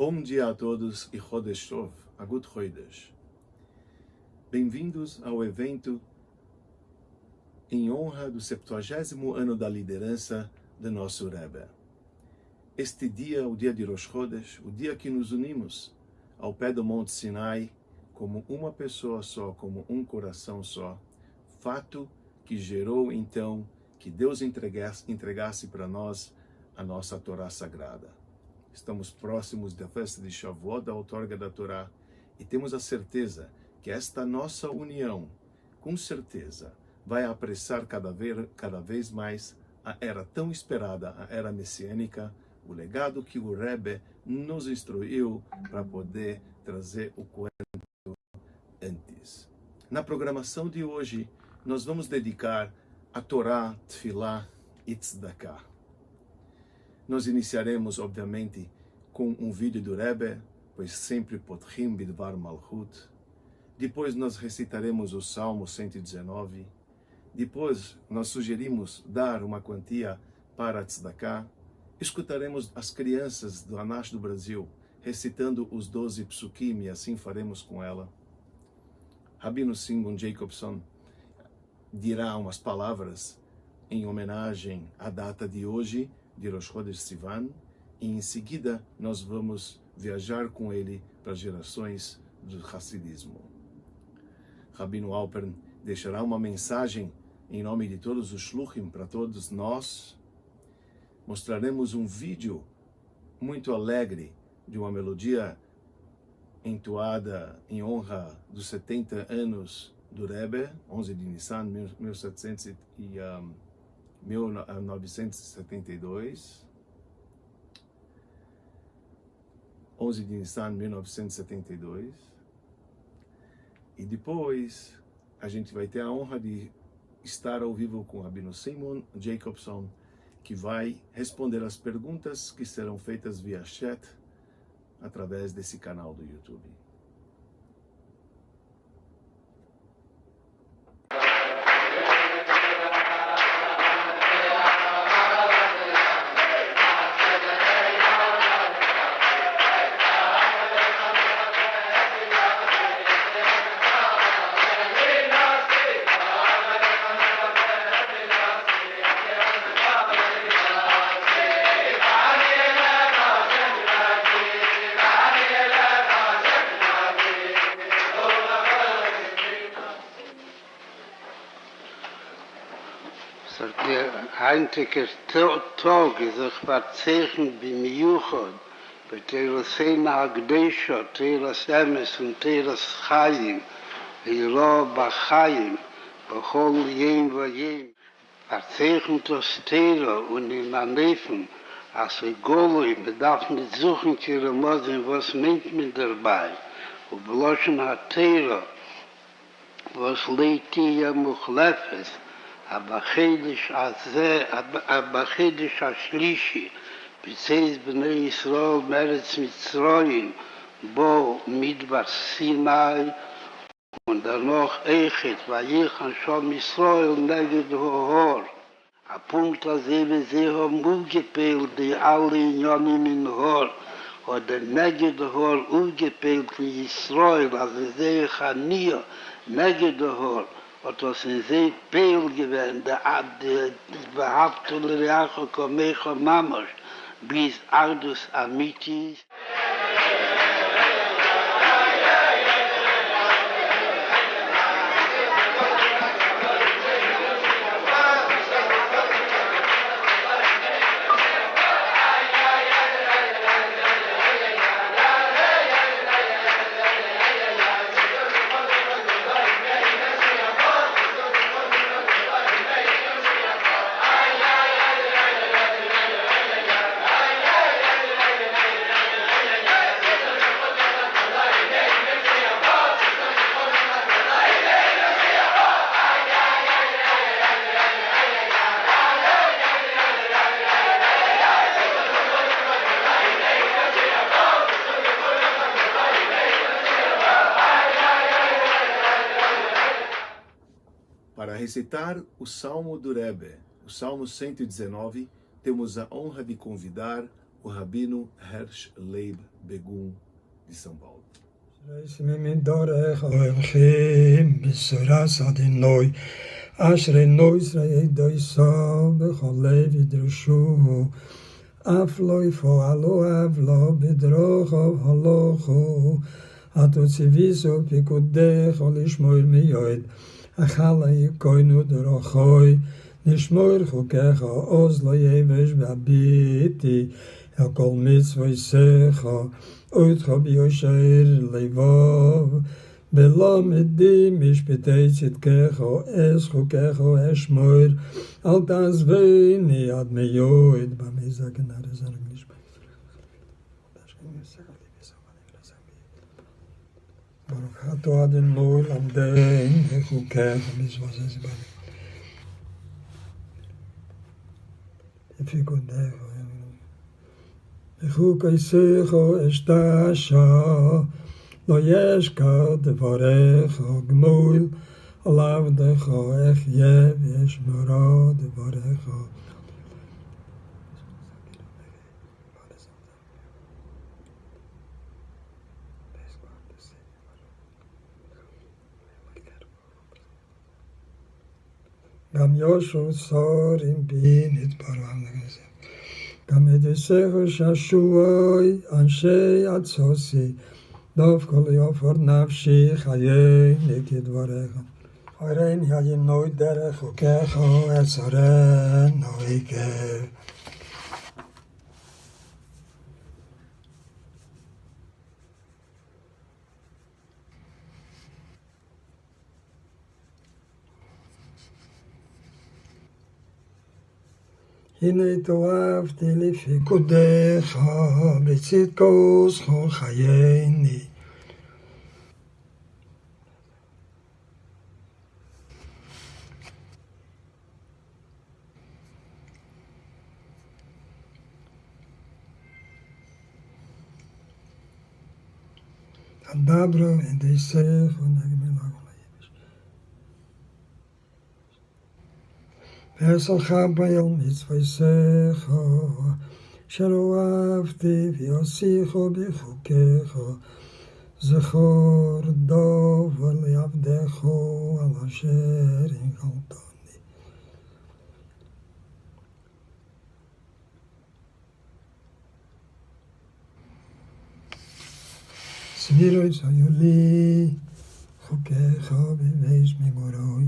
Bom dia a todos e Chodesh Tov, Agut Chodesh. Bem-vindos ao evento em honra do 70º ano da liderança do nosso Rebbe. Este dia, o dia de Rosh Chodesh, o dia que nos unimos ao pé do Monte Sinai, como uma pessoa só, como um coração só, fato que gerou então que Deus entregasse para nós a nossa Torá Sagrada. Estamos próximos da festa de Shavuot, da outorga da Torá, e temos a certeza que esta nossa união, com certeza, vai apressar cada vez mais a era tão esperada, a era messiânica, o legado que o Rebbe nos instruiu para poder trazer o quanto antes. Na programação de hoje, nós vamos dedicar a Torá, Tfilá e Tzedakah. Nós iniciaremos, obviamente, com um vídeo do Rebbe, pois sempre Potchim Bidvar Malchut. Depois nós recitaremos o Salmo 119. Depois nós sugerimos dar uma quantia para Tzedakah. Escutaremos as crianças do Anash do Brasil recitando os 12 psukim e assim faremos com ela. Rabino Simon Jacobson dirá umas palavras em homenagem à data de hoje, de Rosh Chodesh Sivan, e em seguida nós vamos viajar com ele para Gerações do Chassidismo. Rabino Alpern deixará uma mensagem em nome de todos os shluchim para todos nós. Mostraremos um vídeo muito alegre de uma melodia entoada em honra dos 70 anos do Rebbe, 11 de Nissan, 1972. 11 de Nissan, 1972. E depois a gente vai ter a honra de estar ao vivo com o Rabino Simon Jacobson, que vai responder as perguntas que serão feitas via chat através desse canal do YouTube. Einziger Tag ist auch verzeichnet beim Juchot, bei Terosena Agdesha, Teras Emes und Teras Chaim, Hira Bachayim, Bachol Jem Vajem, verzeichnet das Tera und in Anefen, als Goloi, man darf nicht suchen, Kiramosin, was meint man dabei, und bloßen hat Tera, was leht ihr Muchlefes, הבחידש השלישי, בצייס בני ישראל מארץ מצרים, בו מדבר סיני, ודנוך איכת, ויחן שם ישראל נגד ההור. הפונקט הזה וזה המוגפל די alle עניונים in הור, oder נגד ההור וגפל לישראל, אז זה חניה נגד ההור. Und was in sehr Peil gewesen, die Behauptung der Jache Komecha Mamash, bis Ardus Amitis. Para recitar o Salmo do Rebbe, o Salmo 119, temos a honra de convidar o Rabino Hersh Leib Begum, de São Paulo. אף לא יפועלו אף לא בדרוכו הלוכו התוציביסו פיקודך או לשמור מיועד החלה יקוינו דרוכוי נשמור חוקך עוז לא יבש בהביטי הכל מצווי שכו אותך ביושר לבוב בלא מדי משפטי צדקך אס חוקך אשמור אל תעזבני עד מיועד במזגן הרזן הגליש ברוך אתה אדוני למדני בחוקך ומצוות זבני בפיקודך בחוקיך אשתעשע לא ישכח דבריך גמול על עבדך אחיה וישמרה דבריך גם יושו שרים בי נתפרו גם ידסך ששועי אנשי עצוסי דוב כל יופר נפשי חיי כדבריך הריני ינוי דרך חוקך אצרן נויקה הנה תאהבתי לפיקודך בצדקך חייני הדברו ודסך ונגמלה ועשך ביום מצוותיך אשר אהבתי ויוסיך בחוקיך זכור דוב לעבדך על אשר הנגלתני סבירות היו לי חוקיך בבייס מגורוי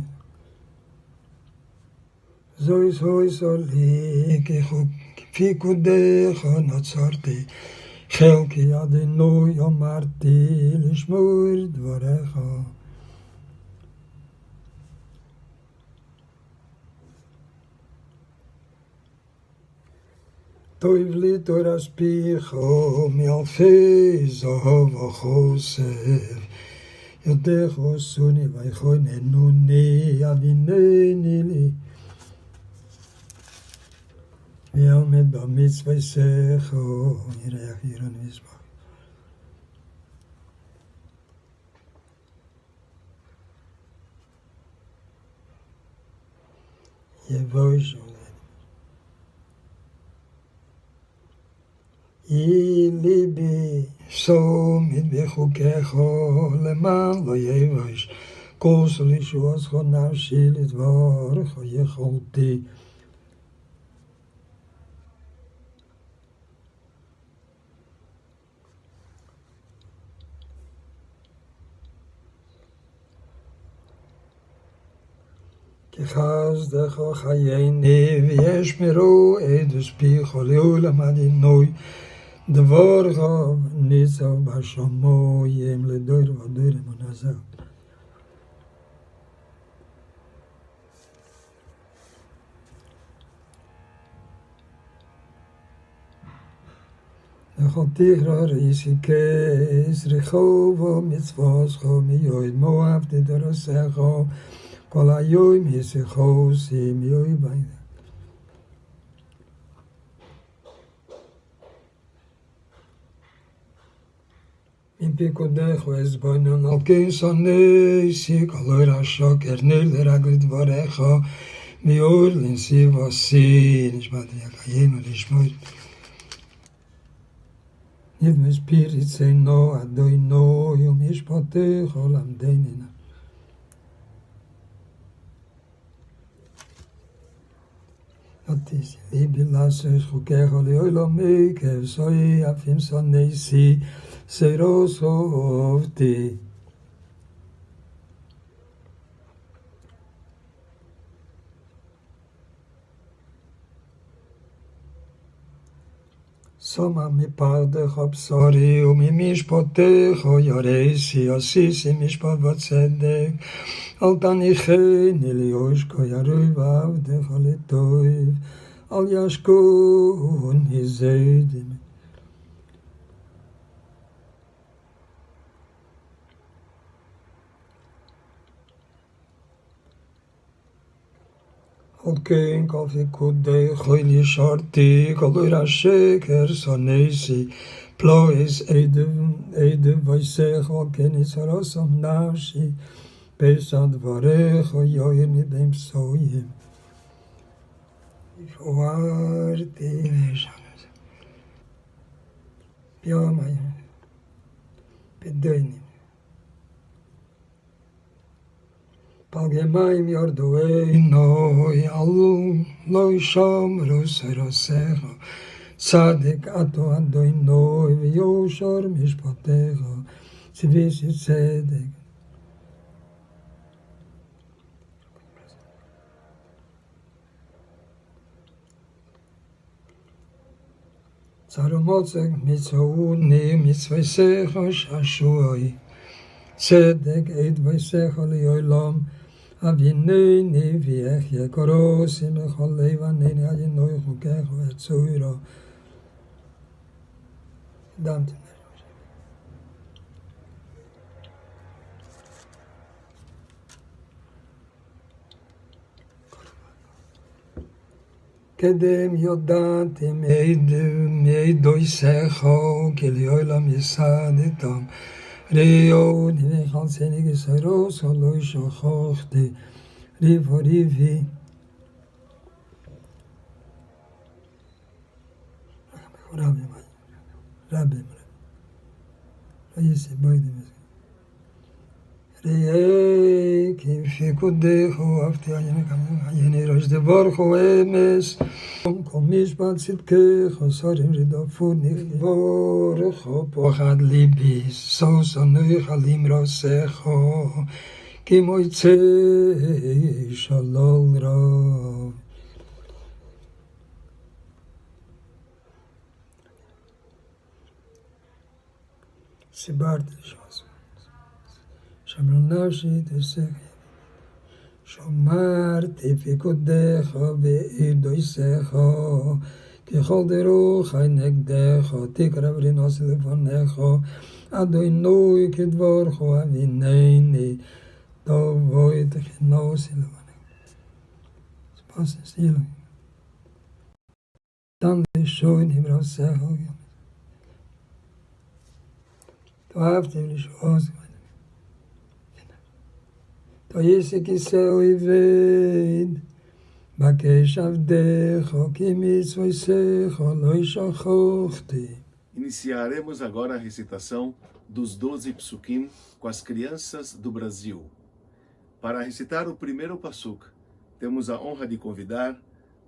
זוי סולי כפיקודך נצרתי חלקי אדוני אמרתי לשמור דבריך טוב לי תורס פיך מאלפי זהב וחוסף ידך עשוני ויכוננוני אבינני לי ועומד במצוותיך ירח ירון מזבח יבוש יהי ליבי סומד בחוקיך למען לא יבוש כל לישועתך נפשי לדברך יכולתי כחסדך חייני וישמרו עדות פיך לעולם אדוני דברך ניצב בשמיים לדור ודור מנזר לכל תקרא ריסיקס רחוב ומצוותך מיועד מואהבתי דורסך כל היום ישחוסי מיועד בית מפיקודך ועזבנון על כן שנאסי כל רשע קרנל לרגל דבריך מיועד לנסיב עשי נשבעתי יקיים ולשמור Nid me spirit say no, adoi no, yom mishpatech olam deinina. Notis, libi lasses, chukecho leolam meikev, soi afim sonesi, seiros ovti. Soma mi pardecho psori, umi mishpotecho yoresi, osisi mishpot tzedek, al tanicheni lioshko yarui vavdecho letoiv, al yashkun hizedim. Al kein kol fikudei choy lisharti, kol irasheker sonesi, plois eide voisech, al ken isarosam nafshi, pesad varecho yoyer nibem soyim. Varti veshanas. Pyamaya, pedoinim. Palgemaim yordoeino, yalu lo shamru serosecho, tzadek ato adoino, v'yoshor mishpatecho, tzivisi tzedek. Tzaromotzek mitzouni mitzvaysecho shashuoi, tzedek eit vaysecho liolam, Avineni viechye korosi mechol leivaneni adinoi chukecho etzuiro. Damte. Kedem yodatim eidoisecho kilioilam yisaditam. Reo nivechal senig isaros oloi shochochti. Rivo rivi. Rabbi. Rayisi boidim. Rei kim fikudecho afti ayene rosh devorcho emes. Kom mishpat tzidkecho sorim ridofur nichvorcho pochad libis. Sosonui chalim rosecho. Ki moitzei shalol rov. Sibarti shos. Shamron nafshi tesech. Shomarti fikudecho ve'idoisecho. Kichol deruchai negdecho. Tikrav rinos levonecho. Adoinoi kidvorcho avineni. Dovoi techinosi levonecho. Spasis ilu. Dan lishoin himrosecho. Toavti lishos. Toyisi kiseo ived. Bakesh avdecho ki mitzvoisecho lo ishachochti. Iniciaremos agora a recitação dos 12 psukim com as crianças do Brasil. Para recitar o primeiro pasuk, temos a honra de convidar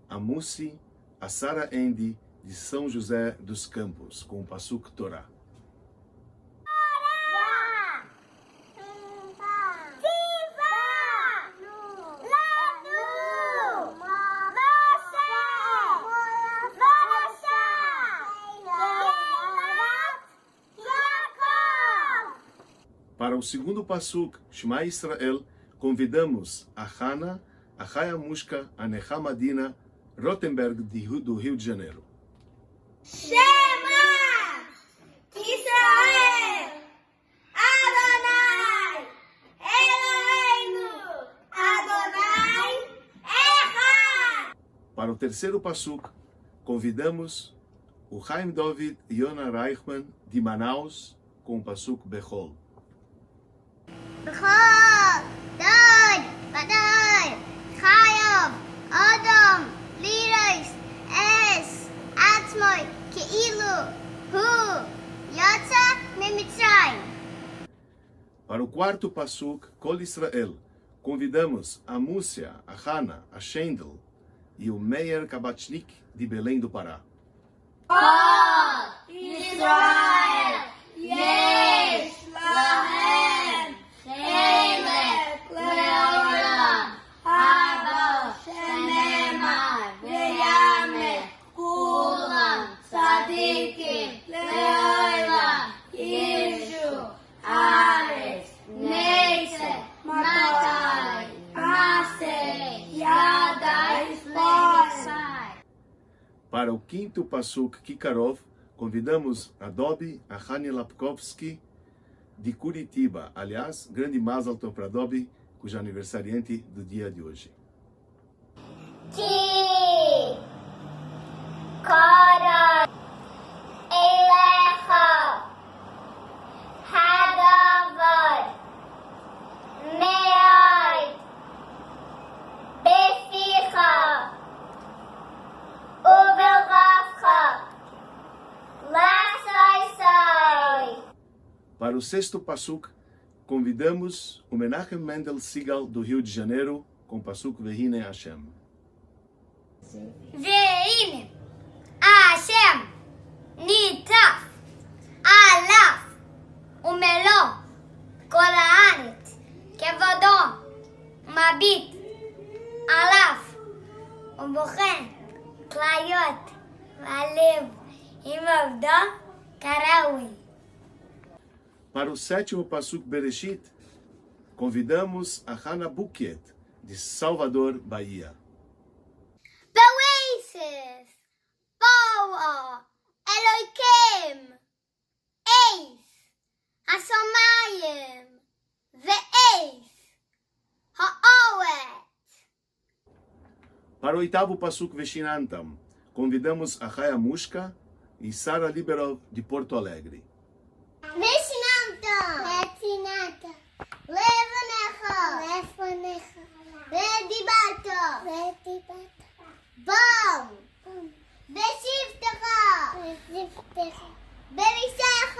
a Mussi, a Sara Endi, de São José dos Campos, com o pasuk Torá. Para o segundo pasuk, Shema Israel, convidamos a Hana, a Chaya Mushka, a Nehamadina, Rottenberg, do Rio de Janeiro. Shema Israel, Adonai, Eloheinu, Adonai, Echad. Para o terceiro pasuk, convidamos o Chaim David Yona Reichman, de Manaus, com o pasuk Bechol. Bechol, Dod, Badai, Chayav, Adam, Liros, Es, Atzmoy, Keilu, Hu, יצא ממצרים. Para o quarto Passuk, Kol Israel, convidamos a Múcia, a Hana, a Shendel e o Meir Kabachnik de Belém do Pará. ישראל, יש להם חלק לעולם הבא שנאמר ויאמר כולם צדיקים לעולם ירשו הארץ נצר מתי מעשה ידי לעשה. Para o quinto Passuk, Kikarov, convidamos a Dobi, a Hani Lapkovski, de Curitiba. Aliás, grande Mazal Tov para Dobi, cuja aniversariante do dia de hoje. כי קרוב אליך הדבר מאוד בפיך ובלבבך לעשי. Para o sexto Passuk, convidamos o Menachem Mendel Sigal do Rio de Janeiro, com Passuk Vehine Hashem. והנה השם ניצב עליו ומלוא כל הארץ כבודו מביט עליו ובוחן כליות והלב עם עובדו כראוי. Para o sétimo Passuk Bereshit, convidamos a Hana Bukiet, de Salvador, Bahia. בויסס בואו אלוהיכם אייס השמיים ואייס האורץ. Para o oitavo Passuk Veshinantam, convidamos a Chaya Mushka e Sara Liberov, de Porto Alegre. ושיננת לפניך ודיברת בום בשבתך בריסך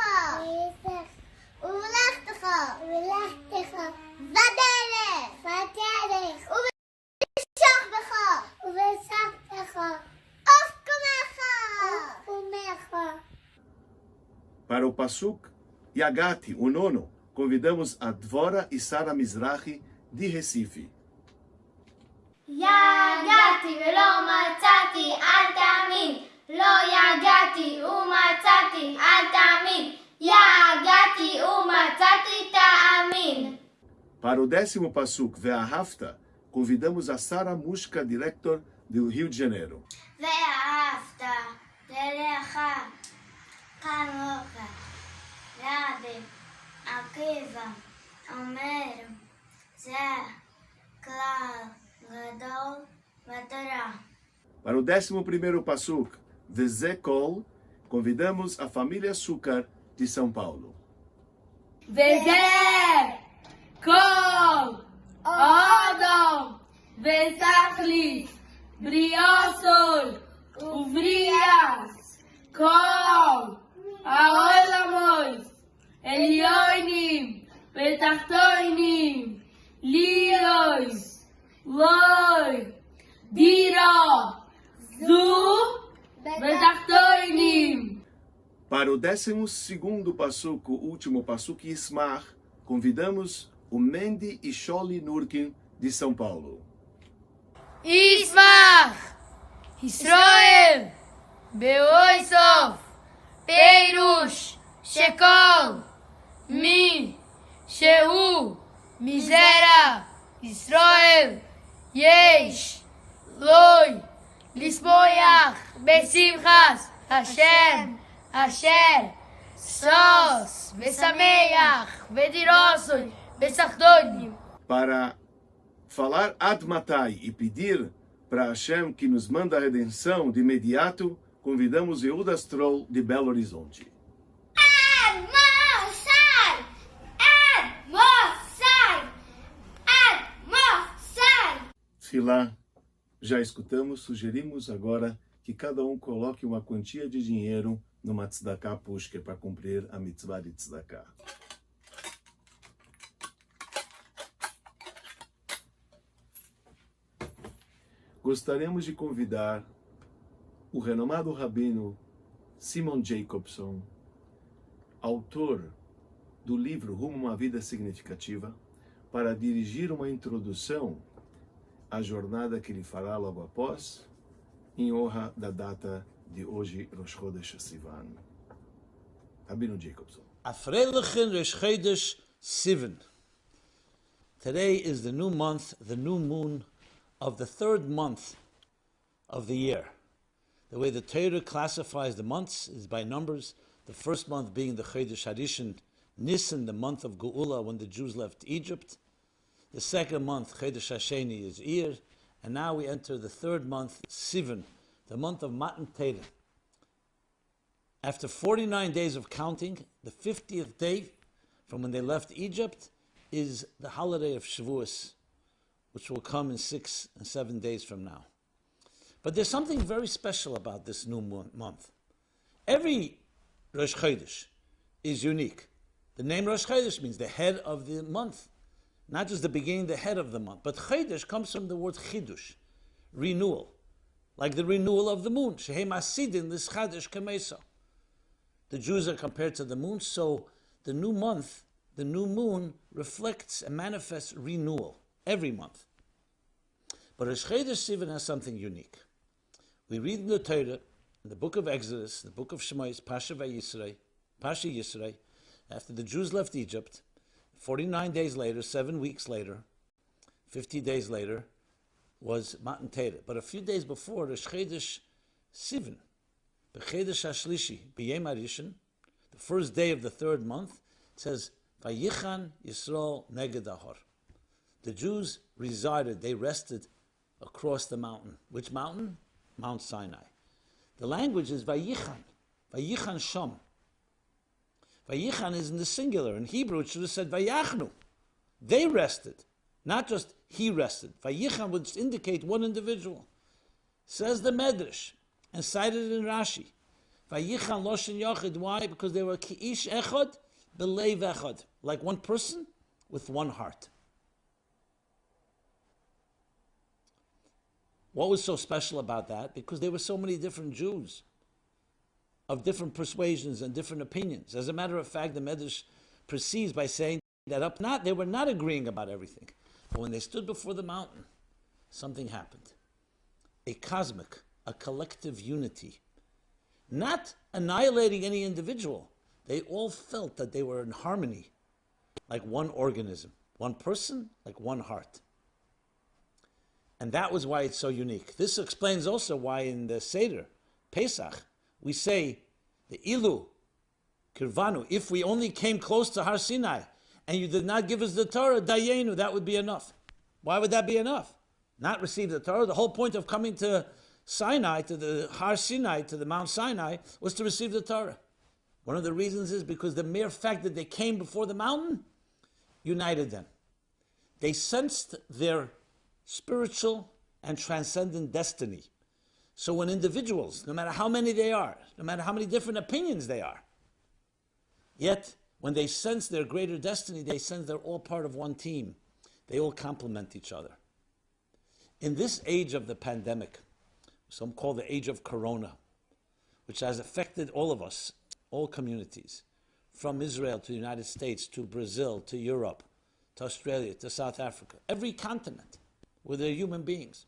ובלכתך בדרך ובשכבך ובקומך. Para o Passuk Yagati, o nono, convidamos a Dvora e Sara Mizrahi, de Recife. יגעתי ולא מצאתי, אל תאמין. לא יגעתי ומצאתי, אל תאמין. יגעתי ומצאתי, תאמין. Para o décimo Passuk Ve'ahavta, convidamos a Sara Mushka, director do Rio de Janeiro. ואהבת לרעך כמוך. רבי עקיבא אומר, זה כלל גדול בתורה. Para o 11º Passuk Vezekol, convidamos a família Sucar, de São Paulo. וזה כל אדם ותכלית בריאתו ובריאת כל העולמות עליונים ותחתונים לירוס לוי דירה זו ותחתונים. Para o 12º Passuk, o último Passuk Ismar, convidamos o Mendy e Sholi Nurkin, de São Paulo. ישמח ישראל באויסוף פירוש שכל מי שהוא מזרע ישראל יש לוי לשמוח בשמחת השם אשר שוש ושמח ודירוסוי בסחדונים. Para falar Ad Matai e pedir para Hashem que nos manda a redenção de imediato, convidamos Yehuda Stroll, de Belo Horizonte. Tfilá, já escutamos, sugerimos agora que cada um coloque uma quantia de dinheiro numa tzedakah pushke para cumprir a mitzvah de tzedakah. Gostaríamos de convidar o renomado rabino Simon Jacobson, autor do livro Rumo a uma Vida Significativa, para dirigir uma introdução à jornada que ele fará logo após, em honra da data de hoje, Rosh Chodesh Sivan. Rabino Jacobson. Afreilichen Rosh Chodesh Sivan. Today is the new month, the new moon of the third month of the year. The way the Torah classifies the months is by numbers. The first month being the Chodesh Harishon, Nisan, the month of Geula, when the Jews left Egypt. The second month, Chodesh Hasheni, is Iyar. And now we enter the third month, Sivan, the month of Matan Torah. After 49 days of counting, the 50th day from when they left Egypt is the holiday of Shavuos, which will come in 6 and 7 days from now. But there's something very special about this new month. Every Rosh Chodesh is unique. The name Rosh Chodesh means the head of the month, not just the beginning, the head of the month. But Chodesh comes from the word chidush, renewal, like the renewal of the moon. Shehem asidin lis chadesh kemesa. The Jews are compared to the moon, so the new month, the new moon, reflects and manifests renewal every month. But Rosh Chodesh Sivan has something unique. We read in the Torah, in the book of Exodus, the book of Shemais, Pasha Yisrei, after the Jews left Egypt, 49 days later, 7 weeks later, 50 days later, was Matan Torah. But a few days before, Rosh Chodesh Sivan, B'Chodesh HaShlishi, B'Yom HaRishon, the first day of the third month, it says, Vayichan Yisrael Neged Ahor. The Jews resided, they rested across the mountain. Which mountain? Mount Sinai. The language is Vayichan, Vayichan Sham. Vayichan is in the singular. In Hebrew, it should have said Vayachnu. They rested, not just he rested. Vayichan would indicate one individual. Says the Medrash, and cited in Rashi. Vayichan Loshen Yochid. Why? Because they were Ki'ish Echad, Belev Echad. Like one person with one heart. What was so special about that? Because there were so many different Jews of different persuasions and different opinions. As a matter of fact, the Medrash proceeds by saying that they were not agreeing about everything. But when they stood before the mountain, something happened. A cosmic, a collective unity. Not annihilating any individual. They all felt that they were in harmony, like one organism. One person, like one heart. And that was why it's so unique. This explains also why in the Seder, Pesach, we say, the Ilu, Kirvanu, if we only came close to Har Sinai, and you did not give us the Torah, Dayenu, that would be enough. Why would that be enough? Not receive the Torah. The whole point of coming to Sinai, to the Har Sinai, to the Mount Sinai, was to receive the Torah. One of the reasons is because the mere fact that they came before the mountain united them. They sensed their spiritual and transcendent destiny. So when individuals, no matter how many they are, no matter how many different opinions they are, yet when they sense their greater destiny, they sense they're all part of one team. They all complement each other. In this age of the pandemic, some call the age of Corona, which has affected all of us, all communities, from Israel to the United States, to Brazil, to Europe, to Australia, to South Africa, every continent where they're human beings.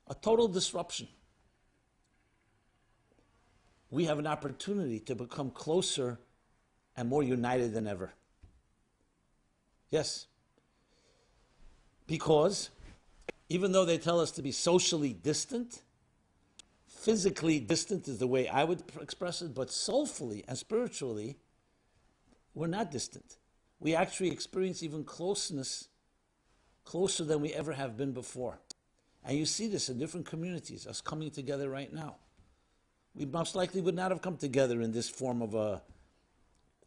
A total disruption. We have an opportunity to become closer and more united than ever. Yes. Because even though they tell us to be socially distant, physically distant is the way I would express it, but soulfully and spiritually, we're not distant. We actually experience even closeness, closer than we ever have been before. And you see this in different communities, us coming together right now. We most likely would not have come together in this form of a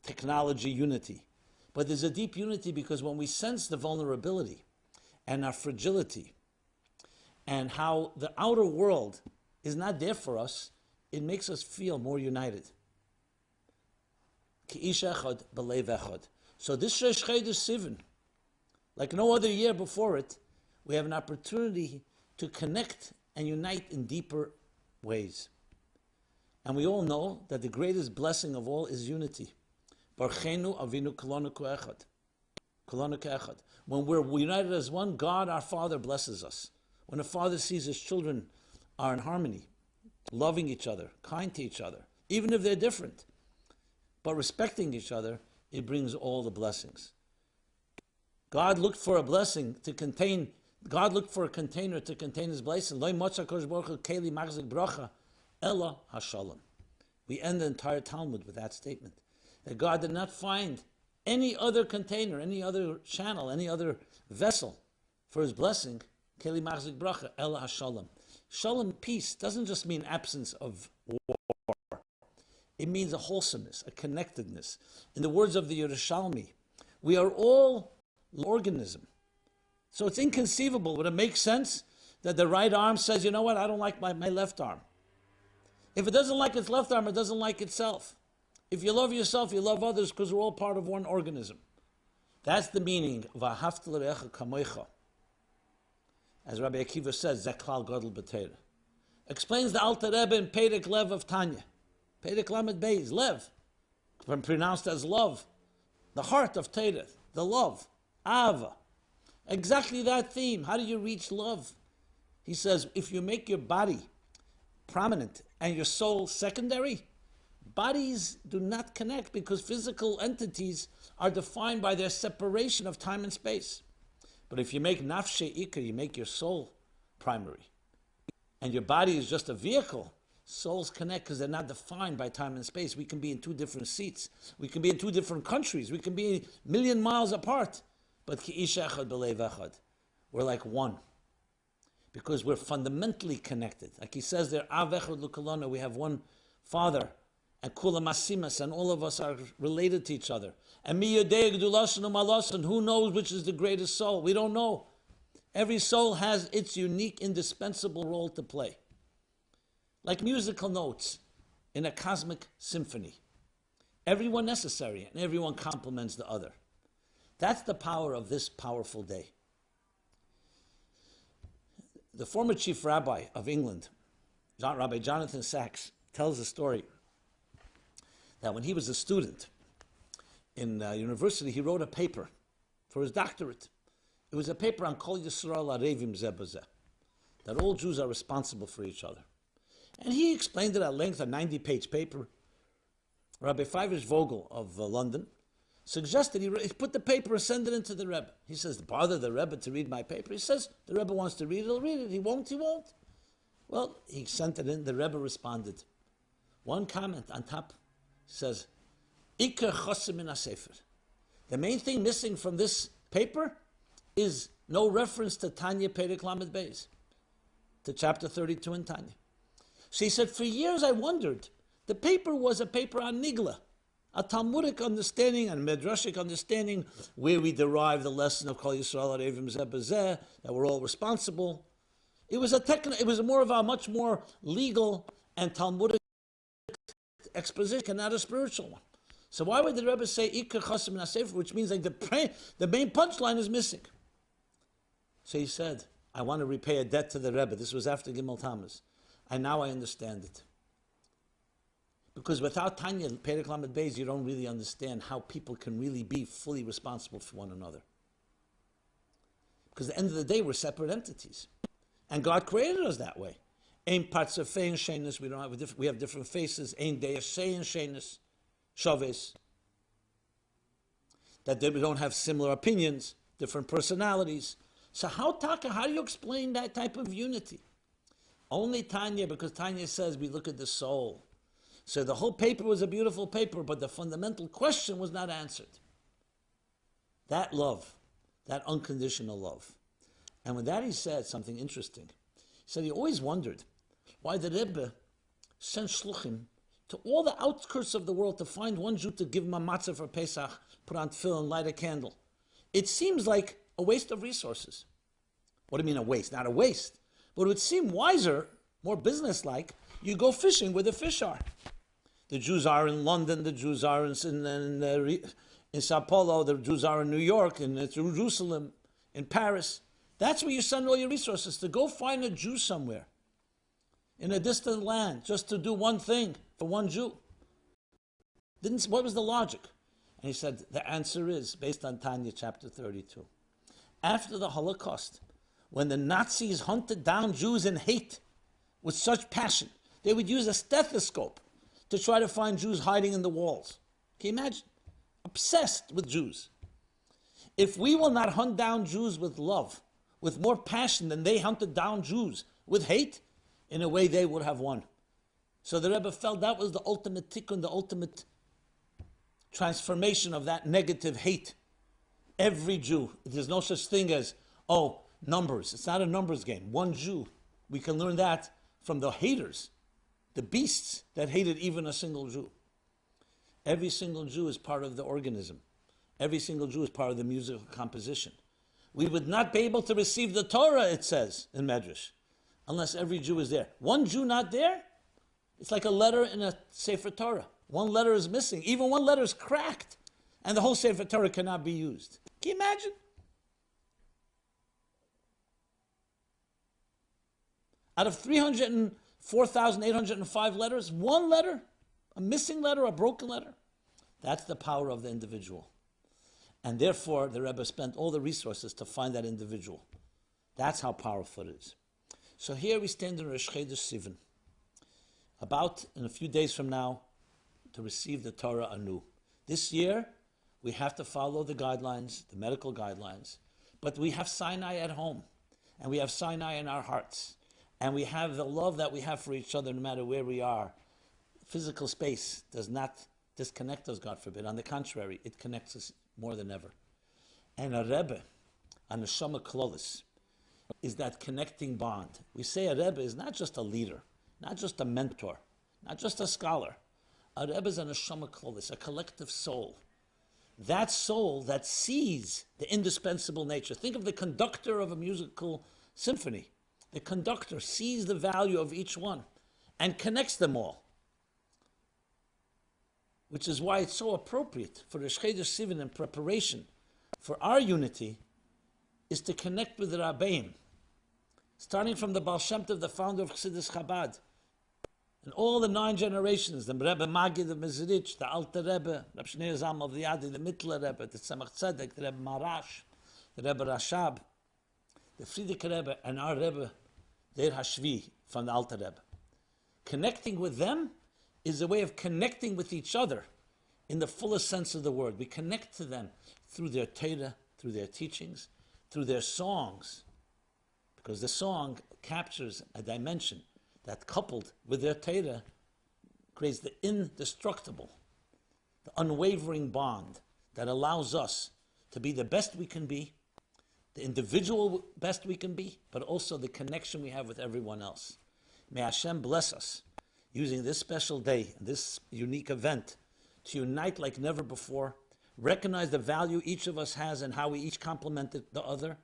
technology unity. But there's a deep unity because when we sense the vulnerability and our fragility and how the outer world is not there for us, it makes us feel more united. Ki ish echad b'leiv echad. So this Rosh Chodesh Sivan, like no other year before it, we have an opportunity to connect and unite in deeper ways. And we all know that the greatest blessing of all is unity. Barchenu avinu kolonu echad. Kolonu echad. When we're united as one, God, our Father, blesses us. When a father sees his children are in harmony, loving each other, kind to each other, even if they're different, but respecting each other, it brings all the blessings. God looked for a blessing to contain, God looked for a container to contain his blessing. Lo motza kodesh baruch hu keli machzik bracha, ella hashalom. We end the entire Talmud with that statement. That God did not find any other container, any other channel, any other vessel for his blessing, keli machzik bracha, ella hashalom. Shalom, peace, doesn't just mean absence of war. It means a wholesomeness, a connectedness. In the words of the Yerushalmi, we are all an organism. So it's inconceivable, but it makes sense that the right arm says, you know what, I don't like my left arm. If it doesn't like its left arm, it doesn't like itself. If you love yourself, you love others because we're all part of one organism. That's the meaning of V'ahavta l'recha kamoicha. As Rabbi Akiva says, Zeklal Gadol B'Teira. Explains the Alter Rebbe in Perek Lev of Tanya. Perek Lamed Beis, Lev, pronounced as love. The heart of Teira, the love, Ava. Exactly that theme. How do you reach love? He says, if you make your body prominent and your soul secondary, bodies do not connect because physical entities are defined by their separation of time and space. But if you make nafshe ikar, you make your soul primary, and your body is just a vehicle, souls connect because they're not defined by time and space. We can be in two different seats. We can be in two different countries. We can be a million miles apart. But ki ish echad b'leiv echad. We're like one. Because we're fundamentally connected. Like he says there, Av echad l'kolonu, we have one Father. And kulam asimas, and all of us are related to each other. And mi yodei gdulasan umalasan, who knows which is the greatest soul? We don't know. Every soul has its unique, indispensable role to play. Like musical notes in a cosmic symphony. Everyone necessary, and everyone complements the other. That's the power of this powerful day. The former chief rabbi of England, Rabbi Jonathan Sacks, tells a story that when he was a student in university, he wrote a paper for his doctorate. It was a paper on Kol Yisrael Arevim Zeh B'Zeh, that all Jews are responsible for each other. And he explained it at length, a 90-page paper. Rabbi Fivers Vogel of London suggested he put the paper and send it into the Rebbe. He says, bother the Rebbe to read my paper. He says, the Rebbe wants to read it, he'll read it. He won't, he won't. Well, he sent it in, the Rebbe responded. One comment on top says, Iker chosim min hasefer. The main thing missing from this paper is no reference to Tanya Perek Lamed Beis, to chapter 32 in Tanya. So he said, for years I wondered. The paper was a paper on Nigla, a Talmudic understanding and Midrashic understanding where we derive the lesson of Kol Yisrael Arevim Zeh B'Zeh, that we're all responsible. It was more of a much more legal and Talmudic exposition, not a spiritual one. So why would the Rebbe say Iker Chosim min hasefer, which means like the main punchline is missing? So he said, I want to repay a debt to the Rebbe. This was after Gimel Tammuz. And now I understand it. Because without Tanya, Perek Lamed Beis, you don't really understand how people can really be fully responsible for one another. Because at the end of the day, we're separate entities. And God created us that way. Ein partzafein shenis, we have different faces. Ein deyasein shenis, shaves. That we don't have similar opinions, different personalities. So how do you explain that type of unity? Only Tanya, because Tanya says we look at the soul. So the whole paper was a beautiful paper, but the fundamental question was not answered. That love, that unconditional love. And with that he said something interesting. He said he always wondered why the Rebbe sent shluchim to all the outskirts of the world to find one Jew to give him a matzah for Pesach, put on tefillin, light a candle. It seems like a waste of resources. What do you mean a waste? Not a waste. But it would seem wiser, more businesslike, you go fishing where the fish are. The Jews are in London, the Jews are in Sao Paulo, the Jews are in New York, in Jerusalem, in Paris. That's where you send all your resources, to go find a Jew somewhere in a distant land, just to do one thing for one Jew. What was the logic? And he said, the answer is based on Tanya chapter 32. After the Holocaust, when the Nazis hunted down Jews in hate with such passion, they would use a stethoscope to try to find Jews hiding in the walls. Can you imagine? Obsessed with Jews. If we will not hunt down Jews with love, with more passion than they hunted down Jews with hate, in a way they would have won. So the Rebbe felt that was the ultimate tikkun, the ultimate transformation of that negative hate. Every Jew, there's no such thing as, numbers. It's not a numbers game. One Jew. We can learn that from the haters, the beasts that hated even a single Jew. Every single Jew is part of the organism. Every single Jew is part of the musical composition. We would not be able to receive the Torah, it says in Medrash, unless every Jew is there. One Jew not there, it's like a letter in a Sefer Torah. One letter is missing. Even one letter is cracked, and the whole Sefer Torah cannot be used. Can you imagine? Out of 304,805 letters, one letter, a missing letter, a broken letter, that's the power of the individual. And therefore, the Rebbe spent all the resources to find that individual. That's how powerful it is. So here we stand in Rosh Chodesh Sivan, about in a few days from now, to receive the Torah anew. This year, we have to follow the guidelines, the medical guidelines, but we have Sinai at home, and we have Sinai in our hearts, and we have the love that we have for each other no matter where we are. Physical space does not disconnect us, God forbid. On the contrary, it connects us more than ever. And a Rebbe, a Neshama Klolis, is that connecting bond. We say a Rebbe is not just a leader, not just a mentor, not just a scholar. A Rebbe is a Neshama Klolis, a collective soul. That soul that sees the indispensable nature. Think of the conductor of a musical symphony. The conductor sees the value of each one and connects them all. Which is why it's so appropriate for Rosh Chodesh Sivan in preparation for our unity is to connect with the Rabbeim. Starting from the Baal Shem Tov, the founder of Chassidus Chabad, and all the 9 generations, the Rebbe Magid of Mezrich, the Alter Rebbe, Reb Shneur Zalman of the Yadi, the Mittler Rebbe, the Tzemach Tzedek, the Rebbe Marash, the Rebbe Rashab, the Frierdiker Rebbe, and our Rebbe, Der Hashvi, from the Alter Rebbe. Connecting with them is a way of connecting with each other in the fullest sense of the word. We connect to them through their Torah, through their teachings, through their songs, because the song captures a dimension that, coupled with their Torah, creates the indestructible, the unwavering bond that allows us to be the best we can be, the individual best we can be, but also the connection we have with everyone else. May Hashem bless us, using this special day, this unique event, to unite like never before, recognize the value each of us has and how we each complement the other,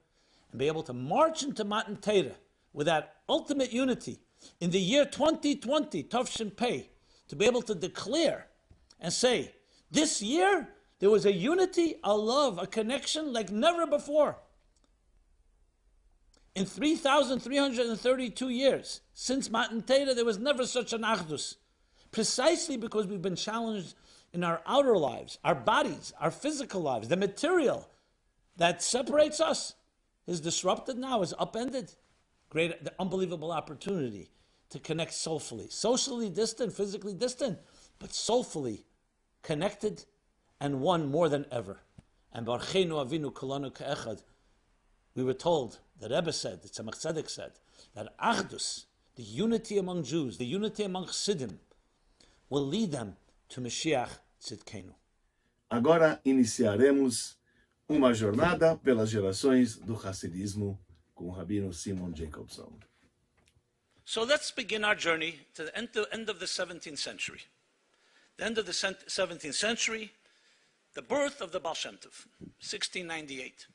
and be able to march into Matan Torah with that ultimate unity in the year 2020, Tavshin Pei, to be able to declare and say, this year there was a unity, a love, a connection like never before. In 3,332 years, since Matan Torah, there was never such an Achdus. Precisely because we've been challenged in our outer lives, our bodies, our physical lives, the material that separates us is disrupted now, is upended. Great, the unbelievable opportunity to connect soulfully. Socially distant, physically distant, but soulfully connected and one more than ever. And Barcheinu Avinu Kolanu Ka'echad, we were told, the Rebbe said, the Tzemach Tzedek said, that Achdus, the unity among Jews, the unity among Chassidim, will lead them to Mashiach Tzidkenu. Agora iniciaremos uma jornada pelas gerações do Chassidismo com o Rabino Simon Jacobson. So let's begin our journey to the end of the 17th century. The end of the 17th century, the birth of the Baal Shem Tov, 1698,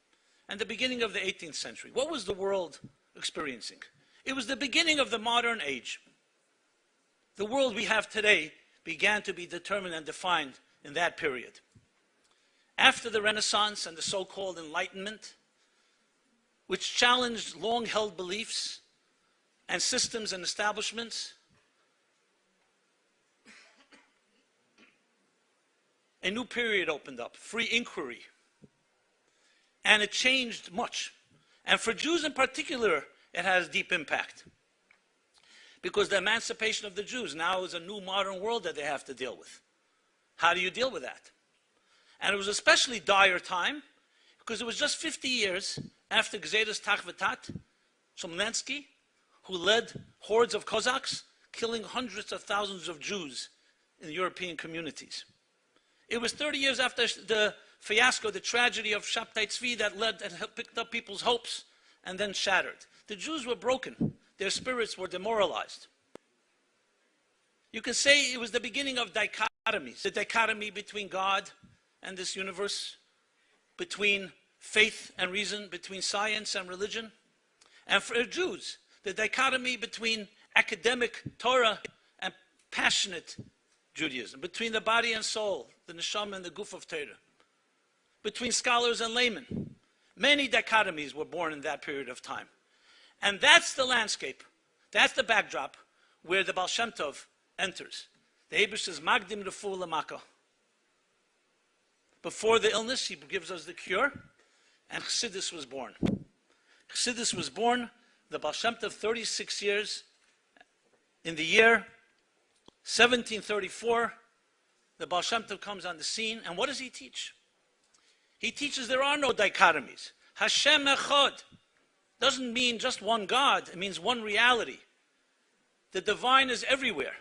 and the beginning of the 18th century. What was the world experiencing? It was the beginning of the modern age. The world we have today began to be determined and defined in that period. After the Renaissance and the so-called Enlightenment, which challenged long-held beliefs and systems and establishments, a new period opened up, free inquiry, and it changed much. And for Jews in particular, it has deep impact. Because the emancipation of the Jews now is a new modern world that they have to deal with. How do you deal with that? And it was especially dire time because it was just 50 years after Gzeres Tachvatat, Chmelsky, who led hordes of Cossacks, killing hundreds of thousands of Jews in the European communities. It was 30 years after the fiasco, the tragedy of Shabtai Tzvi that picked up people's hopes and then shattered. The Jews were broken. Their spirits were demoralized. You can say it was the beginning of dichotomies, the dichotomy between God and this universe, between faith and reason, between science and religion. And for Jews, the dichotomy between academic Torah and passionate Judaism, between the body and soul, the neshama and the guf of Torah, between scholars and laymen. Many dichotomies were born in that period of time. And that's the landscape, that's the backdrop where the Baal Shem Tov enters. The Eibush says, Magdim Refu Lamaka. Before the illness, he gives us the cure, and Chassidus was born. Chassidus was born, the Baal Shem Tov, 36 years, in the year 1734, the Baal Shem Tov comes on the scene, and what does he teach? He teaches there are no dichotomies. Hashem Echad doesn't mean just one God, it means one reality. The divine is everywhere.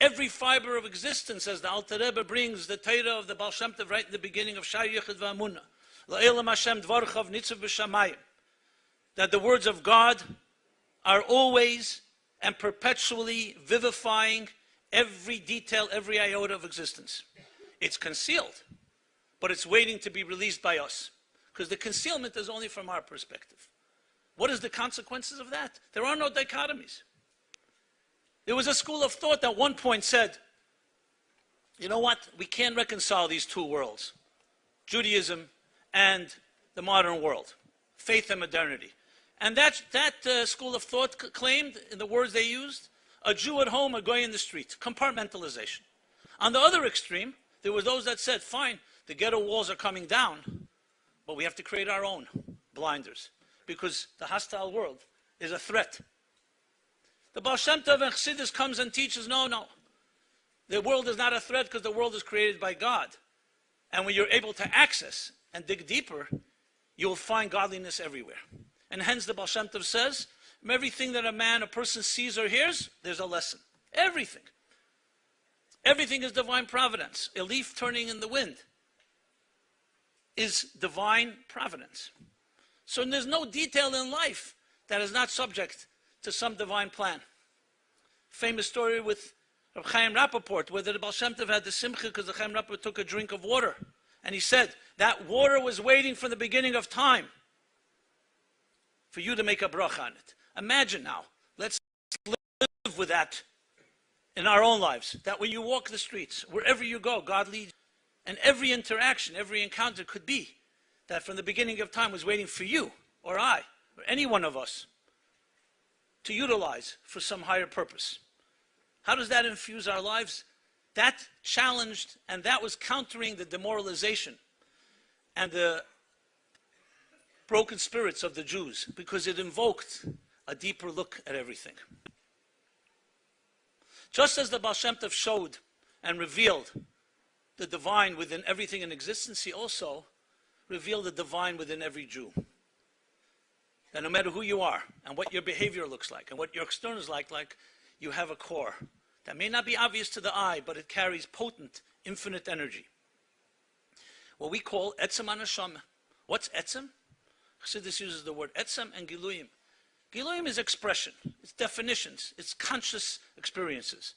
Every fiber of existence, as the Alter Rebbe brings the Torah of the Baal Shem Tov right in the beginning of Shai Yechid V'Amunah, La'elam Hashem Dvarchav Nitzav B'Shamayim, that the words of God are always and perpetually vivifying every detail, every iota of existence. It's concealed, but it's waiting to be released by us, because the concealment is only from our perspective. What is the consequences of that? There are no dichotomies. There was a school of thought that at one point said, you know what, we can't reconcile these two worlds, Judaism and the modern world, faith and modernity. And that school of thought claimed, in the words they used, a Jew at home, a guy in the street, compartmentalization. On the other extreme, there were those that said, fine, the ghetto walls are coming down, but we have to create our own blinders, because the hostile world is a threat. The Baal Shem Tov and Chassidus comes and teaches, no. The world is not a threat because the world is created by God. And when you're able to access and dig deeper, you'll find godliness everywhere. And hence the Baal Shem Tov says, from everything that a person sees or hears, there's a lesson. Everything. Everything is divine providence. A leaf turning in the wind is divine providence. So there's no detail in life that is not subject to some divine plan. Famous story with Reb Chaim Rappaport, where the Baal Shem Tov had the simcha because the Chaim Rappaport took a drink of water. And he said, that water was waiting from the beginning of time for you to make a bracha on it. Imagine now, let's live with that in our own lives, that when you walk the streets, wherever you go, God leads. And every interaction, every encounter could be that from the beginning of time was waiting for you, or I, or any one of us, to utilize for some higher purpose. How does that infuse our lives? That challenged, and that was countering the demoralization and the broken spirits of the Jews, because it invoked a deeper look at everything. Just as the Baal Shem Tov showed and revealed the divine within everything in existence, he also revealed the divine within every Jew. That no matter who you are and what your behavior looks like and what your external is like, you have a core that may not be obvious to the eye, but it carries potent, infinite energy. What we call etzem haneshama. What's etzem? Chassidus uses the word etzem and giluyim. Giluyim is expression, it's definitions, it's conscious experiences.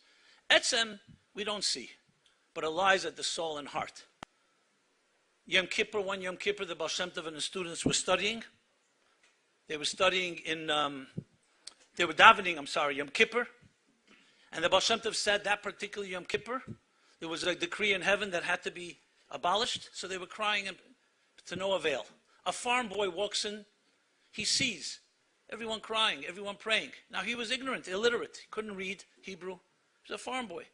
Etzem we don't see, but it lies at the soul and heart. Yom Kippur, one Yom Kippur, the Baal Shem Tov and the students were studying. They were studying they were davening, Yom Kippur. And the Baal Shem Tov said that particular Yom Kippur, there was a decree in heaven that had to be abolished, so they were crying to no avail. A farm boy walks in, he sees everyone crying, everyone praying. Now he was ignorant, illiterate, he couldn't read Hebrew. He was a farm boy.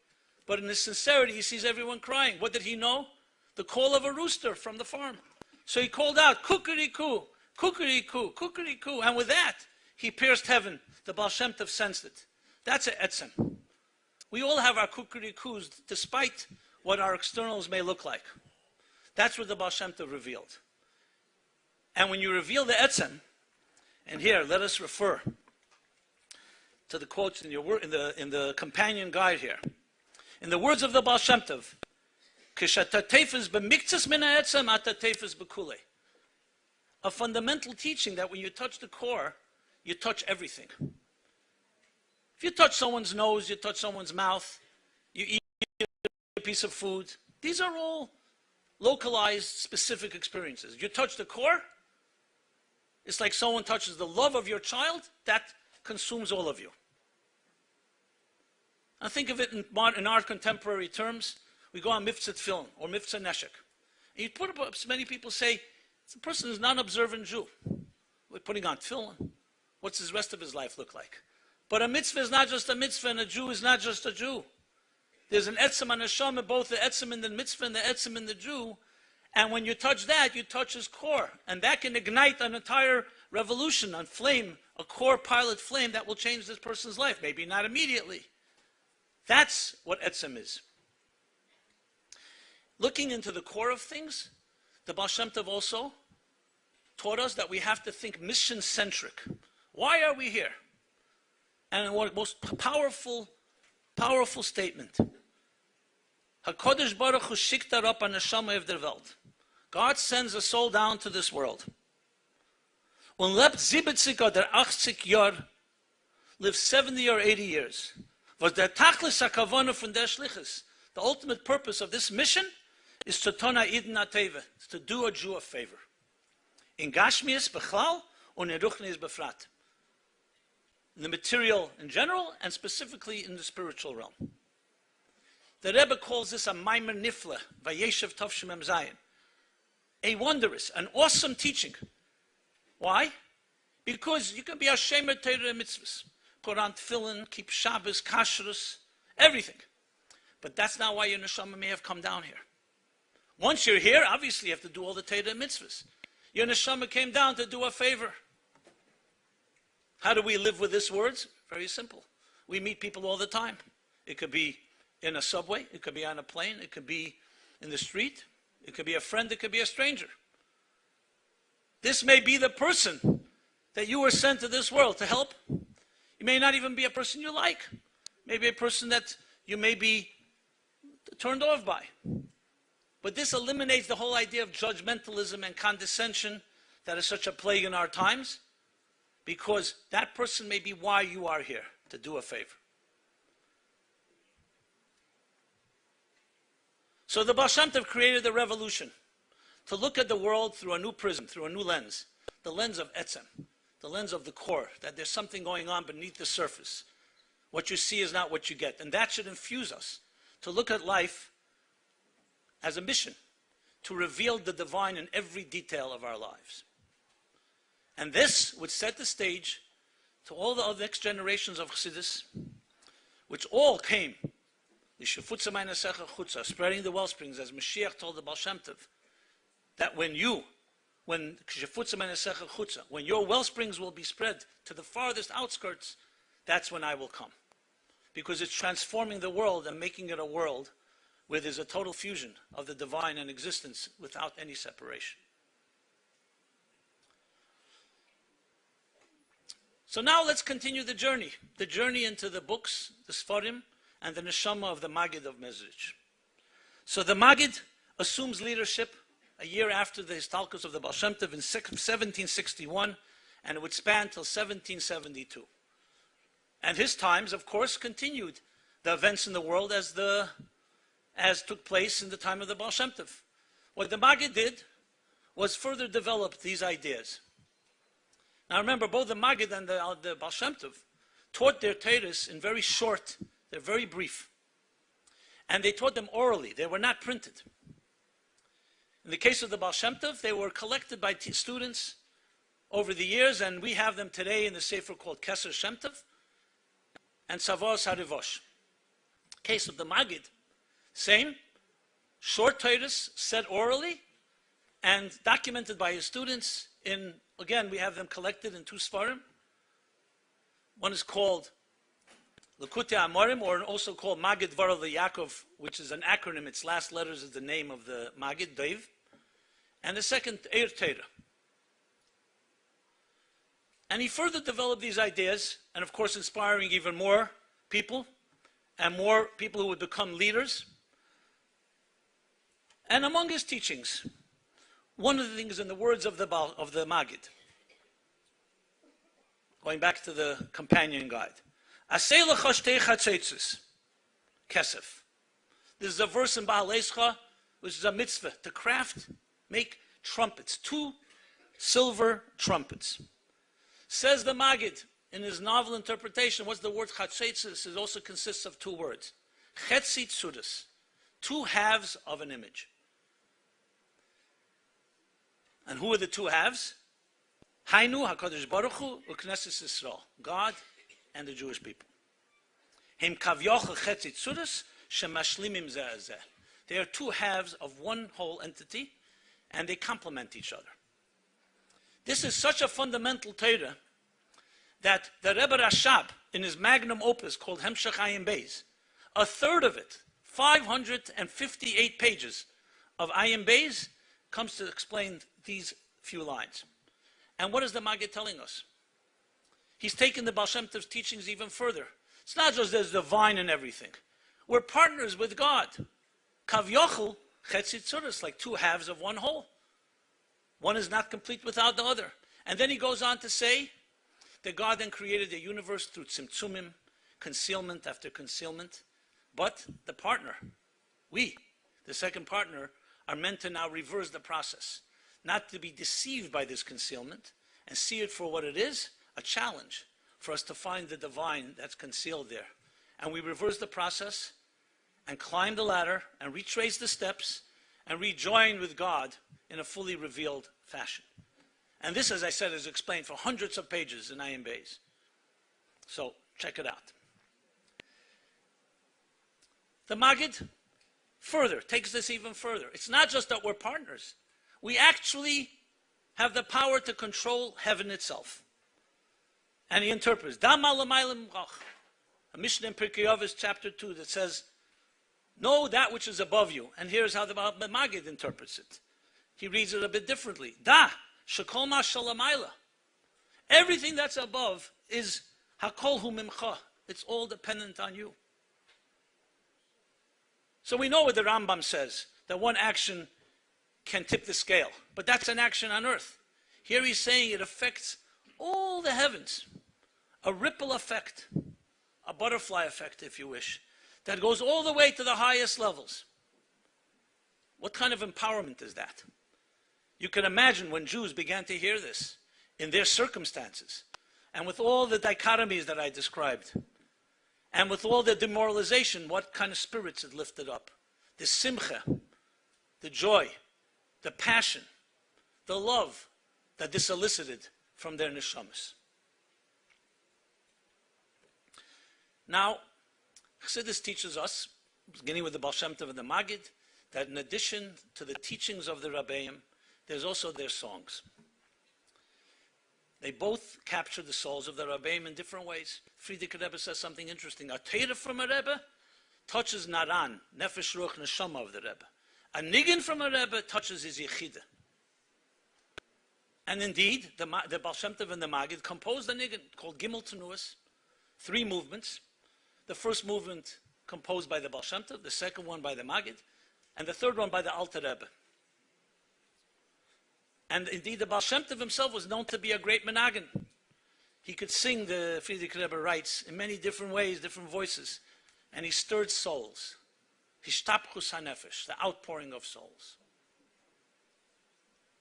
But in his sincerity, he sees everyone crying. What did he know? The call of a rooster from the farm. So he called out, "Kukeri-ku, kukeri-ku, kukeri-ku." And with that, he pierced heaven. The Baal Shem Tov sensed it. That's a etzem. We all have our kukeri-kus, despite what our externals may look like. That's what the Baal Shem Tov revealed. And when you reveal the etzem, and here, let us refer to the quotes in the companion guide here. In the words of the Baal Shem Tov, a fundamental teaching that when you touch the core, you touch everything. If you touch someone's nose, you touch someone's mouth, you eat a piece of food, these are all localized, specific experiences. You touch the core, it's like someone touches the love of your child, that consumes all of you. And think of it in our contemporary terms. We go on Miftzah Tefillin or Miftzah Neshek. And you put up, many people say, the person is not an observant Jew. We're putting on Tefillin. What's his rest of his life look like? But a mitzvah is not just a mitzvah, and a Jew is not just a Jew. There's an etzem and a neshama, both the etzem in the mitzvah and the etzem in the Jew. And when you touch that, you touch his core. And that can ignite an entire revolution, a flame, a core pilot flame that will change this person's life. Maybe not immediately. That's what etzem is. Looking into the core of things, the Baal Shem Tov also taught us that we have to think mission-centric. Why are we here? And one most powerful statement. HaKadosh Baruch Hu schickt herab a neshama auf der Welt. God sends a soul down to this world. Und lebt 70 oder 80 Jahre, lives 70 or 80 years. Was der Tachlis HaKavana von der Shlichus. The ultimate purpose of this mission is to tona iden ateva, to do a Jew a favor. In Gashmias bechlal und in Ruchnias befrat. In the material in general and specifically in the spiritual realm. The Rebbe calls this a Maimer Nifla, Vayeshev Tov Shemem Zayin. A wondrous, an awesome teaching. Why? Because you can be a Shemer Torah mitzvahs. Put on tefillin, keep Shabbos, kashrus, everything. But that's not why your neshama may have come down here. Once you're here, obviously you have to do all the Torah mitzvahs. Your neshama came down to do a favor. How do we live with these words? Very simple. We meet people all the time. It could be in a subway, it could be on a plane, it could be in the street, it could be a friend, it could be a stranger. This may be the person that you were sent to this world to help. You may not even be a person you like. Maybe a person that you may be turned off by. But this eliminates the whole idea of judgmentalism and condescension that is such a plague in our times, because that person may be why you are here, to do a favor. So the Baal Shem Tov created the revolution, to look at the world through a new prism, through a new lens, the lens of etzem, the lens of the core, that there's something going on beneath the surface. What you see is not what you get. And that should infuse us to look at life as a mission, to reveal the divine in every detail of our lives. And this would set the stage to all the other next generations of Chassidus, which all came, spreading the wellsprings, as Mashiach told the Baal Shem Tov, that when your wellsprings will be spread to the farthest outskirts, that's when I will come. Because it's transforming the world and making it a world where there's a total fusion of the divine and existence without any separation. So now let's continue the journey into the books, the Sfarim, and the Neshama of the Maggid of Mezrich. So the Maggid assumes leadership a year after the Histalkus of the Baal Shem Tov in 1761, and it would span till 1772. And his times, of course, continued the events in the world as took place in the time of the Baal Shem Tov. What the Maggid did was further develop these ideas. Now remember, both the Maggid and the Baal Shem Tov taught their Torahs in very short, They're very brief. And they taught them orally. They were not printed. In the case of the Baal Shem Tov, they were collected by students over the years, and we have them today in the sefer called Keser Shem Tov and Savos HaRivosh. Case of the Magid, same, short Torahs said orally and documented by his students in, again, we have them collected in 2 Sfarim. One is called Likutei Amorim, or also called Magid Dvarav Yaakov, which is an acronym. Its last letters is the name of the Magid, Dave. And the second, Eir Torah. And he further developed these ideas, and of course inspiring even more people, and more people who would become leaders. And among his teachings, one of the things in the words of the Magid, going back to the companion guide, Aseh lecha shtei chatzetzes, kesef. This is a verse in Bahal Escha, which is a mitzvah, to craft, make trumpets, 2 silver trumpets. Says the Magid, in his novel interpretation, what's the word chatzetzes? It also consists of 2 words. Chetzi tzudas, 2 halves of an image. And who are the 2 halves? Hainu HaKadosh Baruch Hu u'Knesset Yisrael, God and the Jewish people. Hem kavyochel chetzi tzudas shemashlimim zeh zeh. They are 2 halves of one whole entity, and they complement each other. This is such a fundamental Torah that the Rebbe Rashab, in his magnum opus called Hemshech Ayin Beis, a third of it, 558 pages of Ayin Beis, comes to explain these few lines. And what is the Maggid telling us? He's taken the Baal Shem Tov's teachings even further. It's not just there's divine in everything. We're partners with God. Kav yochel chetzi tzuras, like 2 halves of one whole. One is not complete without the other. And then he goes on to say that God then created the universe through tzimtzumim, concealment after concealment. But the partner, we, the second partner, are meant to now reverse the process. Not to be deceived by this concealment and see it for what it is, a challenge for us to find the divine that's concealed there. And we reverse the process and climb the ladder and retrace the steps and rejoin with God in a fully revealed fashion. And this, as I said, is explained for hundreds of pages in Ayin Beis. So, check it out. The Maggid further takes this even further. It's not just that we're partners. We actually have the power to control heaven itself. And he interprets, a Mishnah in Pirkei Avos, chapter 2, that says, know that which is above you. And here's how the Maggid interprets it. He reads it a bit differently. Da, shekol ma shalamayla. Everything that's above is hakol hu mimcha. It's all dependent on you. So we know what the Rambam says, that one action can tip the scale. But that's an action on earth. Here he's saying it affects all the heavens. A ripple effect, a butterfly effect, if you wish, that goes all the way to the highest levels. What kind of empowerment is that? You can imagine when Jews began to hear this, in their circumstances, and with all the dichotomies that I described, and with all the demoralization, what kind of spirits it lifted up. The simcha, the joy, the passion, the love that this elicited from their neshamas. Now, Chassidus teaches us, beginning with the Baal Shem Tov and the Maggid, that in addition to the teachings of the Rabbeim, there's also their songs. They both capture the souls of the Rabbeim in different ways. Friedrich Rebbe says something interesting. A Torah from a Rebbe touches Naran, Nefesh Ruach Neshama of the Rebbe. A Niggin from a Rebbe touches his Yechida. And indeed, the Baal Shem Tov and the Maggid composed a Niggin called Gimel Tenuas, 3 movements. The first movement composed by the Baal Shem Tov, the second one by the Maggid, and the third one by the Alter Rebbe. And indeed, the Baal Shem Tov himself was known to be a great menagin. He could sing, the Friedrich Rebbe writes, in many different ways, different voices. And he stirred souls. Hishtapchus hanefesh, the outpouring of souls.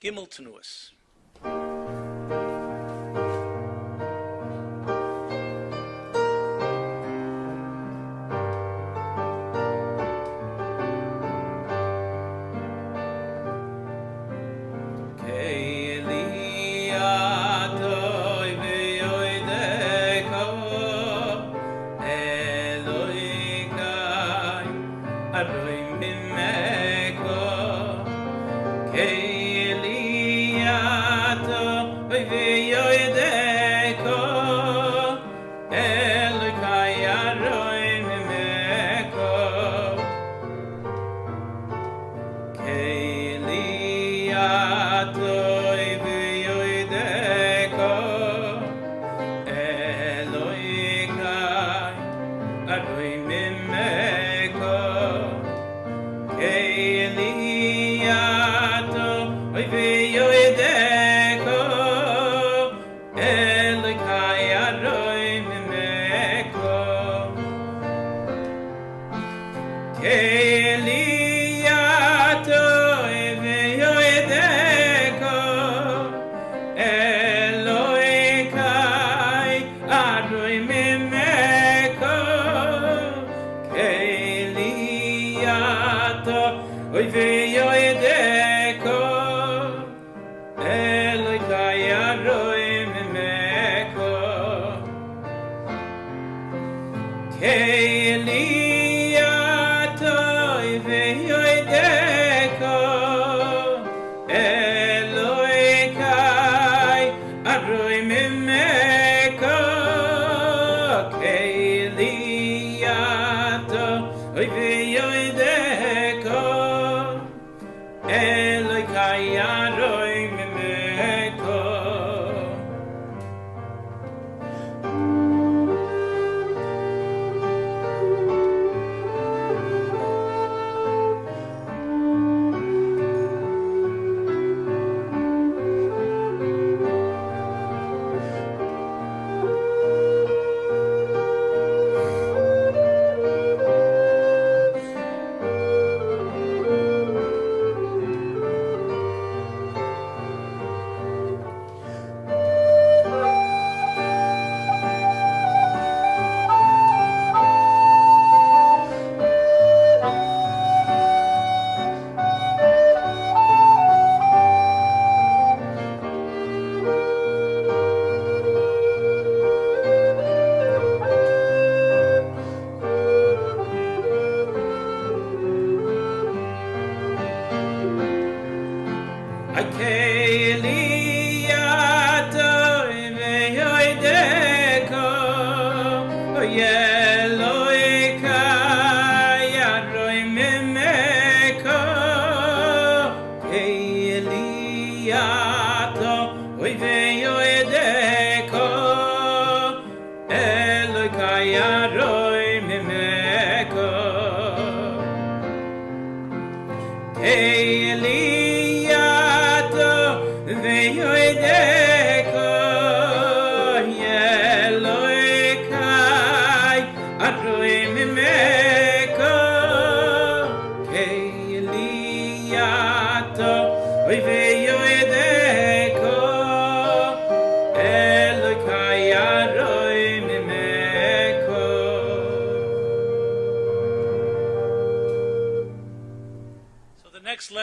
Gimel Tenuas.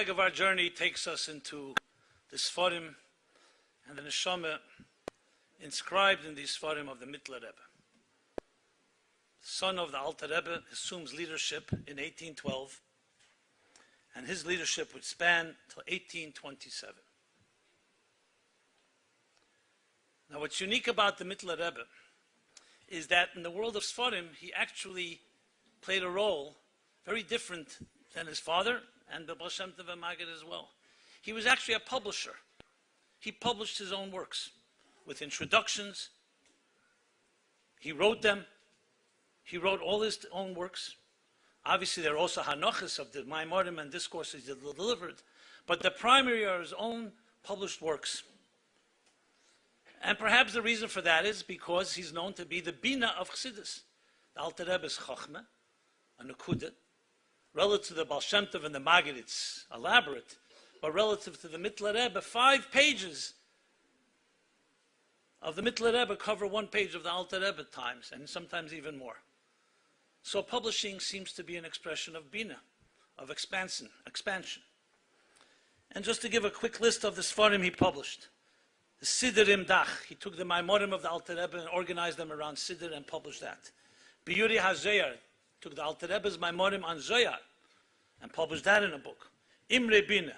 Of our journey takes us into the Sfarim and the Neshama inscribed in these Sfarim of the Mittler Rebbe. Son of the Alter Rebbe assumes leadership in 1812, and his leadership would span till 1827. Now, what's unique about the Mittler Rebbe is that in the world of Sfarim, he actually played a role very different than his father and the Baal Shem Tov and Maggid as well. He was actually a publisher. He published his own works with introductions. He wrote them. He wrote all his own works. Obviously, there are also hanochas of the Maimorim and discourses that were delivered, but the primary are his own published works. And perhaps the reason for that is because he's known to be the Bina of Chassidus. The Alter Rebbe's Chochmah, a Nekudah. Relative to the Baal Shem Tov and the Maggid, it's elaborate, but relative to the Mittler Rebbe, 5 pages of the Mittler Rebbe cover 1 page of the Alter Rebbe at times, and sometimes even more. So publishing seems to be an expression of Bina, of expansion. And just to give a quick list of the Sfarim he published. The Siddurim Dach, he took the Maimorim of the Alter Rebbe and organized them around Siddur and published that. Biyuri HaZoyar, took the Alter Rebbe's Maimorim on Zoyar and published that in a book. Imre Bina,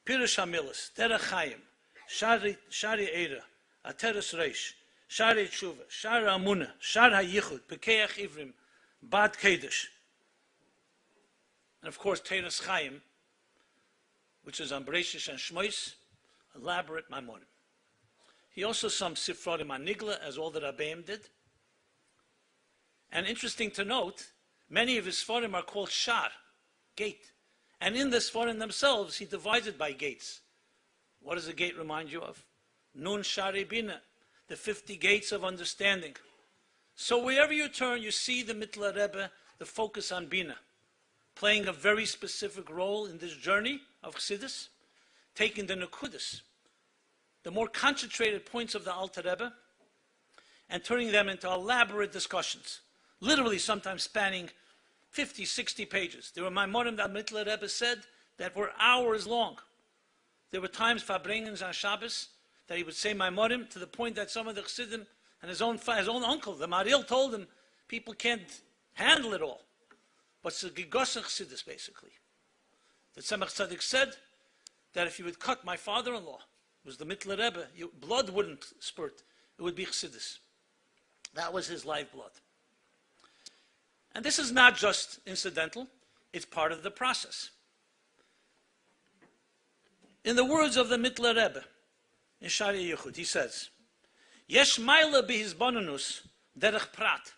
Pirush HaMilas, Derech Chaim, Shari Eira, Ateres Reish, Shari Tshuva, Shar Amuna, Shar HaYichud, Pekeach Ivrim, Bad Kedesh. And of course, Teres Chaim, which is on Bereishis and Shmois, elaborate Maimonim. He also summed Sifrodim Anigla, as all the Rabbeim did. And interesting to note, many of his Sforim are called Shar, gate. And in the Sforim themselves, he divides it by gates. What does a gate remind you of? Nun Shari Bina, the 50 gates of understanding. So wherever you turn, you see the Mittler Rebbe, the focus on Bina, playing a very specific role in this journey of Chassidus, taking the Nekudas, the more concentrated points of the Alter Rebbe, and turning them into elaborate discussions, literally sometimes spanning 50, 60 pages. There were Maimonim that Mittler Rebbe said that were hours long. There were times, Farbrengens on Shabbos, that he would say Maimonim to the point that some of the Chassidim and his own uncle, the Maril, told him, people can't handle it all. But it's a Gigosen Chassidus, basically. The Tzemach Tzaddik said that if you would cut my father-in-law, was the Mittler Rebbe, blood wouldn't spurt. It would be Chassidus. That was his lifeblood. And this is not just incidental, it's part of the process. In the words of the Mittler Rebbe, in Shari Yichud, he says, Yesh maila bihizbonenus derech prat.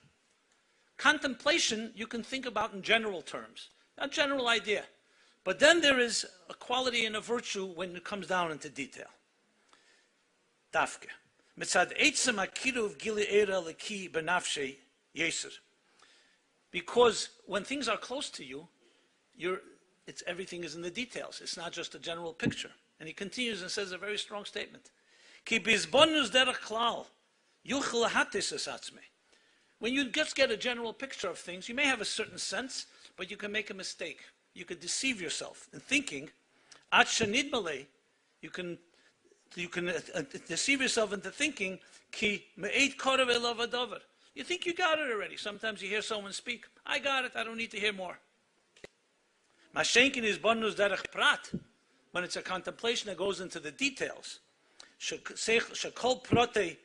Contemplation you can think about in general terms, a general idea. But then there is a quality and a virtue when it comes down into detail. Dafke. Mitzad eitzem akiruv gili era leki benafshei yeser. Because when things are close to you, everything is in the details. It's not just a general picture. And he continues and says a very strong statement. Ki bizbonus derech klal yuchel hatis esatzme. When you just get a general picture of things, you may have a certain sense, but you can make a mistake. You could deceive yourself in thinking. At shenid malay, you can deceive yourself into thinking ki me'eit korav elav adavar. You think you got it already. Sometimes you hear someone speak. I got it. I don't need to hear more. Mashenkin is bonus derech prat. When it's a contemplation that goes into the details. Shekol prote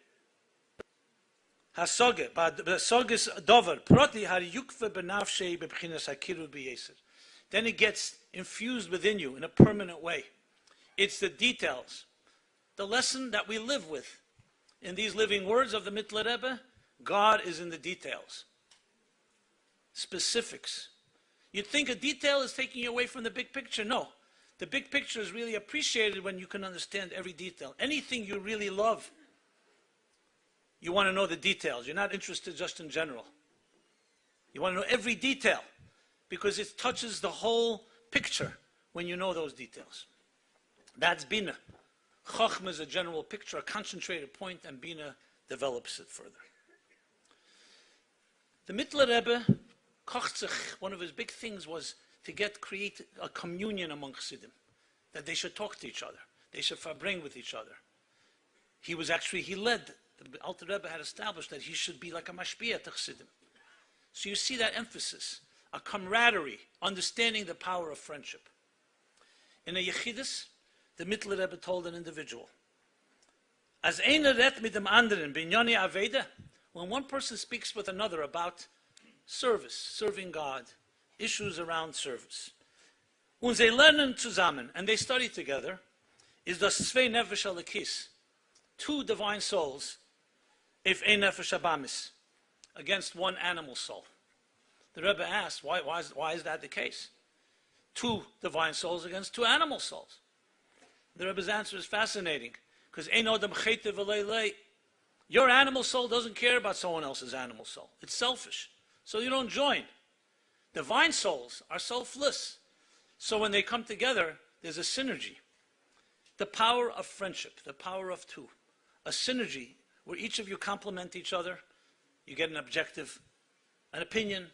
hasoge, hasoges dover proti har yukve benafshei bebchinas hakiru b'yeser. Then it gets infused within you in a permanent way. It's the details. The lesson that we live with. In these living words of the Mittler Rebbe, God is in the details. Specifics. You'd think a detail is taking you away from the big picture. No. The big picture is really appreciated when you can understand every detail. Anything you really love, you want to know the details. You're not interested just in general. You want to know every detail because it touches the whole picture when you know those details. That's Bina. Chochmah is a general picture, a concentrated point, and Bina develops it further. The Mittler Rebbe, Kochzich, one of his big things was to create a communion among Chassidim, that they should talk to each other, they should bring with each other. He led, the Alter Rebbe had established that he should be like a mashpia to Chassidim. So you see that emphasis, a camaraderie, understanding the power of friendship. In a Yechidus, the Mittler Rebbe told an individual, As einer redt mit dem anderen, binyoni aveda, when one person speaks with another about service, serving God, issues around service, und sie lernen zusammen, and they study together, is das zwei nefesh alekis, two divine souls, if ein nefesh abamis, against one animal soul. The Rebbe asked, why is that the case? Two divine souls against two animal souls. The Rebbe's answer is fascinating, because ein odam chete v'leilei, your animal soul doesn't care about someone else's animal soul. It's selfish. So you don't join. Divine souls are selfless. So when they come together, there's a synergy. The power of friendship, the power of two. A synergy where each of you complement each other. You get an opinion.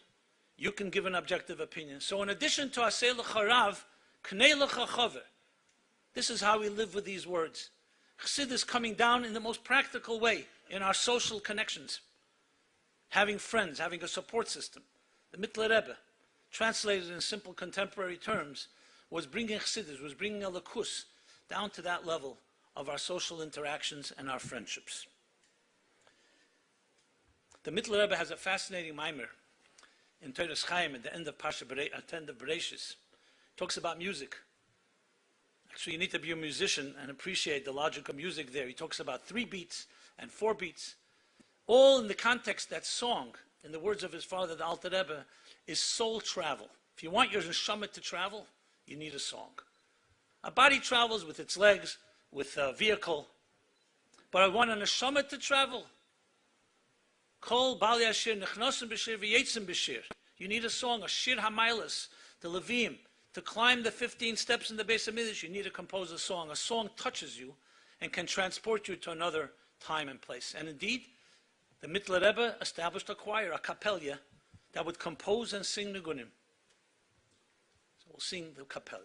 You can give an objective opinion. So in addition to aseh l'charav, k'nei l'chachaver. This is how we live with these words. Chassid is coming down in the most practical way in our social connections. Having friends, having a support system. The Mittler Rebbe, translated in simple contemporary terms, was bringing Chassidus, was bringing a lakus down to that level of our social interactions and our friendships. The Mittler Rebbe has a fascinating mimer in Teres Chaim at the end of Bereshis. Talks about music. Actually, you need to be a musician and appreciate the logic of music there. He talks about 3 beats and 4 beats, all in the context that song, in the words of his father, the Alter Rebbe, is soul travel. If you want your neshama to travel, you need a song. A body travels with its legs, with a vehicle, but I want a neshama to travel. Kol bali ashir nechnosim b'shir v'yetzim b'shir. You need a song, a shir hamaylas, the Levim, to climb the 15 steps in the Beis HaMikdash. You need to compose a song. A song touches you and can transport you to another time and place. And indeed, the Mittler Rebbe established a choir, a kapella, that would compose and sing Nigunim. So we'll sing the kapella.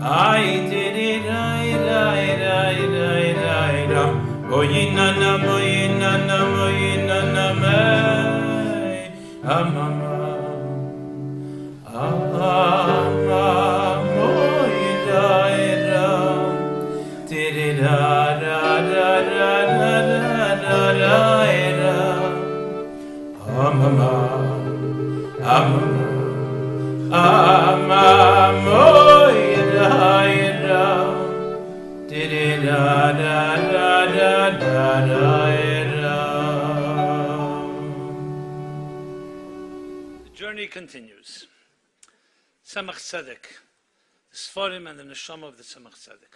Ay diri rai rai rai rai rai ram. Oyina nam oyina nam oyina nam. Amama. Amama oyina ram. Diri ra ra ra ra ra ra ra ra. Amama. Amama. Amama oyina ram. Diri ra ra ra ra ra ra. The journey continues. Tzemach Tzedek, the Sfarim and the Neshama of the Tzemach Tzedek,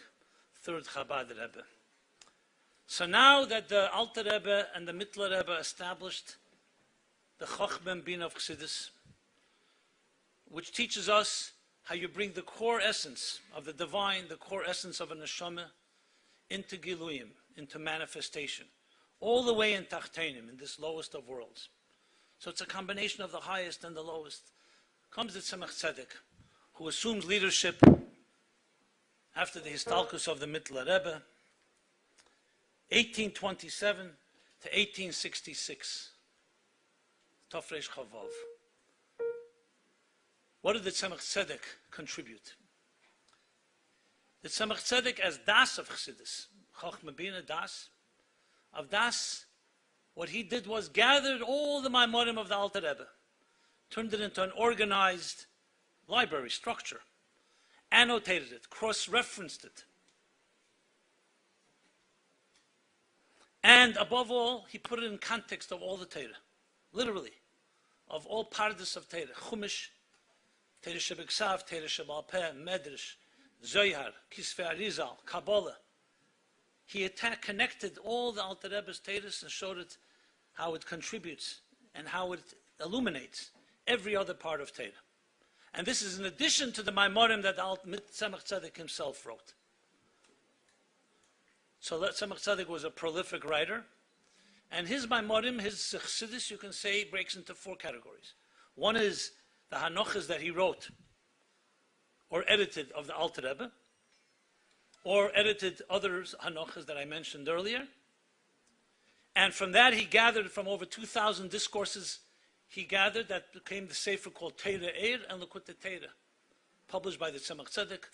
third Chabad Rebbe. So now that the Alter Rebbe and the Mittler Rebbe established the Chochmah Bin of Chassidus, which teaches us how you bring the core essence of the divine, the core essence of a Neshama, into Giluyim, into manifestation, all the way in Tachtenim, in this lowest of worlds. So it's a combination of the highest and the lowest. Comes the Tzemach Tzedek, who assumes leadership after the Histalkus of the Mittler Rebbe, 1827 to 1866. Tofresh Chavav. What did the Tzemach Tzedek contribute? The Tzemach Tzedek as Das of Chassidus, Chochmah Bina Das, of Das, what he did was gathered all the Maimorim of the Alter Rebbe, turned it into an organized library structure, annotated it, cross-referenced it. And above all, he put it in context of all the Torah, literally, of all pardes of Torah, Chumash, Torah Shebeksav, Torah Shebal Peh, Medrash, Zohar, Kisvei Arizal, Kabbalah. He connected all the Alter Rebbe's Torahs and showed it how it contributes and how it illuminates every other part of Torah. And this is in addition to the Maimorim that the Tzemach Tzedek himself wrote. So Tzemach Tzedek was a prolific writer, and his Maimorim, his Chassidus, you can say, breaks into four categories. One is the Hanochas that he wrote or edited of the Alter Rebbe, or edited others Hanochas that I mentioned earlier. And from that he gathered, from over 2,000 discourses, he gathered that became the sefer called Teira Eir and Likutei Teira, published by the Tzemach Tzedek,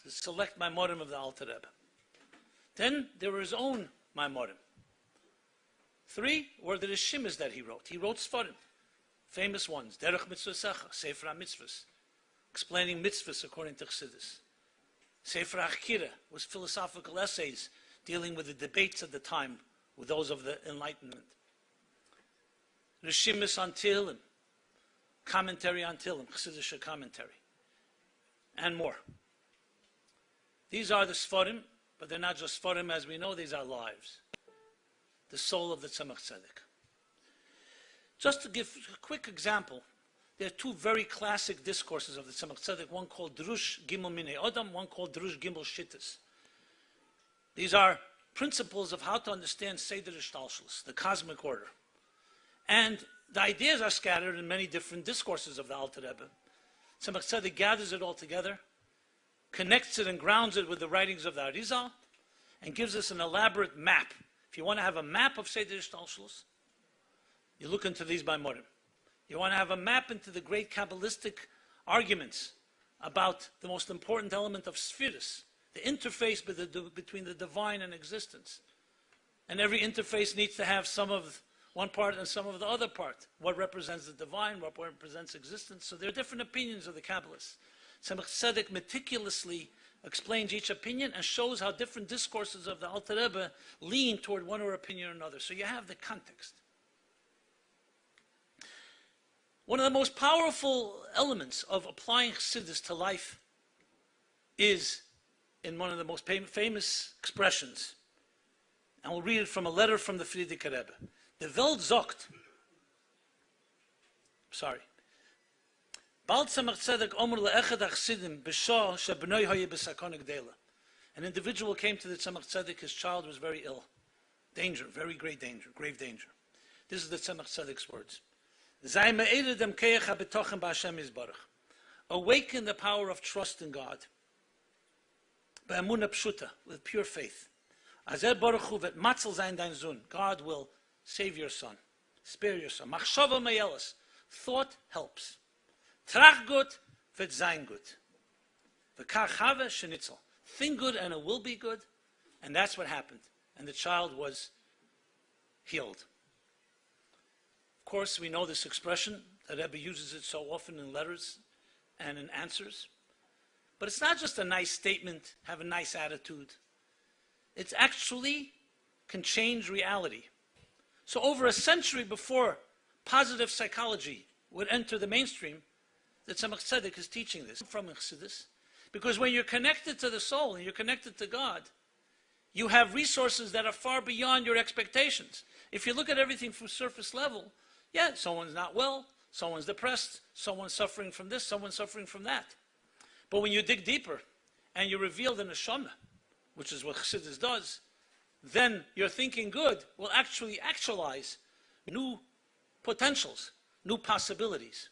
the select Maimorim of the Alter Rebbe. Then there were his own Maimorim. Three were the Rishimas that he wrote. He wrote Sfarim, famous ones, Derech Mitzvosecha, Sefer HaMitzvos, explaining mitzvahs according to Chassidus. Sefer HaChira was philosophical essays dealing with the debates at the time with those of the Enlightenment. Rishimis on Tehillim, commentary on Tehillim, Chassidish commentary, and more. These are the Sfarim, but they're not just Sfarim as we know, these are lives. The soul of the Tzemach Tzedek. Just to give a quick example, there are two very classic discourses of the Tzemach Tzedek, one called Drush Gimel Minei Odam, one called Drush Gimel Shittas. These are principles of how to understand Seder Ishtalshelus, the cosmic order. And the ideas are scattered in many different discourses of the Alter Rebbe. Tzemach Tzedek gathers it all together, connects it and grounds it with the writings of the Arizal, and gives us an elaborate map. If you want to have a map of Seder Ishtalshelus, you look into these Maimorim. You want to have a map into the great Kabbalistic arguments about the most important element of Spheris, the interface between the divine and existence. And every interface needs to have some of one part and some of the other part. What represents the divine, what represents existence. So there are different opinions of the Kabbalists. Tzemach Tzedek meticulously explains each opinion and shows how different discourses of the Alter Rebbe lean toward one or opinion or another. So you have the context. One of the most powerful elements of applying Chassidus to life is in one of the most famous expressions. And we'll read it from a letter from the Frierdiker Rebbe. The Welt sagt, Bald Tzemach Tzedek omer le'echad ha'chsidim b'shah she'bnoi hoye b'sakon gdela. An individual came to the Tzemach Tzedek, his child was very ill. Danger, very great danger, grave danger. This is the Tzemach Tzedek's words. Awaken the power of trust in God. be'emuna pshuta, with pure faith. Azer baruch hu vet matzel sein dein Sohn. God will save your son, spare your son. Machshava meyelas, thought helps. Trach gut vet sein gut. V'kach have shenitzel, think good and it will be good, and that's what happened. And the child was healed. Of course, we know this expression. The Rebbe uses it so often in letters and in answers. But it's not just a nice statement, have a nice attitude. It actually can change reality. So over a century before positive psychology would enter the mainstream, the Tzemach Tzedek is teaching this from Chassidus. Because when you're connected to the soul and you're connected to God, you have resources that are far beyond your expectations. If you look at everything from surface level, yeah, someone's not well, someone's depressed, someone's suffering from this, someone's suffering from that. But when you dig deeper and you reveal the neshama, which is what Chassidus does, then your thinking good will actually actualize new potentials, new possibilities.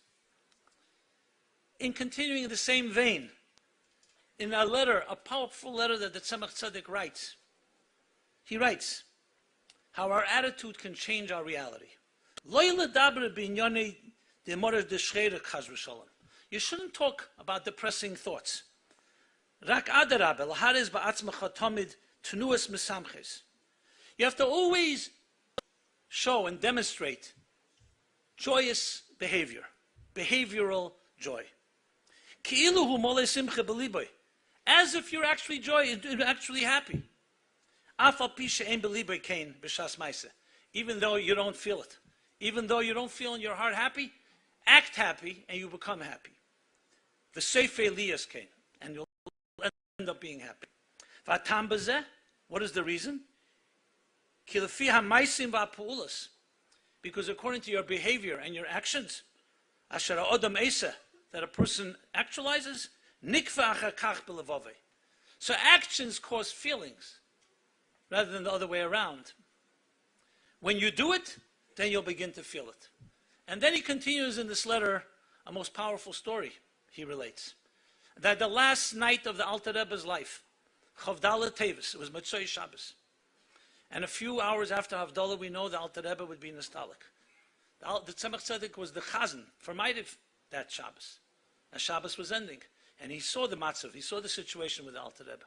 In continuing in the same vein, in a letter, a powerful letter that the Tzemach Tzedek writes, he writes how our attitude can change our reality. You shouldn't talk about depressing thoughts. You have to always show and demonstrate joyous behavior, behavioral joy. As if you're actually actually happy. Even though you don't feel it. Even though you don't feel in your heart happy, act happy and you become happy. The Seif Elias came, and you'll end up being happy. What is the reason? Because according to your behavior and your actions, that a person actualizes, so actions cause feelings rather than the other way around. When you do it, then you'll begin to feel it. And then he continues in this letter a most powerful story, he relates. That the last night of the Alter Rebbe's life, Chavdala Tevis, it was Motzei Shabbos. And a few hours after Havdalah, we know the Alter Rebbe would be nostalgic. The Tzemach Tzedek was the chazan for Maidiv that Shabbos. And Shabbos was ending. And he saw the matzav, he saw the situation with the Alter Rebbe.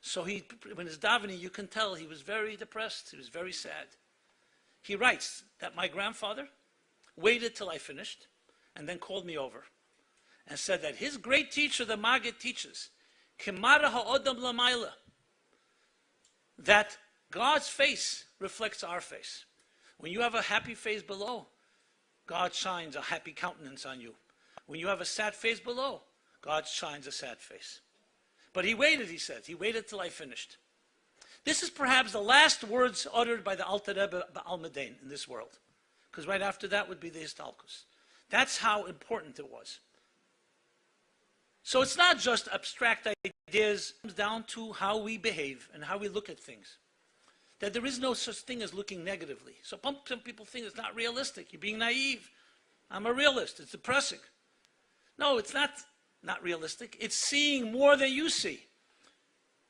So when he's davening, you can tell he was very depressed, he was very sad. He writes that my grandfather waited till I finished and then called me over and said that his great teacher, the Maggid, teaches Kimara ha'odam lamayla, that God's face reflects our face. When you have a happy face below, God shines a happy countenance on you. When you have a sad face below, God shines a sad face. But he waited, he said. He waited till I finished. This is perhaps the last words uttered by the Alter Rebbe Ba'al Medain in this world. Because right after that would be the Histalkus. That's how important it was. So it's not just abstract ideas. It comes down to how we behave and how we look at things. That there is no such thing as looking negatively. So some people think it's not realistic. You're being naive. I'm a realist. It's depressing. No, it's not realistic. It's seeing more than you see.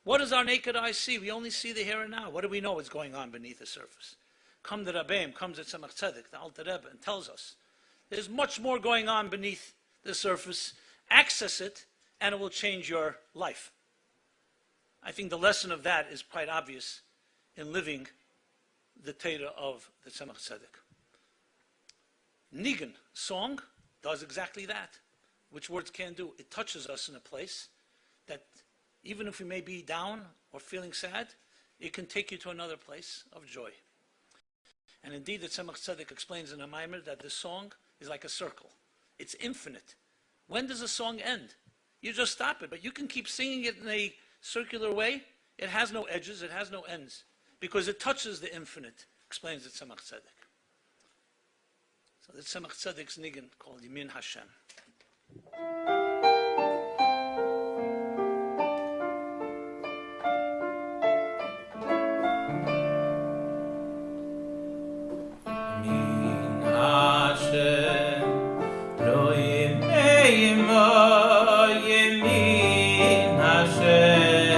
What does our naked eye see? We only see the here and now. What do we know is going on beneath the surface? Come the Rabbeim, comes the Tzemach Tzedek, the Alter Rebbe, and tells us there's much more going on beneath the surface. Access it, and it will change your life. I think the lesson of that is quite obvious in living the Torah of the Tzemach Tzedek. Nigun, song, does exactly that, which words can do. It touches us in a place that even if we may be down or feeling sad, it can take you to another place of joy. And indeed, the Tzemach Tzedek explains in a Maimer that the song is like a circle. It's infinite. When does a song end? You just stop it, but you can keep singing it in a circular way. It has no edges, it has no ends, because it touches the infinite, explains the Tzemach Tzedek. So the Tzemach Tzedek's nigun called Yamin Hashem. Yemin Hashem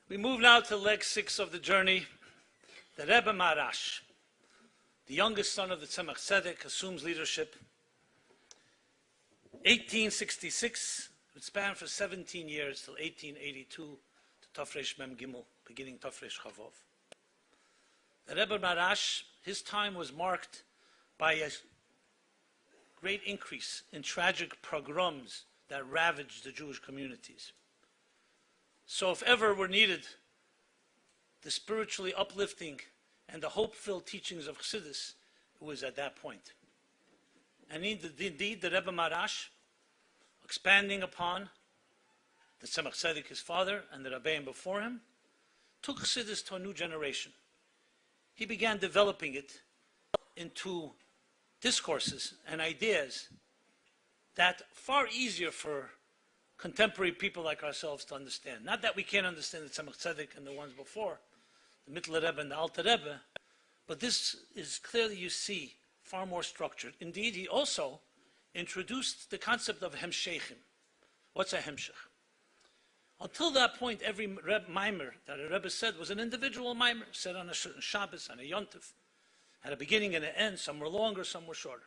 We move now to leg 6 of the journey. The Rebbe Marash, the youngest son of the Tzemach Tzedek, assumes leadership. 1866 would span for 17 years till 1882 to Tafresh Mem Gimel, beginning Tafresh Chavov. The Rebbe Marash, his time was marked by a great increase in tragic pogroms that ravaged the Jewish communities. So if ever were needed the spiritually uplifting and the hope-filled teachings of Chassidus, it was at that point. And indeed, the Rebbe Marash, expanding upon the Tzemach Tzedek, his father, and the Rabbeim before him, took Chassidus to a new generation. He began developing it into discourses and ideas that far easier for contemporary people like ourselves to understand. Not that we can't understand the Tzemach Tzedek and the ones before, the Mittler Rebbe and the Alter Rebbe, but this is clearly, you see, far more structured. Indeed, he also introduced the concept of hemshechim. What's a hemshech? Until that point, every mimer that a Rebbe said was an individual mimer, said on a certain Shabbos, on a Yontif, had a beginning and an end. Some were longer, some were shorter.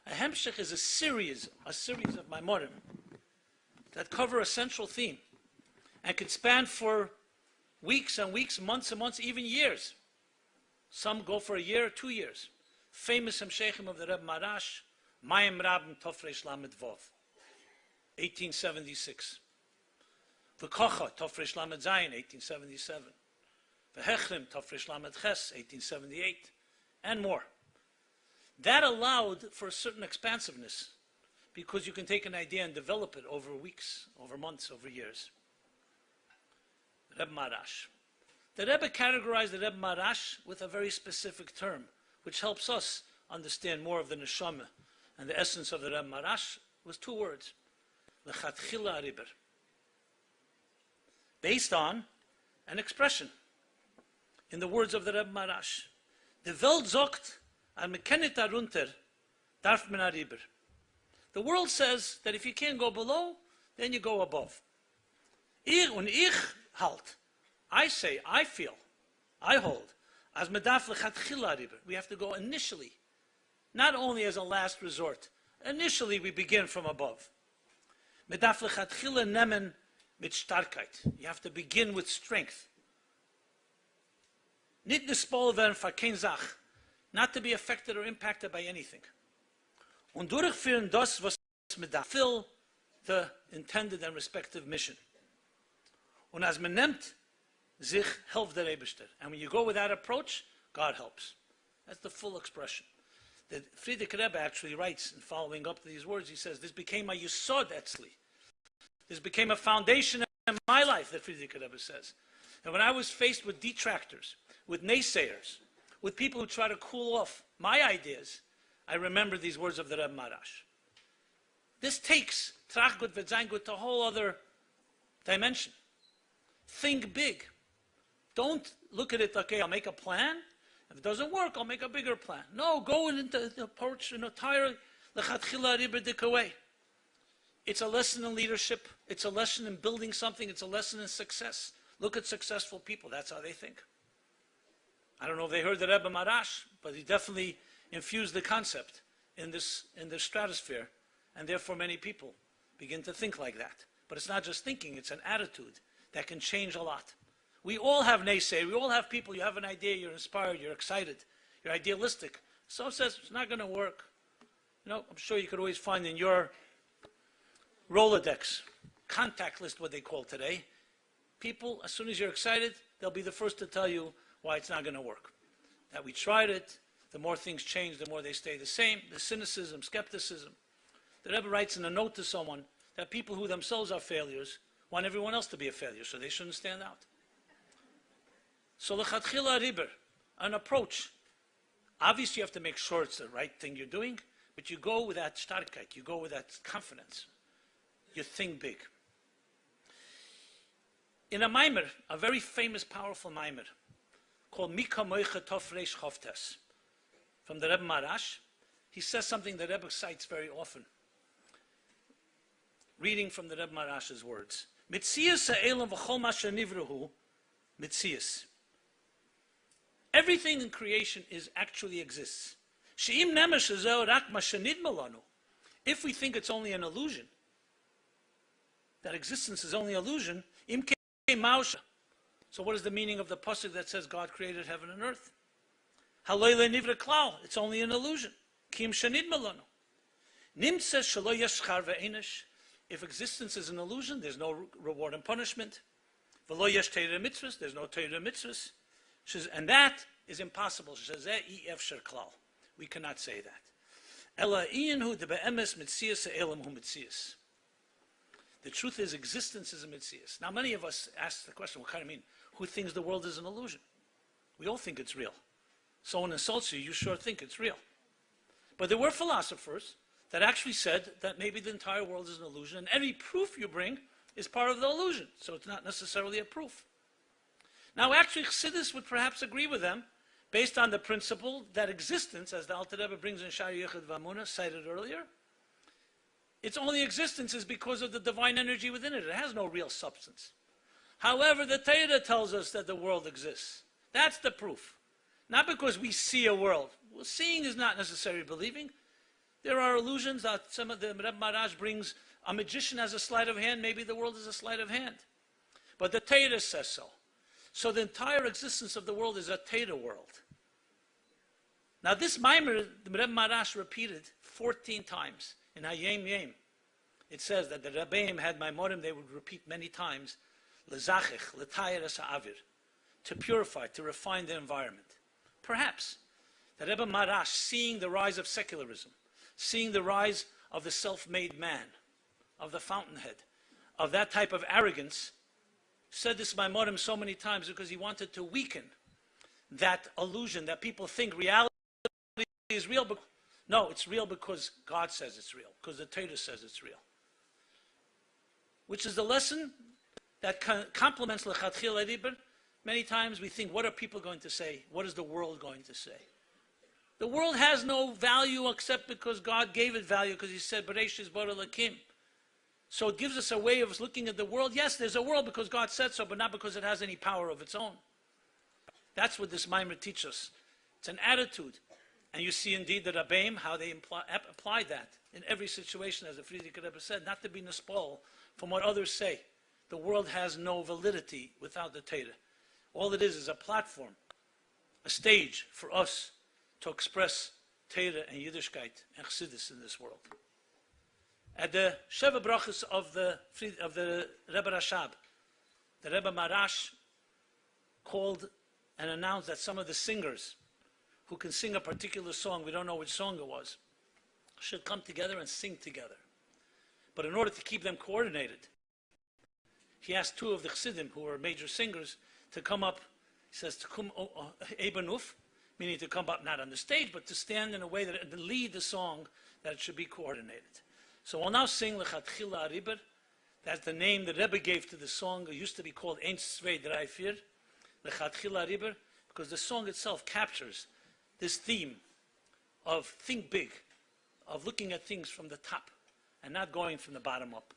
A hemshech is a series of maimorim that cover a central theme and could span for weeks and weeks, months and months, even years. Some go for a year or 2 years. Famous hemshechim of the Rebbe Marash, Mayim Rabin Tofresh Lamed Vov, 1876. V'kocha Tofresh Lamed Zayin, 1877. V'hechrim Tofresh Lamed Ches, 1878, and more. That allowed for a certain expansiveness, because you can take an idea and develop it over weeks, over months, over years. Rebbe Marash. The Rebbe categorized the Rebbe Marash with a very specific term, which helps us understand more of the neshama and the essence of the Rebbe Marash. Was 2 words: lechatchila riber, based on an expression. In the words of the Rebbe Marash, "The Welt sagt, an mekennet darunter, darf man riber." The world says that if you can't go below, then you go above. Ich halt. I say, I feel, I hold, as medaf lechatchila riber. We have to go initially, not only as a last resort. Initially, we begin from above. Medaf lechatchila nemen mit starkheit. You have to begin with strength. Nit nespol werden for kein Sach, not to be affected or impacted by anything. Und durchführen das, was fulfill the intended and respective mission. Und as man nimmt, sich helft der Eibishter. And when you go with that approach, God helps. That's the full expression. The Friedrich Rebbe actually writes, in following up these words, he says, this became a yesod etzli. This became a foundation in my life, that Friedrich Rebbe says. And when I was faced with detractors, with naysayers, with people who try to cool off my ideas, I remember these words of the Rebbe Marash. This takes Trachgut V'Zaingut to a whole other dimension. Think big. Don't look at it, okay, I'll make a plan. If it doesn't work, I'll make a bigger plan. No, go into the approach in a entirely lechatchila riberdik way. It's a lesson in leadership. It's a lesson in building something. It's a lesson in success. Look at successful people. That's how they think. I don't know if they heard the Rebbe Marash, but he definitely infused the concept in this stratosphere, and therefore many people begin to think like that. But it's not just thinking, it's an attitude that can change a lot. We all have naysay. We all have people, you have an idea, you're inspired, you're excited, you're idealistic. Someone says, it's not going to work. You know, I'm sure you could always find in your Rolodex, contact list, what they call today, people, as soon as you're excited, they'll be the first to tell you why it's not going to work. That we tried it, the more things change, the more they stay the same, the cynicism, skepticism. The Rebbe writes in a note to someone that people who themselves are failures want everyone else to be a failure, so they shouldn't stand out. So lechatchila riber, an approach. Obviously you have to make sure it's the right thing you're doing, but you go with that starkheit, you go with that confidence. You think big. In a maimer, a very famous, powerful maimer, called Mika Moicha Tov Reish Chavtes, from the Rebbe Marash, he says something the Rebbe cites very often. Reading from the Rebbe Marash's words. Mitzias ha'elam v'chol ma shenivruhu, mitzias. Everything in creation actually exists. She'im nemesh hazeh rak ma shenidma lanu. If we think it's only an illusion, that existence is only illusion, im kei mausha. So what is the meaning of the pasuk that says God created heaven and earth? Haloi le'nivra klal. It's only an illusion. Kim shenidma lanu. Nimtze shelo yeshchar ve'enish. If existence is an illusion, there's no reward and punishment. V'lo yesh teireh mitzvahs. There's no teireh mitzvahs. And that is impossible. We cannot say that. The truth is, existence is a mitzias. Now, many of us ask the question, what kind of mean? Who thinks the world is an illusion? We all think it's real. Someone insults you, you sure think it's real. But there were philosophers that actually said that maybe the entire world is an illusion, and any proof you bring is part of the illusion, so it's not necessarily a proof. Now, actually, Chassidus would perhaps agree with them, based on the principle that existence, as the Alter Rebbe brings in Shari Yechid V'Amunah, cited earlier, its only existence is because of the divine energy within it. It has no real substance. However, the Torah tells us that the world exists. That's the proof. Not because we see a world. Well, seeing is not necessarily believing. There are illusions that some of the Rebbe Marash brings. A magician has a sleight of hand. Maybe the world is a sleight of hand. But the Torah says so. So the entire existence of the world is a Torah world. Now this Maimer, the Rebbe Marash repeated 14 times in Hayem Yem. It says that the Rebbeim had Maimorim, they would repeat many times, Lezachich, L'tayir es ha'avir, to purify, to refine the environment. Perhaps the Rebbe Marash, seeing the rise of secularism, seeing the rise of the self-made man, of the fountainhead, of that type of arrogance, said this Maimorim so many times because he wanted to weaken that illusion that people think reality is real. But no, it's real because God says it's real, because the Torah says it's real. Which is the lesson that complements Lechatchila Riber. Many times we think, what are people going to say? What is the world going to say? The world has no value except because God gave it value, because he said, Bereshis bara lakim. So it gives us a way of looking at the world. Yes, there's a world because God said so, but not because it has any power of its own. That's what this Maimer teaches us. It's an attitude. And you see indeed the Rabbeim, how they apply that in every situation, as the Friedrich Rebbe said, not to be nispal from what others say. The world has no validity without the Torah. All it is a platform, a stage for us to express Torah and Yiddishkeit and Chassidus in this world. At the Sheva Brachas of the Rebbe Rashab, the Rebbe Marash called and announced that some of the singers who can sing a particular song, we don't know which song it was, should come together and sing together. But in order to keep them coordinated, he asked two of the Chassidim, who were major singers, to come up. He says, to come ebenuf, meaning to come up not on the stage, but to stand in a way that to lead the song, that it should be coordinated. So we'll now sing Lechatchila Ariber. That's the name the Rebbe gave to the song. It used to be called Ein Zwei Drei Vier, Lechatchila Ariber, because the song itself captures this theme of think big, of looking at things from the top and not going from the bottom up.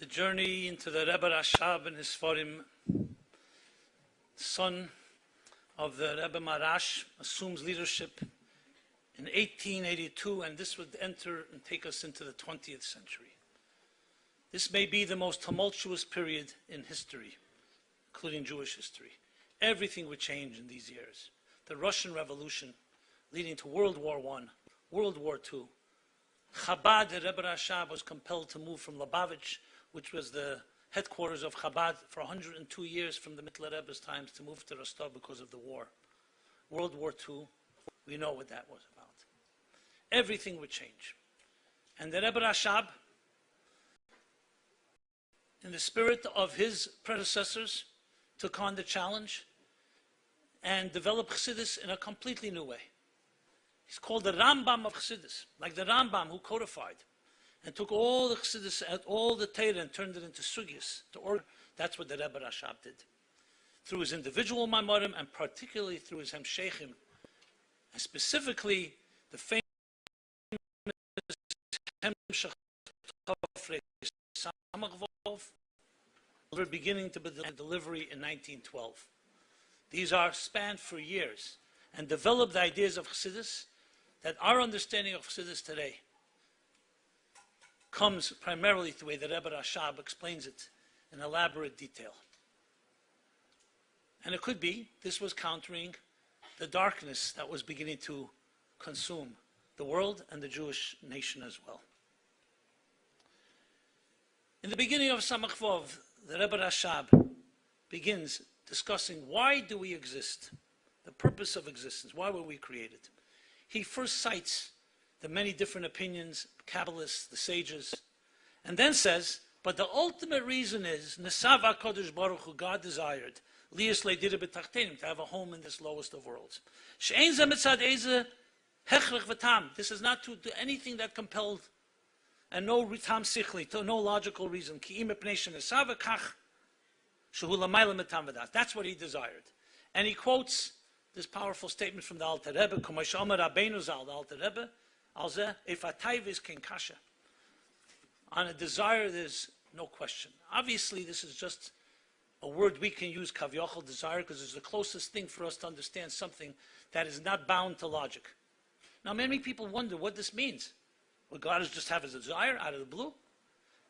The journey into the Rebbe Rashab and his Sfarim, son of the Rebbe Marash, assumes leadership in 1882, and this would enter and take us into the 20th century. This may be the most tumultuous period in history, including Jewish history. Everything would change in these years. The Russian Revolution, leading to World War I, World War II. Chabad, the Rebbe Rashab, was compelled to move from Lubavitch, which was the headquarters of Chabad for 102 years from the Mittler Rebbe's times to move to Rostov because of the war. World War II, we know what that was about. Everything would change. And the Rebbe Rashab, in the spirit of his predecessors, took on the challenge and developed Chassidus in a completely new way. He's called the Rambam of Chassidus, like the Rambam who codified and took all the Chassidus and all the Torah and turned it into sugyas, to order. That's what the Rebbe Rashab did. Through his individual Maimorim and particularly through his Hemsheichim, and specifically the famous Hemshech Tofrei Samachvov, beginning to be delivery in 1912. These are spanned for years and developed the ideas of Chassidus that our understanding of Chassidus today comes primarily through the way the Rebbe Rashab explains it in elaborate detail. And it could be this was countering the darkness that was beginning to consume the world and the Jewish nation as well. In the beginning of Samach Vov, the Rebbe Rashab begins discussing why do we exist, the purpose of existence, why were we created. He first cites the many different opinions, Kabbalists, the sages, and then says, but the ultimate reason is, Nesav HaKadosh Baruch Hu, God desired, Lias Leidira B'Tachtenim, to have a home in this lowest of worlds. She'ein ze mitzad eze hechrech v'tam. This is not to do anything that compelled, and no tam sichli, no logical reason. Ki im epnei shenesav v'kach shehu lamayla mitam v'das. That's what he desired. And he quotes this powerful statement from the Alter Rebbe, Kumash Omer Rabbeinu Zal, the Alter Rebbe, Alze, if a taiv is ken kasha. On a desire, there's no question. Obviously, this is just a word we can use, kavyochel, desire, because it's the closest thing for us to understand something that is not bound to logic. Now, many people wonder what this means. Would God just have a desire out of the blue?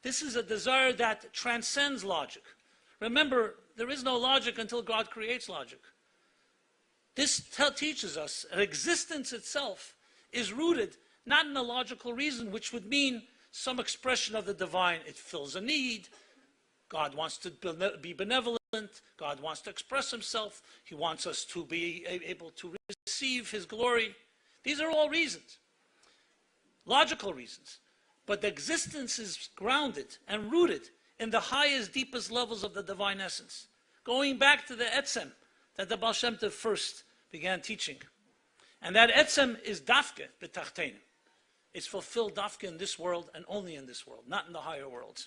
This is a desire that transcends logic. Remember, there is no logic until God creates logic. This teaches us that existence itself is rooted not in a logical reason, which would mean some expression of the divine. It fills a need. God wants to be benevolent. God wants to express himself. He wants us to be able to receive his glory. These are all reasons, logical reasons. But the existence is grounded and rooted in the highest, deepest levels of the divine essence. Going back to the Etzem that the Baal Shem Tov first began teaching. And that Etzem is Dafke B'Tachtenim. It's fulfilled Dafke in this world and only in this world, not in the higher worlds.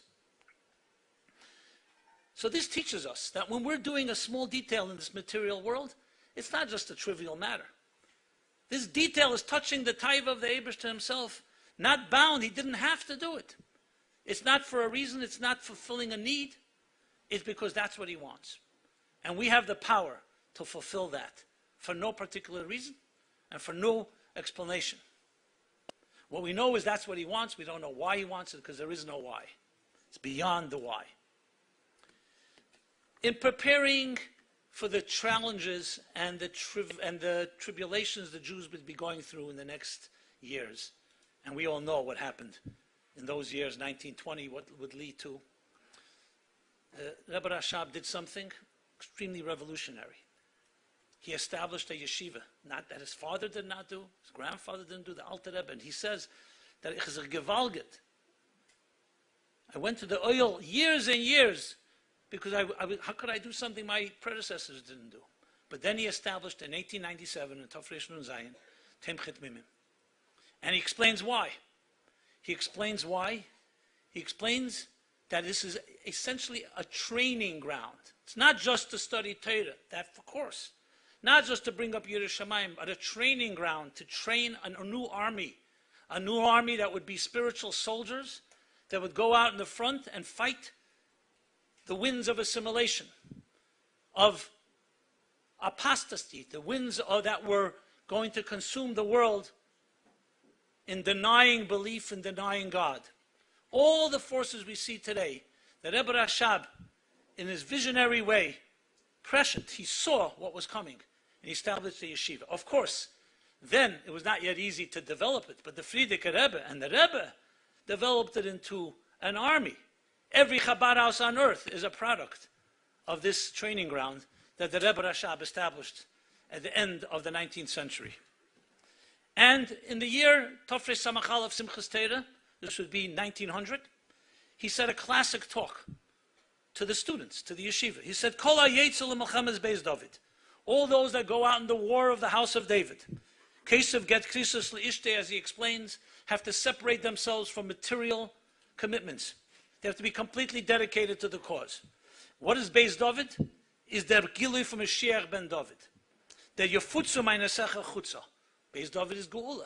So this teaches us that when we're doing a small detail in this material world, it's not just a trivial matter. This detail is touching the taiva of the Eibishter himself, not bound. He didn't have to do it. It's not for a reason. It's not fulfilling a need. It's because that's what he wants. And we have the power to fulfill that for no particular reason and for no explanation. What we know is that's what he wants. We don't know why he wants it because there is no why. It's beyond the why. In preparing for the challenges and the tribulations the Jews would be going through in the next years, and we all know what happened in those years, 1920, what would lead to, Rebbe Rashab did something extremely revolutionary. He established a yeshiva, not that his father did not do, his grandfather didn't do, the Alter Rebbe, and he says that ich is gewalget. I went to the oil years and years because how could I do something my predecessors didn't do? But then he established in 1897 in Tafresh Nun Zayin, Temchet Mimim. And he explains why. He explains why. He explains that this is essentially a training ground. It's not just to study Torah, that of course. Not just to bring up Yiras Shamayim, but a training ground to train a new army that would be spiritual soldiers that would go out in the front and fight the winds of assimilation, of apostasy, the winds that were going to consume the world in denying belief and denying God. All the forces we see today, that Rebbe Rashab, in his visionary way, prescient, he saw what was coming, and he established the yeshiva. Of course, then it was not yet easy to develop it, but the Frierdiker Rebbe and the Rebbe developed it into an army. Every Chabad house on earth is a product of this training ground that the Rebbe Rashab established at the end of the 19th century. And in the year Tofres Samachal of Simchas Torah, this would be 1900, he said a classic talk to the students, to the yeshiva. He said, Kol ha'yetzel l'melchemes beis David. All those that go out in the war of the house of David. Case of get krisus le'ishtei, as he explains, have to separate themselves from material commitments. They have to be completely dedicated to the cause. What is beis David? Is der Gilui from Mashiach ben David. Der Yefutzu meinesecha chutza. Beis David is Geula.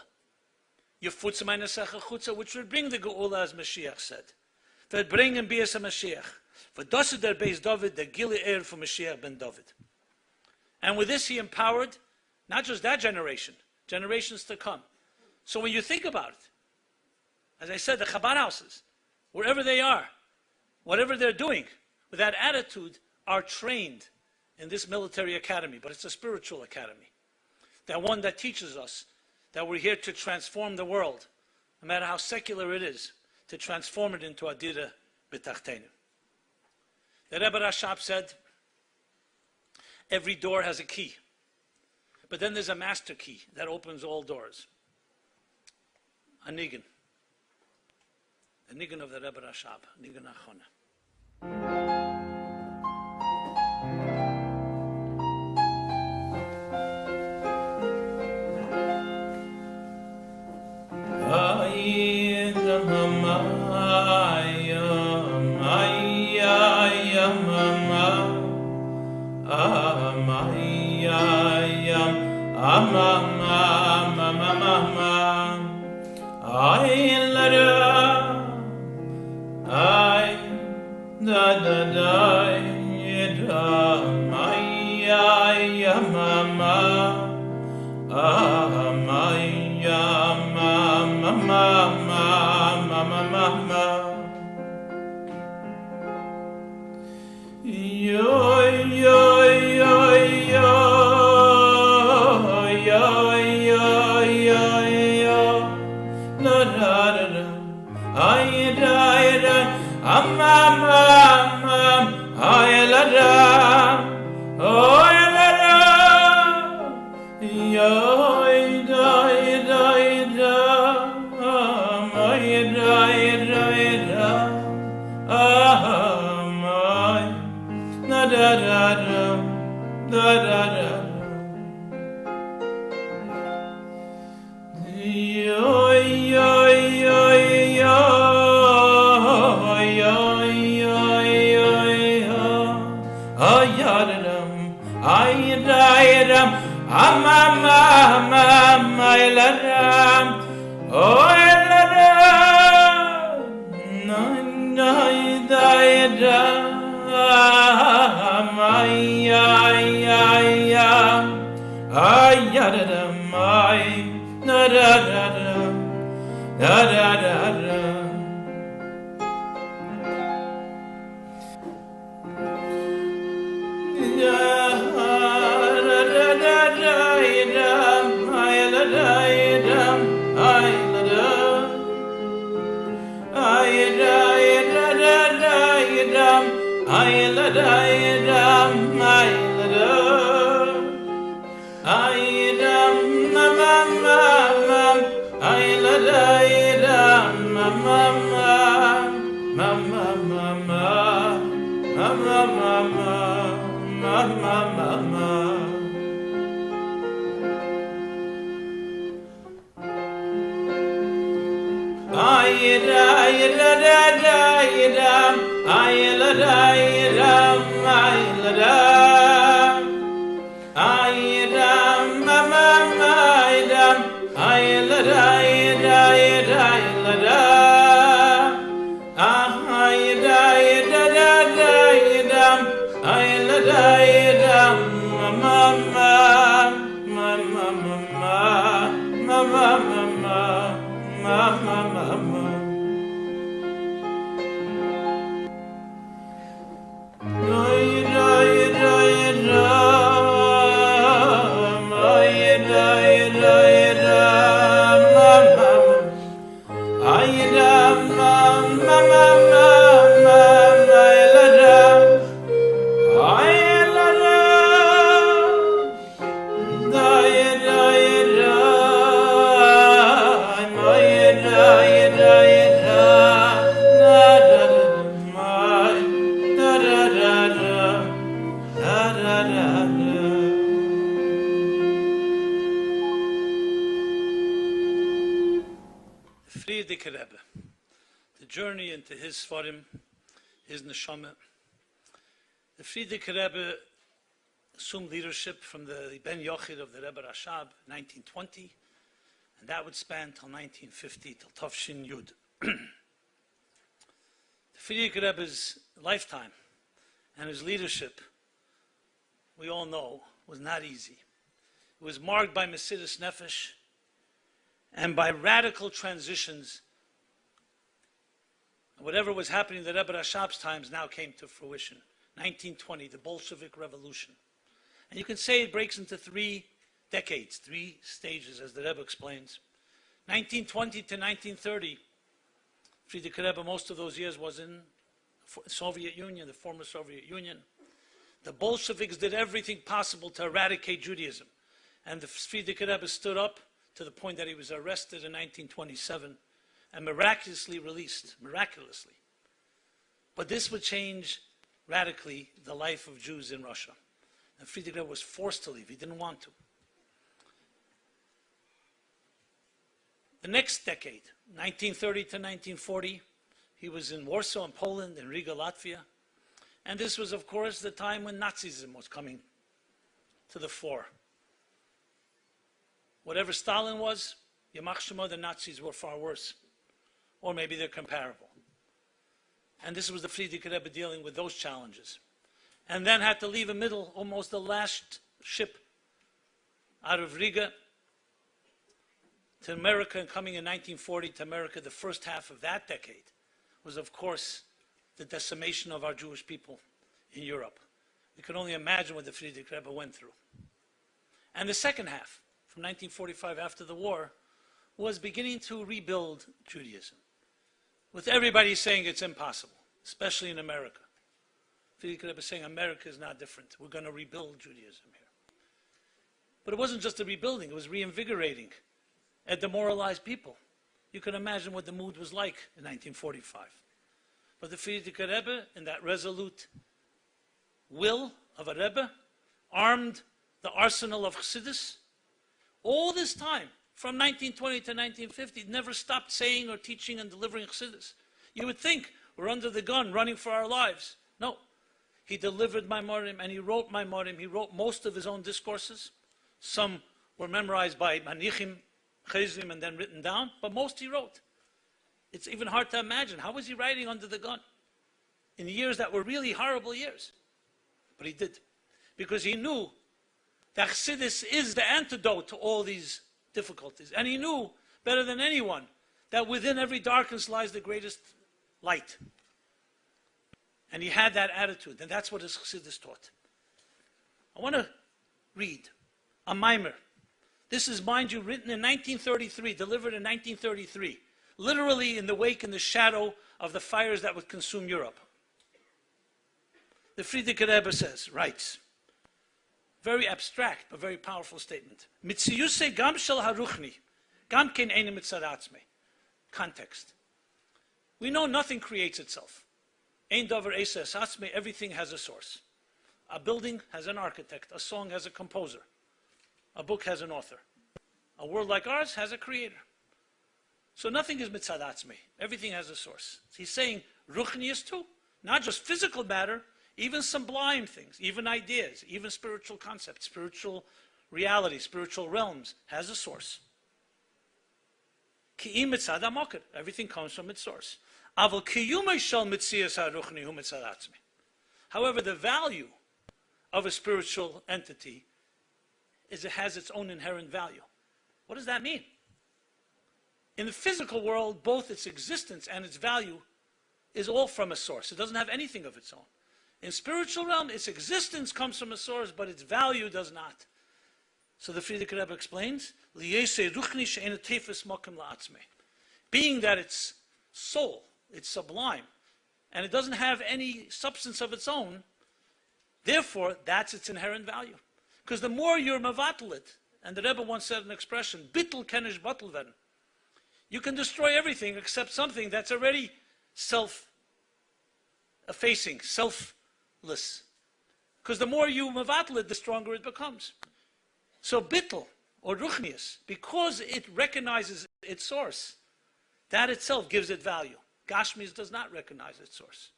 Yefutzu meinesecha chutza, which would bring the Geula, as Mashiach said. That bring and be as a Mashiach. For das is der Beis David, der Gilui from Mashiach ben David. And with this he empowered not just that generation, generations to come. So when you think about it, as I said, the Chabad houses, wherever they are, whatever they're doing, with that attitude, are trained in this military academy, but it's a spiritual academy. That one that teaches us that we're here to transform the world, no matter how secular it is, to transform it into Adira B'Tachtenu. The Rebbe Rashab said, every door has a key, but then there's a master key that opens all doors. A nigun. The nigun of the Rebbe Rashab, nigun achona. Mama, Friedrich Rebbe, the journey into his Sfarim, his Neshama. The Friedrich Rebbe assumed leadership from the Ben Yochid of the Rebbe Rashab, 1920, and that would span till 1950, till Tafshin Yud. The Friedrich Rebbe's lifetime and his leadership, we all know, was not easy. It was marked by Mesiras Nefesh and by radical transitions. And whatever was happening in the Rebbe Rashab's times now came to fruition. 1920, the Bolshevik Revolution. And you can say it breaks into 3 decades, 3 stages, as the Rebbe explains. 1920 to 1930, Friedrich Rebbe, most of those years was in Soviet Union, the former Soviet Union. The Bolsheviks did everything possible to eradicate Judaism. And the Friedrich Rebbe stood up to the point that he was arrested in 1927 and miraculously released, miraculously. But this would change radically the life of Jews in Russia. And Friedrich Rebbe was forced to leave. He didn't want to. The next decade, 1930 to 1940, he was in Warsaw in Poland, in Riga, Latvia. And this was, of course, the time when Nazism was coming to the fore. Whatever Stalin was, Yamach Shema, the Nazis were far worse. Or maybe they're comparable. And this was the Friedrich Rebbe dealing with those challenges. And then had to leave a middle, almost the last ship out of Riga to America, and coming in 1940 to America. The first half of that decade was, of course, the decimation of our Jewish people in Europe. We can only imagine what the Friedrich Rebbe went through. And the second half, from 1945 after the war, was beginning to rebuild Judaism, with everybody saying it's impossible, especially in America. Friedrich Rebbe saying America is not different. We're going to rebuild Judaism here. But it wasn't just a rebuilding, it was reinvigorating a demoralized people. You can imagine what the mood was like in 1945. But the Friedrich Rebbe, in that resolute will of a Rebbe, armed the arsenal of Chassidus. All this time, from 1920 to 1950, never stopped saying or teaching and delivering Chassidus. You would think we're under the gun, running for our lives. No. He delivered Maimorim and he wrote Maimorim. He wrote most of his own discourses. Some were memorized by Manichim, Chezrim, and then written down, but most he wrote. It's even hard to imagine. How was he writing under the gun? In years that were really horrible years. But he did. Because he knew that Chassidus is the antidote to all these difficulties. And he knew better than anyone that within every darkness lies the greatest light. And he had that attitude. And that's what his Chassidus taught. I want to read a mimer. This is, mind you, written in 1933, delivered in 1933. Literally in the wake, in the shadow of the fires that would consume Europe. The Friedrich Rebbe writes, very abstract but very powerful statement. Mitziyuse gam shel haruchni, gam ken eine mitzad atzmei. Context. We know nothing creates itself. Ein davar eisa es atzmei, everything has a source. A building has an architect, a song has a composer, a book has an author. A world like ours has a creator. So nothing is mitzad atzmei. Everything has a source. He's saying ruchnius too, not just physical matter, even sublime things, even ideas, even spiritual concepts, spiritual reality, spiritual realms has a source. Ki mitzad hamoked. Everything comes from its source. Aval kiyumei shel mitzias haruchni hu mitzad atzmei. However, the value of a spiritual entity is it has its own inherent value. What does that mean? In the physical world, both its existence and its value is all from a source. It doesn't have anything of its own. In spiritual realm, its existence comes from a source, but its value does not. So the Friedrich Rebbe explains, being that it's soul, it's sublime, and it doesn't have any substance of its own, therefore, that's its inherent value. Because the more you're mavatal it, and the Rebbe once said an expression, bittul kenish batul werden. You can destroy everything except something that's already self-effacing, selfless. Because the more you mavatal it, the stronger it becomes. So bittul, or ruchnius, because it recognizes its source, That itself gives it value. Gashmis does not recognize its source.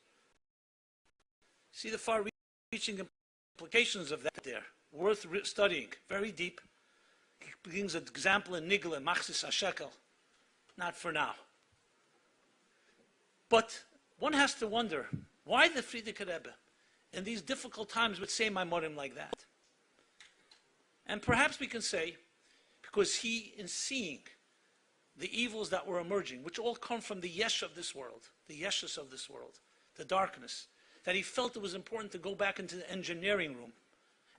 See the far-reaching implications of that there. Worth studying. Very deep. He brings an example in Nigla, Machzis HaShekel. Not for now. But one has to wonder, why the Frierdiker Rebbe in these difficult times would say Maimorim like that? And perhaps we can say, because he, in seeing the evils that were emerging, which all come from the yesh of this world, the yeshus of this world, the darkness, that he felt it was important to go back into the engineering room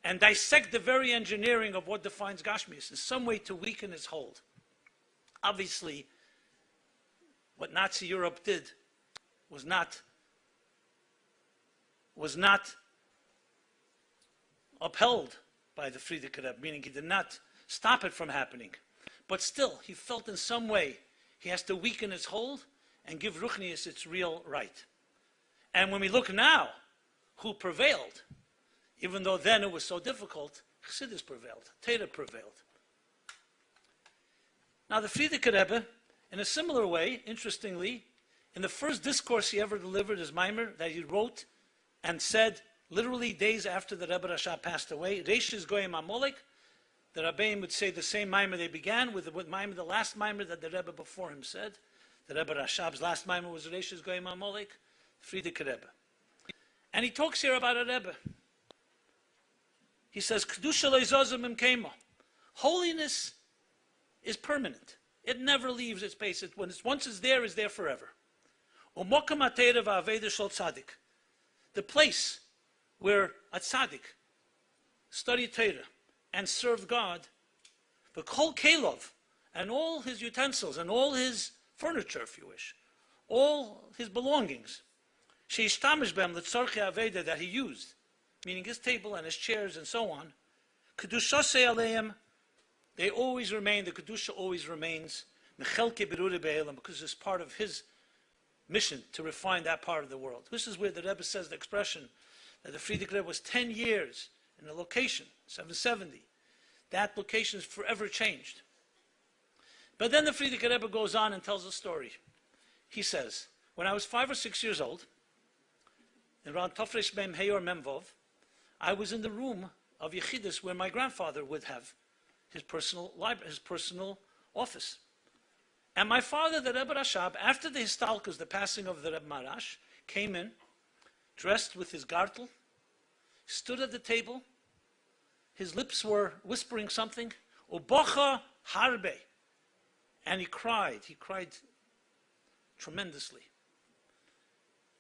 and dissect the very engineering of what defines Gashmius in some way to weaken its hold. Obviously, what Nazi Europe did was not upheld by the Frierdiker Rebbe, meaning he did not stop it from happening. But still, he felt in some way he has to weaken its hold and give Ruchnius its real right. And when we look now, who prevailed, even though then it was so difficult, Chassidus prevailed, Torah prevailed. Now the Frierdiker Rebbe, in a similar way, interestingly, in the first discourse he ever delivered, his Maimer, that he wrote and said, literally days after the Rebbe Rasha passed away, Reishis Goyim Amolik, the Rabbeim would say the same Maimer they began with Maimer, the last Maimer that the Rebbe before him said. The Rebbe Rashab's last Maimer was Reishis Goyim Amolik, Frierdiker Rebbe. And he talks here about a Rebbe. He says, Kedusha leizozim imkema. Holiness is permanent. It never leaves its place. Once it's there forever. Umokam ateirev aveda shel tzaddik. The place where a tzaddik studied Torah and served God, the kol kelov, and all his utensils and all his furniture, if you wish, all his belongings, sheishtamish bem letzorchei aveda, that he used, meaning his table and his chairs and so on, kedushasei aleim, they always remain, the kedusha always remains, mechelke berure be'elam, because it's part of his mission to refine that part of the world. This is where the Rebbe says the expression that the Frierdiker Rebbe was 10 years in a location, 770. That location is forever changed. But then the Frierdiker Rebbe goes on and tells a story. He says, when I was 5 or 6 years old, around Tofresh Mem Heyor Memvov, I was in the room of Yechidus where my grandfather would have his personal library, his personal office. And my father, the Rebbe Rashab, after the Histalkus, the passing of the Rebbe Marash, came in, dressed with his gartel, stood at the table, his lips were whispering something, Ubocha harbe, and he cried tremendously.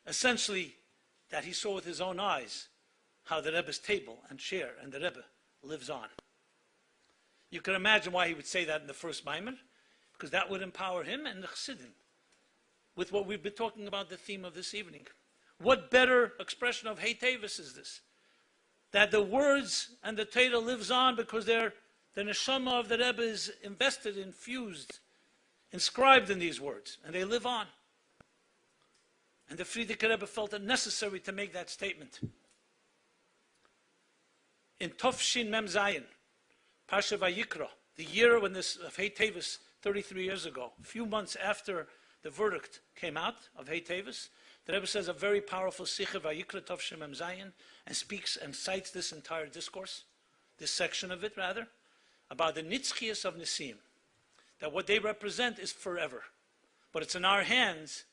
Essentially, that he saw with his own eyes how the Rebbe's table and chair and the Rebbe lives on. You can imagine why he would say that in the first Maimer, because that would empower him and the Chassidim with what we've been talking about, the theme of this evening. What better expression of Hey Tevis is this? That the words and the Torah lives on because the neshama of the Rebbe is invested, infused, inscribed in these words, and they live on. And the Frierdiker Rebbe felt it necessary to make that statement. In Tov Shin Mem Zayin, Parsha Vayikra, the year when this of Hey Tevis, 33 years ago, a few months after the verdict came out of Hey Tevis, the Rebbe says a very powerful Sikha Vayikra Tov Shin Mem Zayin, and speaks and cites this entire discourse, this section of it rather, about the Nitzchias of Nisim, that what they represent is forever, but it's in our hands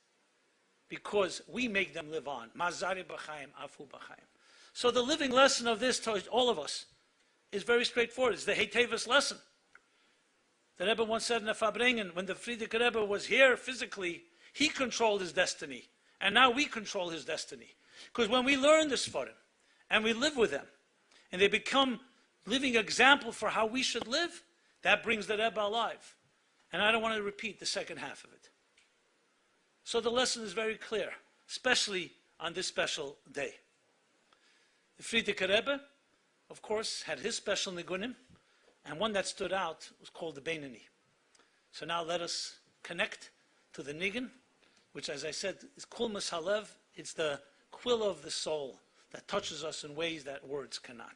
because we make them live on. Mazari b'chaim, afu b'chaim. So the living lesson of this to all of us is very straightforward. It's the Hey Tevis lesson. The Rebbe once said in the Fabrengen, when the Frierdiker Rebbe was here physically, he controlled his destiny, and now we control his destiny. Because when we learn this for him, and we live with them, and they become living example for how we should live, that brings the Rebbe alive. And I don't want to repeat the second half of it. So the lesson is very clear, especially on this special day. The Frierdiker Rebbe, of course, had his special nigunim, and one that stood out was called the Beinani. So now let us connect to the nigun, which, as I said, is kulmas halev. It's the quill of the soul that touches us in ways that words cannot.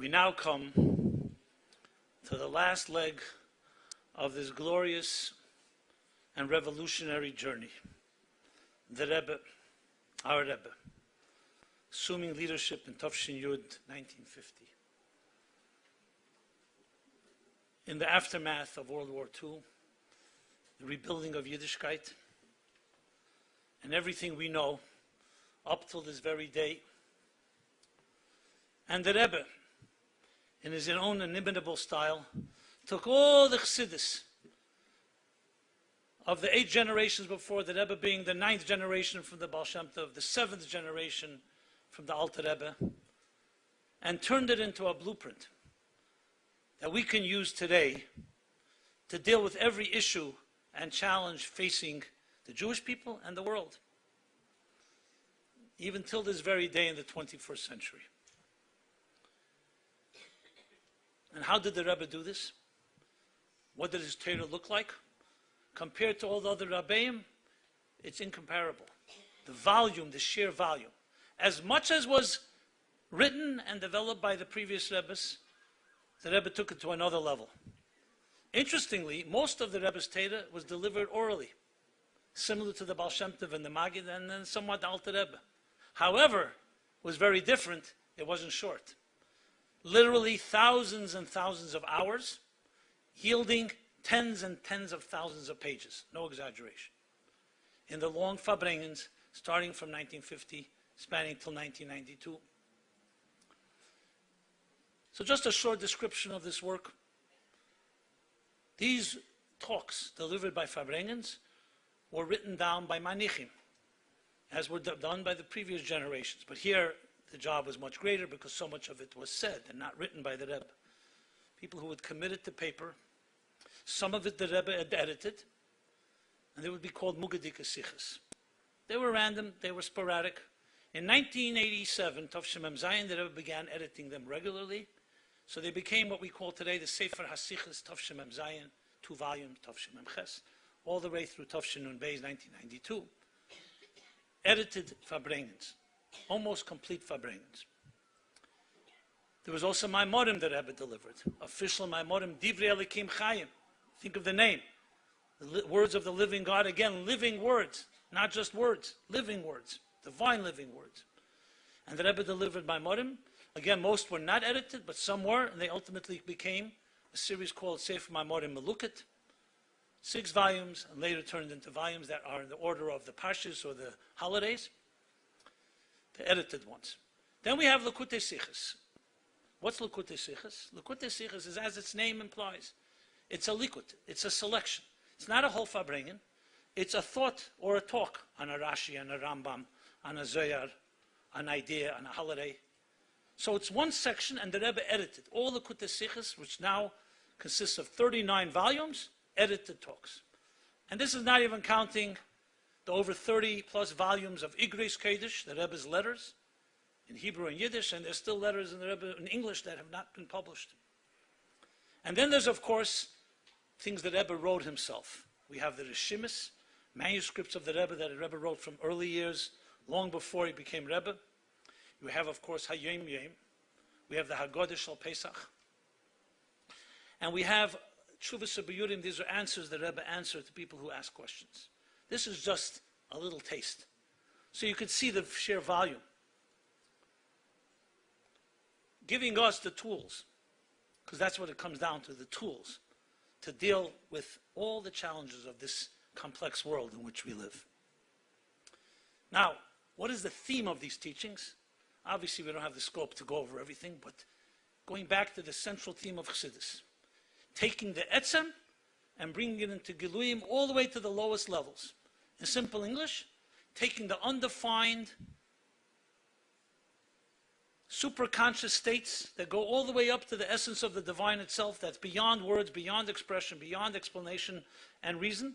We now come to the last leg of this glorious and revolutionary journey. The Rebbe, our Rebbe, assuming leadership in Tafshin Yud 1950. In the aftermath of World War II, the rebuilding of Yiddishkeit, and everything we know up till this very day. And the Rebbe, in his own inimitable style, took all the Chassidus of the 8 generations before, the Rebbe being the 9th generation from the Baal Shem Tov, the 7th generation from the Alter Rebbe, and turned it into a blueprint that we can use today to deal with every issue and challenge facing the Jewish people and the world, even till this very day in the 21st century. And how did the Rebbe do this? What did his Torah look like? Compared to all the other Rabbeim, it's incomparable. The volume, the sheer volume. As much as was written and developed by the previous Rebbes, the Rebbe took it to another level. Interestingly, most of the Rebbe's Torah was delivered orally, similar to the Baal Shem Tov and the Maggid, and then somewhat the Alter Rebbe. However, it was very different. It wasn't short. Literally thousands and thousands of hours, yielding tens and tens of thousands of pages. No exaggeration. In the long Farbrengens, starting from 1950, spanning till 1992. So just a short description of this work. These talks delivered by Farbrengens were written down by Manichim, as were done by the previous generations. But here, the job was much greater because so much of it was said and not written by the Rebbe. People who would commit it to paper. Some of it the Rebbe had edited, and they would be called Mugadik Sichas. They were random, they were sporadic. In 1987, Tov Shemem Zayin, the Rebbe began editing them regularly, so they became what we call today the Sefer HaSichas Tov Shemem Zayin, 2 volumes, Tov Shemem Ches, all the way through Tov Shinun Beis 1992. Edited Farbrengens. Almost complete Farbrengens. There was also Maimorim that Rebbe delivered. Official Maimorim, Divrei Elikim Chayim. Think of the name. The words of the living God. Again, living words. Not just words. Living words. Divine living words. And the Rebbe delivered Maimorim. Again, most were not edited, but some were. And they ultimately became a series called Sefer Maimorim Melukot. 6 volumes, and later turned into volumes that are in the order of the Parshas or the holidays. The edited ones. Then we have Likutei Sichos. What's Likutei Sichos? Likutei Sichos is, as its name implies, it's a likut, it's a selection. It's not a whole Farbrengen. It's a thought or a talk on a Rashi, on a Rambam, on a Zohar, an idea, on a holiday. So it's one section, and the Rebbe edited all Likutei Sichos, which now consists of 39 volumes, edited talks. And this is not even counting the over 30 plus volumes of Igris Kodesh, the Rebbe's letters, in Hebrew and Yiddish, and there's still letters in the Rebbe in English that have not been published. And then there's, of course, things that Rebbe wrote himself. We have the Rishimis, manuscripts of the Rebbe that the Rebbe wrote from early years, long before he became Rebbe. You have, of course, Hayom Yom. We have the Haggadah Shel Pesach. And we have Tshuvas B'Yurim. These are answers the Rebbe answered to people who ask questions. This is just a little taste. So you could see the sheer volume. Giving us the tools, because that's what it comes down to, the tools, to deal with all the challenges of this complex world in which we live. Now, what is the theme of these teachings? Obviously, we don't have the scope to go over everything, but going back to the central theme of Chassidus, taking the etzem and bringing it into Giluyim all the way to the lowest levels. In simple English, taking the undefined superconscious states that go all the way up to the essence of the divine itself, that's beyond words, beyond expression, beyond explanation and reason,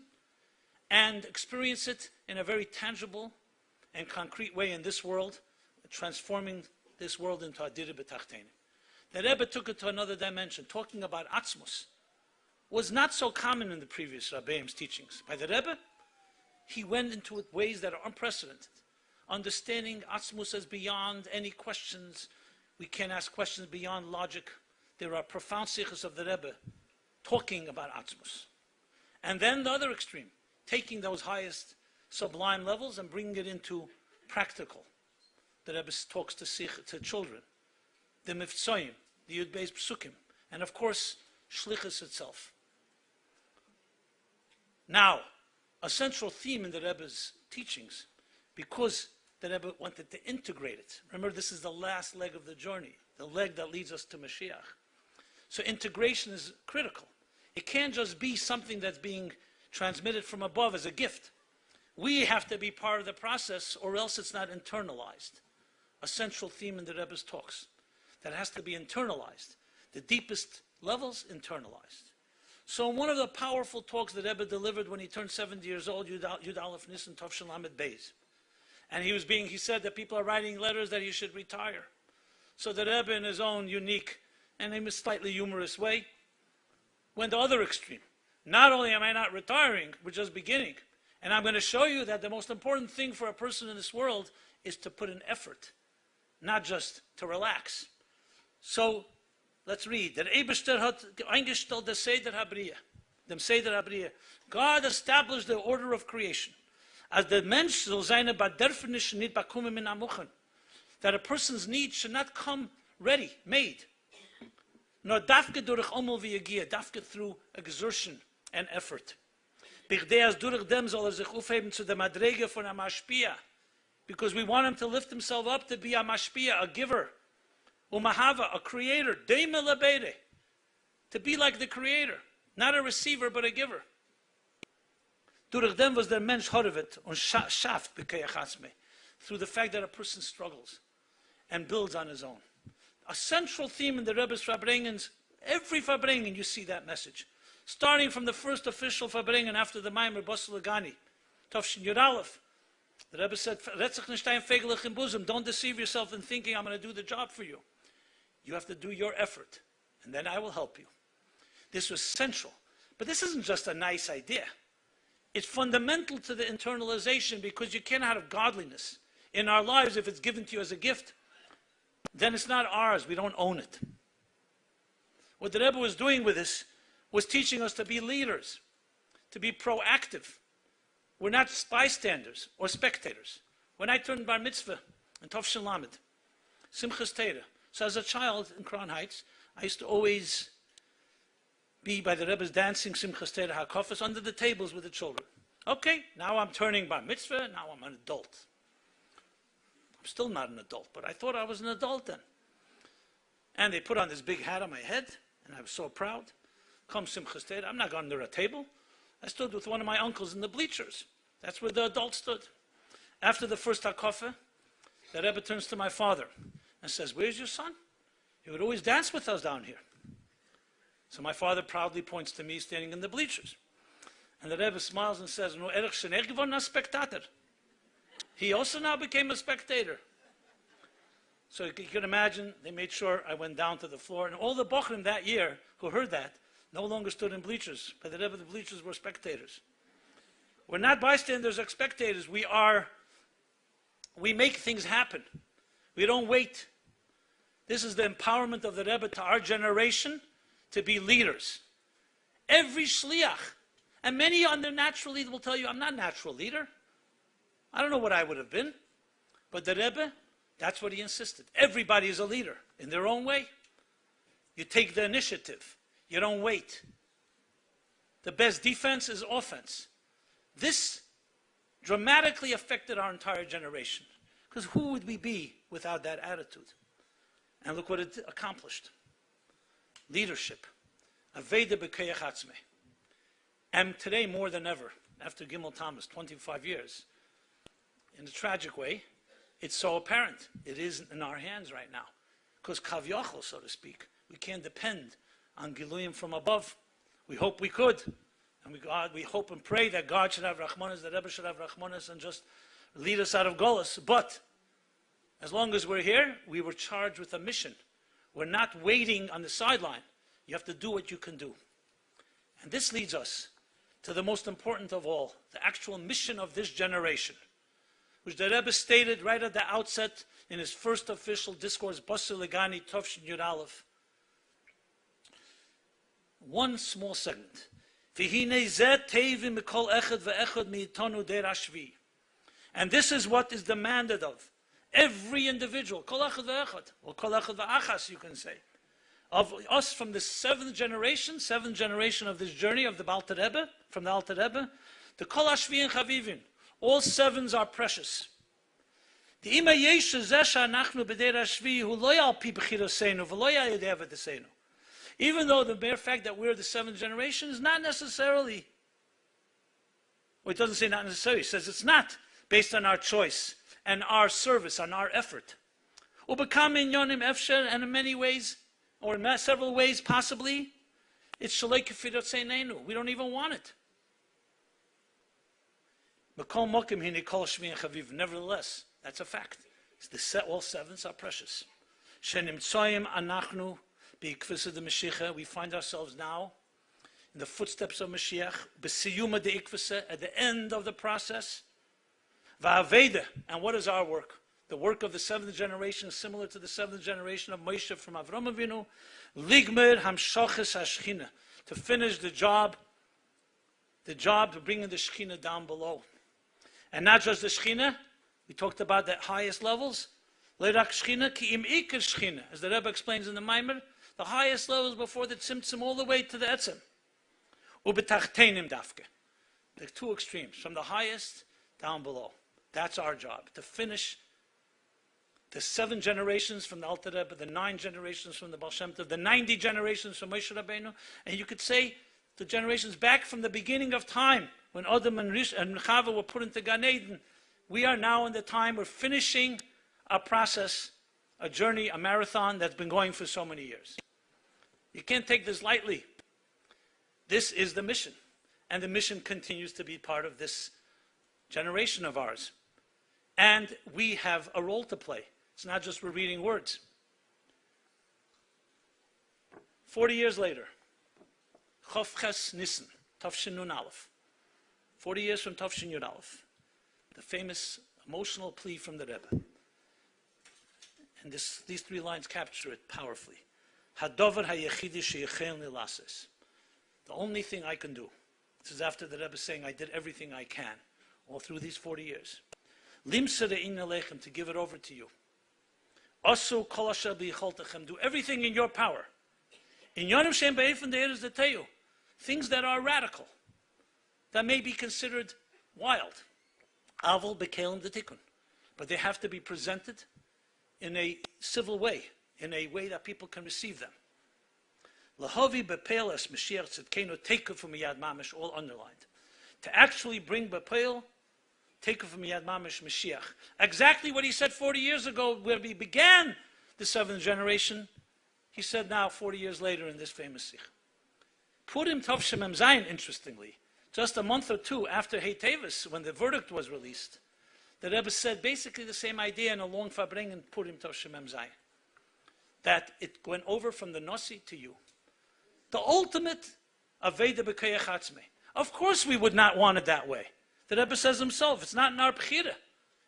and experience it in a very tangible and concrete way in this world, transforming this world into Adira B'Tachtein. The Rebbe took it to another dimension. Talking about Atzmus was not so common in the previous Rabbeim's teachings. By the Rebbe, he went into ways that are unprecedented. Understanding Atzmus as beyond any questions. We can't ask questions beyond logic. There are profound sikhs of the Rebbe talking about Atzmus. And then the other extreme, taking those highest sublime levels and bringing it into practical. The Rebbe talks to children, the Miftsoim, the Yud Beis Psukim, and of course, Shlichus itself. Now, a central theme in the Rebbe's teachings, because the Rebbe wanted to integrate it. Remember, this is the last leg of the journey, the leg that leads us to Mashiach. So integration is critical. It can't just be something that's being transmitted from above as a gift. We have to be part of the process, or else it's not internalized. A central theme in the Rebbe's talks that has to be internalized. The deepest levels, internalized. So in one of the powerful talks that Rebbe delivered when he turned 70 years old, Yud Aleph Nisan Tov Shin Lamed Beis, and he said that people are writing letters that he should retire. So the Rebbe, in his own unique and in a slightly humorous way, went the other extreme. Not only am I not retiring, we're just beginning. And I'm going to show you that the most important thing for a person in this world is to put in effort, not just to relax. So, let's read. Der Eibishter hat eingestellt der Seder Habriya, dem Seder Habriya. God established the order of creation. As the Mensch soll seine Bedürfnisse nicht bekommen in Amuchen. That a person's needs should not come ready, made. Nor dafke durch Omel wie Gier, dafke through exertion and effort. Bigdeas durch dem soll sich aufheben zu der Madrege von a Mashpia. Because we want him to lift himself up to be a Mashpia, a giver. Umahava, a creator. Deime lebede. To be like the creator. Not a receiver, but a giver. Durch dem was der Mensch horvet und schafft bekeachatzme. Through the fact that a person struggles and builds on his own. A central theme in the Rebbe's Farbrengens, every Farbrengen you see that message. Starting from the first official Farbrengen after the Maimer Bosel Lagani, Tovshin Yud Aleph. The Rebbe said, Retzach nishtaim fegelich im Buzim, don't deceive yourself in thinking I'm going to do the job for you. You have to do your effort, and then I will help you. This was central. But this isn't just a nice idea. It's fundamental to the internalization, because you cannot have godliness in our lives if it's given to you as a gift. Then it's not ours. We don't own it. What the Rebbe was doing with this was teaching us to be leaders, to be proactive. We're not bystanders or spectators. When I turned bar mitzvah in Tov Shin Lamed, Simchas Torah, so as a child in Crown Heights, I used to always be by the Rebbe's dancing Simchas Torah HaKofas under the tables with the children. Okay, now I'm turning bar mitzvah, now I'm an adult. I'm still not an adult, but I thought I was an adult then. And they put on this big hat on my head, and I was so proud. Come Simchas Torah, I'm not under a table. I stood with one of my uncles in the bleachers. That's where the adults stood. After the first HaKofa, the Rebbe turns to my father and says, where's your son? He would always dance with us down here. So my father proudly points to me standing in the bleachers. And the Rebbe smiles and says, no, erich shenech geworden a spectator. He also now became a spectator. So you can imagine, they made sure I went down to the floor. And all the Bochrim that year who heard that no longer stood in bleachers. By the Rebbe, the bleachers were spectators. We're not bystanders or spectators. We make things happen. We don't wait. This is the empowerment of the Rebbe to our generation to be leaders. Every shliach, and many on the natural leader will tell you, I'm not a natural leader. I don't know what I would have been. But the Rebbe, that's what he insisted. Everybody is a leader in their own way. You take the initiative. You don't wait. The best defense is offense. This dramatically affected our entire generation. Because who would we be without that attitude? And look what it accomplished. Leadership. Aveda b'keyach atzmei. And today, more than ever, after Gimel Thomas, 25 years, in a tragic way, it's so apparent. It is in our hands right now. because kavyachol, so to speak, we can't depend on Giluyim from above. We hope we could. And we hope and pray that God should have Rachmanas, that Rebbe should have Rachmanas and just lead us out of Golus. But as long as we're here, we were charged with a mission. We're not waiting on the sideline. You have to do what you can do. And this leads us to the most important of all, the actual mission of this generation, which the Rebbe stated right at the outset in his first official discourse, Basur Legani Tovshin Yud Aleph. One small segment. And this is what is demanded of every individual, kol echad ve'echad, or kol echad ve'achas, you can say, of us from the seventh generation of this journey of the Alter Rebbe, from the Alter Rebbe, the kol hashvi and chavivin, all sevens are precious. The ima yesh zeh she'anachnu b'der hashvi hu lo yal pi b'chiroseinu v'lo yal yedei v'deseinu. Even though the bare fact that we're the seventh generation is not necessarily, well, it doesn't say not necessarily, it says it's not based on our choice and our service, on our effort. Ubekam inyonim efsher, and in many ways, or in several ways possibly, it's shalei kefirot seinenu. We don't even want it. B'kol mokim hine kol shmi and chaviv. Nevertheless, that's a fact. All sevens are precious. Shenimtsoyim anachnu. We find ourselves now in the footsteps of Mashiach, at the end of the process. And what is our work? The work of the seventh generation is similar to the seventh generation of Moshe from Avram Avinu. Ligmer hamshoches hashchina, to finish the job to bring in the Shechina down below. And not just the Shechina, we talked about the highest levels. Leirak Shechina ki im iker Shechina, as the Rebbe explains in the Maimer. The highest levels before the Tzimtzum all the way to the Etzem. Ubetachtenim dafke. The two extremes, from the highest down below. That's our job, to finish the 7 generations from the Alter Rebbe, the 9 generations from the Baal Shem Tov, the 90 generations from Moshe Rabbeinu, and you could say the generations back from the beginning of time, when Adam and Chava were put into Gan Eden. We are now in the time we're finishing a process, a journey, a marathon that's been going for so many years. You can't take this lightly. This is the mission. And the mission continues to be part of this generation of ours. And we have a role to play. It's not just we're reading words. 40 years later, Chavches Nissen, Tafshin Nun Aleph. 40 years from Tafshin Yud Aleph. The famous emotional plea from the Rebbe. And these 3 lines capture it powerfully. Hadover hayechidi sheyechen lilases. The only thing I can do. This is after the Rebbe saying, I did everything I can all through these 40 years. Limsere in alechem, to give it over to you. Asu kol asher b'yicholtechem, do everything in your power. In yonim shem be'efen de'eres deteyu, things that are radical, that may be considered wild. Avol bekelim detikun, but they have to be presented in a civil way, in a way that people can receive them. Lahavi pelas Mashiach tzedkenu teku from miyad mamish, all underlined. To actually bring bepel, teku from miyad mamish Mashiach. Exactly what he said 40 years ago, where we began the 7th generation, he said now 40 years later in this famous sikh. Purim Tov Shemem Zayin, interestingly, just a month or 2 after Hey Tevis, when the verdict was released, the Rebbe said basically the same idea in a long fabring in Purim Tov Shemem Zayin. That it went over from the Nasi to you. The ultimate Aveda B'Koyach Atzmei. Of course we would not want it that way. The Rebbe says himself, it's not in our Bechira.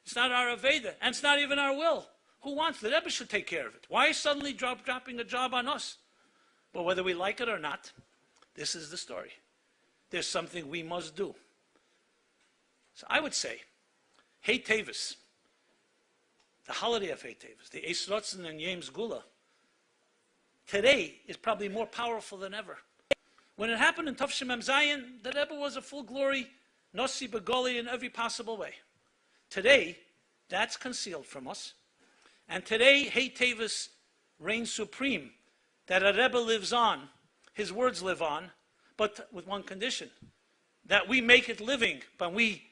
It's not our Aveda. And it's not even our will. Who wants it? The Rebbe should take care of it. Why suddenly dropping a job on us? But whether we like it or not, this is the story. There's something we must do. So I would say, Hey Tevis, the holiday of Hey Tevis, the Eis Rotzen and Yom Gula, today is probably more powerful than ever. When it happened in Tov Shemem Zayin, the Rebbe was a full glory, Nasi Begoli in every possible way. Today, that's concealed from us. And today, Hey Tevis reigns supreme, that a Rebbe lives on, his words live on, but with one condition, that we make it living, but we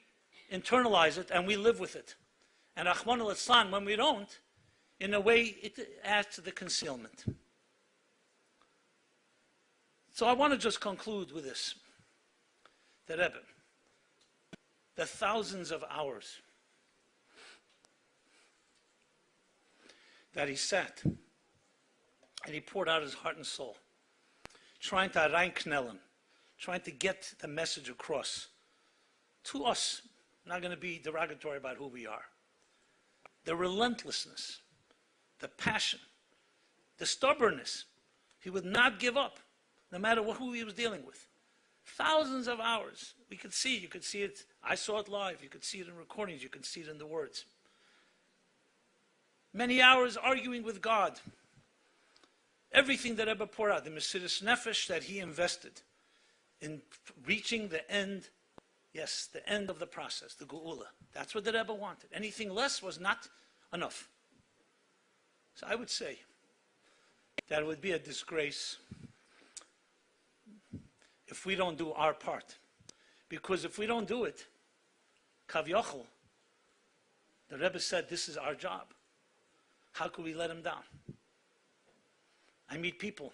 internalize it and we live with it. And Achman al-Islam, when we don't, in a way, it adds to the concealment. So I want to just conclude with this. The Rebbe, the thousands of hours that he sat and he poured out his heart and soul, trying to reinknellen, trying to get the message across to us. I'm not going to be derogatory about who we are. The relentlessness, the passion, the stubbornness. He would not give up, no matter who he was dealing with. Thousands of hours. You could see it. I saw it live. You could see it in recordings. You could see it in the words. Many hours arguing with God. Everything that Rebbe poured out, the Mesiras Nefesh that he invested in reaching the end, yes, the end of the process, the Geula. That's what the Rebbe wanted. Anything less was not enough. So I would say that it would be a disgrace if we don't do our part. Because if we don't do it, Kav Yochel, the Rebbe said, this is our job. How could we let him down? I meet people.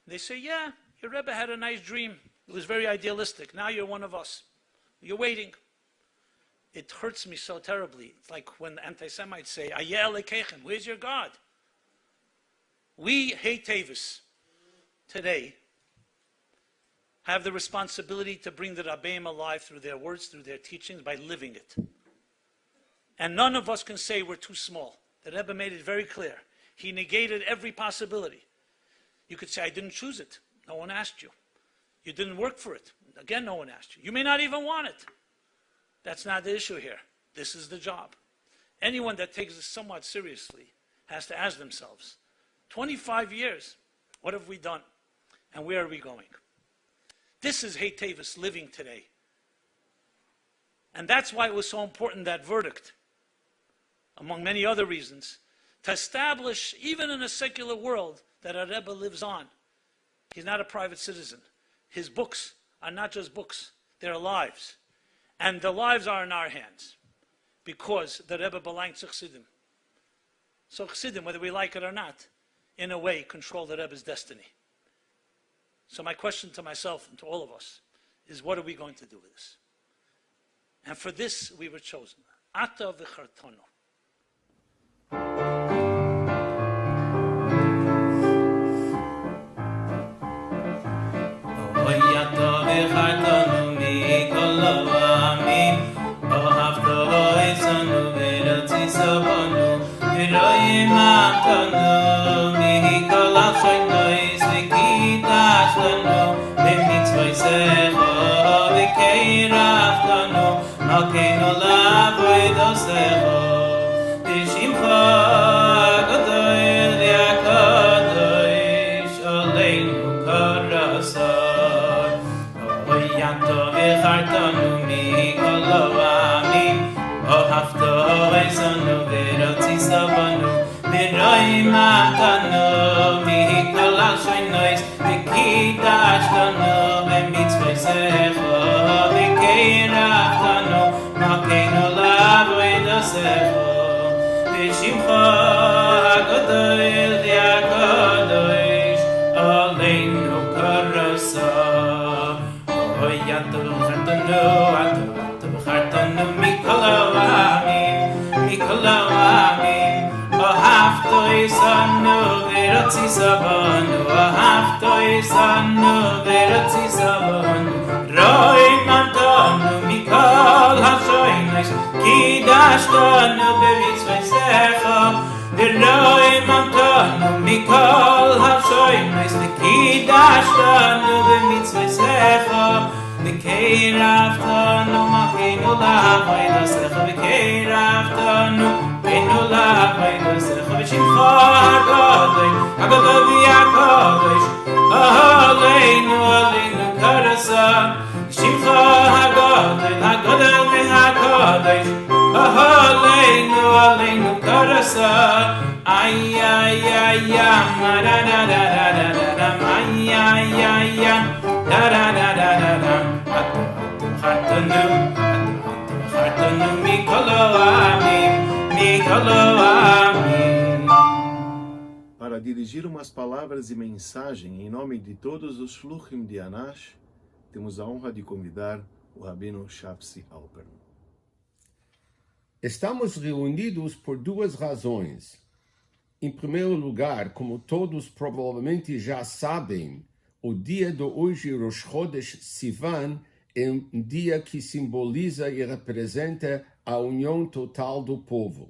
They say, yeah, your Rebbe had a nice dream. It was very idealistic. Now you're one of us. You're waiting. It hurts me so terribly. It's like when the anti-Semites say, Ayeh Elekechem, where's your God? We, Hey Tevis, today, have the responsibility to bring the Rabbeim alive through their words, through their teachings, by living it. And none of us can say we're too small. The Rebbe made it very clear. He negated every possibility. You could say, I didn't choose it. No one asked you. You didn't work for it. Again, no one asked you. You may not even want it. That's not the issue here. This is the job. Anyone that takes this somewhat seriously has to ask themselves, 25 years, what have we done? And where are we going? This is Hey Tevis living today. And that's why it was so important, that verdict, among many other reasons, to establish, even in a secular world, that a Rebbe lives on. He's not a private citizen. His books are not just books, they're lives. And the lives are in our hands, because the Rebbe belonged to Chassidim. So Chassidim, whether we like it or not, in a way, control the Rebbe's destiny. So my question to myself and to all of us is, what are we going to do with this? And for this, we were chosen. Ata v'chartanu. Mikolo amin, para dirigir umas palavras e mensagem em nome de todos os Shluchim de Anash, temos a honra de convidar o Rabino Shapsi Alpern. Estamos reunidos por duas razões. Em primeiro lugar, como todos provavelmente já sabem, o dia de hoje, Rosh Chodesh Sivan, é um dia que simboliza e representa a união total do povo.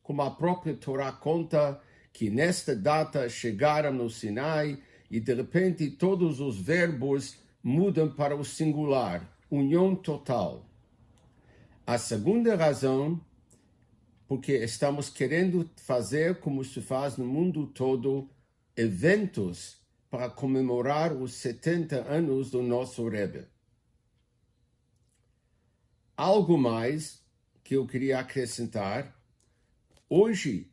Como a própria Torá conta, que nesta data chegaram no Sinai e de repente todos os verbos mudam para o singular, união total. A segunda razão, porque estamos querendo fazer, como se faz no mundo todo, eventos para comemorar os 70 anos do nosso Rebbe. Algo mais que eu queria acrescentar: hoje,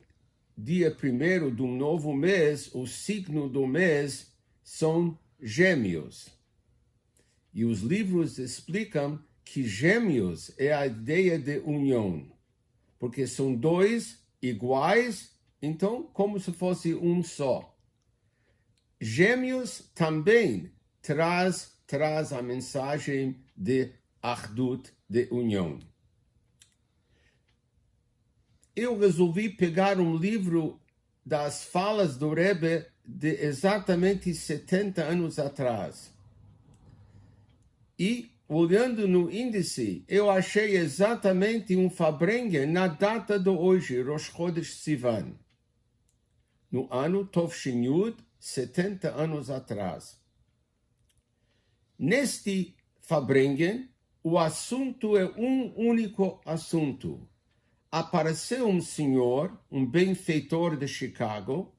dia 1º de um novo mês, o signo do mês são Gêmeos. E os livros explicam que Gêmeos é a ideia de união, porque são dois iguais, então como se fosse um só. Gêmeos também traz a mensagem de Achdut, de união. Eu resolvi pegar um livro das falas do Rebbe de exatamente 70 anos atrás. E, olhando no índice, eu achei exatamente um Fabrengen na data de hoje, Rosh Chodesh Sivan, no ano Tovshin Yud, 70 anos atrás. Neste Fabrengen, o assunto é um único assunto. Apareceu um senhor, um benfeitor de Chicago,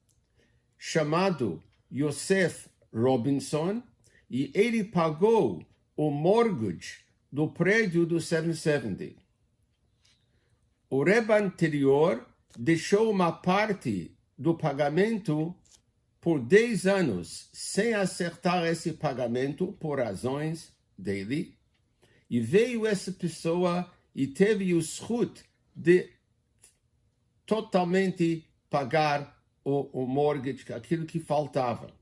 chamado Joseph Robinson, e ele pagou o mortgage do prédio do 770. O Rebbe anterior deixou uma parte do pagamento por 10 anos sem acertar esse pagamento por razões dele, e veio essa pessoa e teve o zchut de totalmente pagar o mortgage, aquilo que faltava.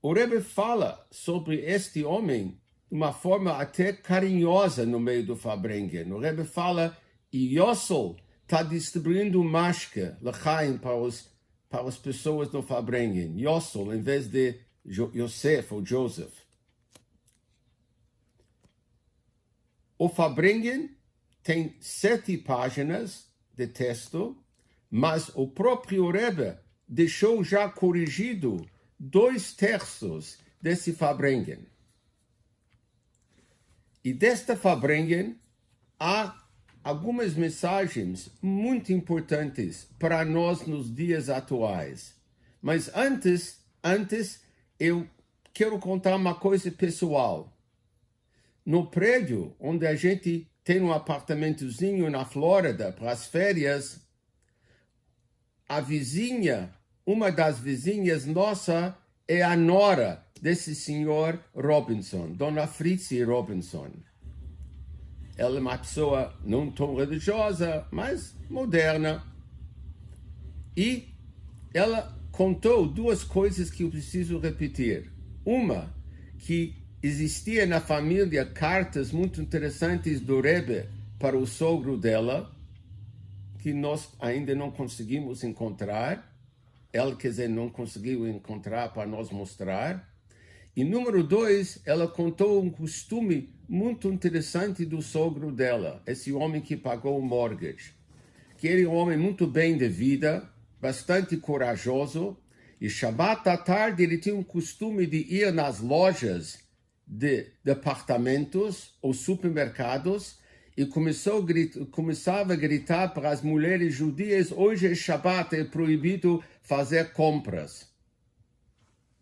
O Rebbe fala sobre este homem de uma forma até carinhosa no meio do Fabrengen. O Rebbe fala, e Yossel está distribuindo mashke, l'chaim, para as pessoas do Fabrengen. Yossel, em vez de Yosef ou Joseph. O Fabrengen tem 7 páginas de texto, mas o próprio Rebbe deixou já corrigido 2/3 desse Fabrengen. E desta Fabrengen há algumas mensagens muito importantes para nós nos dias atuais. Mas antes eu quero contar uma coisa pessoal. No prédio onde a gente tem um apartamentozinho na Flórida para as férias, a vizinha, uma das vizinhas nossa, é a nora desse senhor Robinson, Dona Fritzi Robinson. Ela é uma pessoa não tão religiosa, mas moderna. E ela contou 2 coisas que eu preciso repetir. Uma, que existia na família cartas muito interessantes do Rebbe para o sogro dela, que nós ainda não conseguimos encontrar. Ela, quer dizer, não conseguiu encontrar para nós mostrar. E número 2, ela contou um costume muito interessante do sogro dela, esse homem que pagou o mortgage, que ele é um homem muito bem de vida, bastante corajoso, e Shabbat à tarde ele tinha um costume de ir nas lojas de departamentos ou supermercados e começava a gritar para as mulheres judias: hoje é Shabbat, é proibido fazer compras.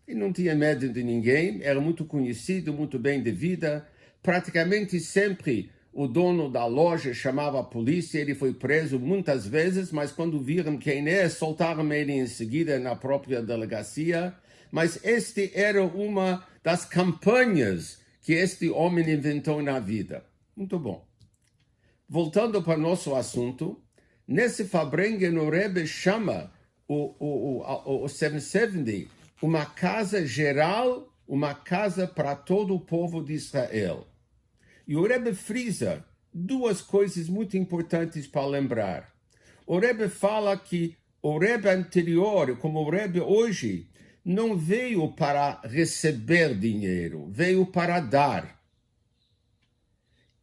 E não tinha medo de ninguém, era muito conhecido, muito bem de vida. Praticamente sempre o dono da loja chamava a polícia, ele foi preso muitas vezes, mas quando viram quem é, soltaram ele em seguida na própria delegacia. Mas este era uma das campanhas que este homem inventou na vida. Muito bom. Voltando para o nosso assunto, Nesse Fabrengen, o Rebbe chama o 770 uma casa geral, uma casa para todo o povo de Israel. E o Rebbe frisa duas coisas muito importantes para lembrar. O Rebbe fala que o Rebbe anterior, como o Rebbe hoje, não veio para receber dinheiro, veio para dar.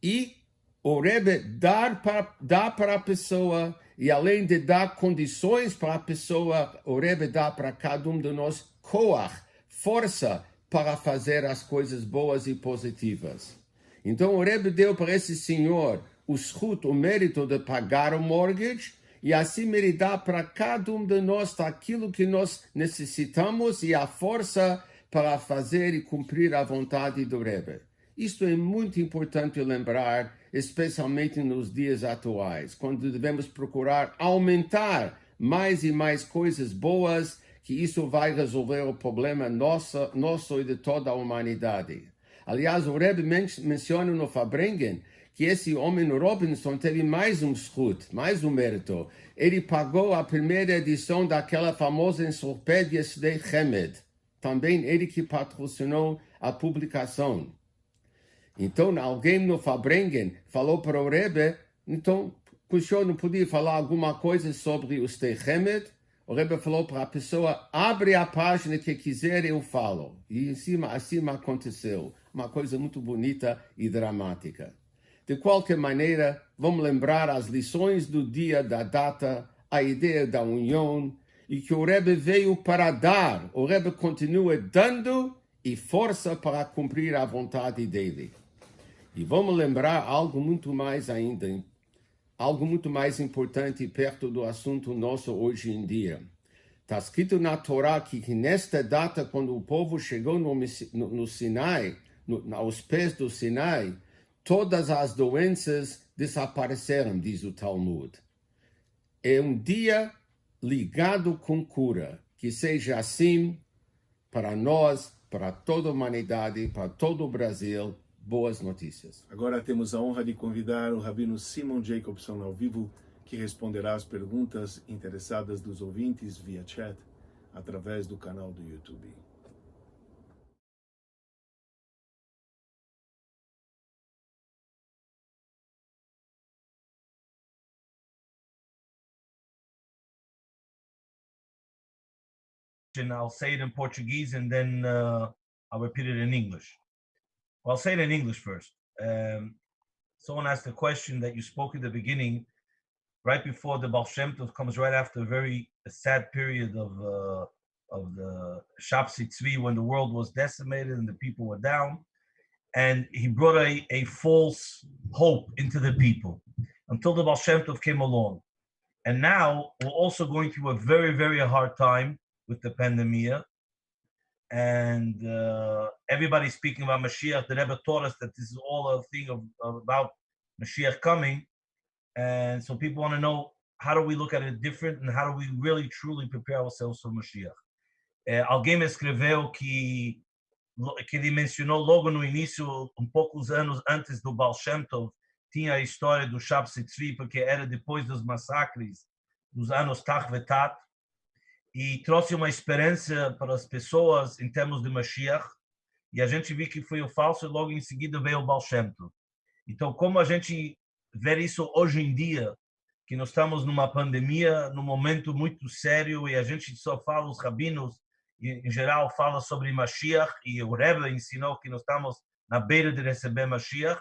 E o Rebbe dá para a pessoa, e além de dar condições para a pessoa, o Rebbe dá para cada um de nós koach, força para fazer as coisas boas e positivas. Então o Rebbe deu para esse senhor o mérito de pagar o mortgage, e assim ele dá para cada um de nós aquilo que nós necessitamos e a força para fazer e cumprir a vontade do Rebbe. Isto é muito importante lembrar, especialmente nos dias atuais, quando devemos procurar aumentar mais e mais coisas boas, que isso vai resolver o problema nosso e de toda a humanidade. Aliás, o Rebbe menciona no Fabrengen que esse homem Robinson teve mais um zchut, mais um mérito. Ele pagou a primeira edição daquela famosa enciclopédia Sdei Chemed. Também ele que patrocinou a publicação. Então, alguém no Fabrengen falou para o Rebbe, então, o senhor não podia falar alguma coisa sobre o Sdei Chemed? O Rebbe falou para a pessoa, abre a página que quiser, eu falo. E assim aconteceu. Uma coisa muito bonita e dramática. De qualquer maneira, vamos lembrar as lições do dia, da data, a ideia da união, e que o Rebbe veio para dar. O Rebbe continua dando e força para cumprir a vontade dele. E vamos lembrar algo muito mais ainda, algo muito mais importante perto do assunto nosso hoje em dia. Está escrito na Torá que nesta data, quando o povo chegou no Sinai, aos pés do Sinai, todas as doenças desapareceram, diz o Talmud. É um dia ligado com cura. Que seja assim para nós, para toda a humanidade, para todo o Brasil. Boas notícias. Agora temos a honra de convidar o Rabino Simon Jacobson ao vivo, que responderá às perguntas interessadas dos ouvintes via chat, através do canal do YouTube. And I'll say it in Portuguese and then I'll repeat it in English. Well, I'll say it in English first. Someone asked a question that you spoke at the beginning, right before the Baal Shem Tov comes right after a very sad period of the Shapsi Tzvi, when the world was decimated and the people were down. And he brought a false hope into the people until the Baal Shem Tov came along. And now we're also going through a very, very hard time with the pandemic, and everybody's speaking about Mashiach. The Rebbe taught us that this is all a thing about Mashiach coming, and so people want to know, how do we look at it different, and how do we really truly prepare ourselves for Mashiach? Alguém me escreveu que ele mencionou logo no início, poucos anos antes do Baal Shem Tov, tinha a história do Shapsi Tzvi, porque era depois dos massacres dos anos Tach Vetat, e trouxe uma esperança para as pessoas em termos de Mashiach, e a gente viu que foi o falso, e logo em seguida veio o Baal Shem Tov. Então, como a gente vê isso hoje em dia, que nós estamos numa pandemia, num momento muito sério, e a gente só fala, os rabinos, em geral, fala sobre Mashiach, e o Rebbe ensinou que nós estamos na beira de receber Mashiach.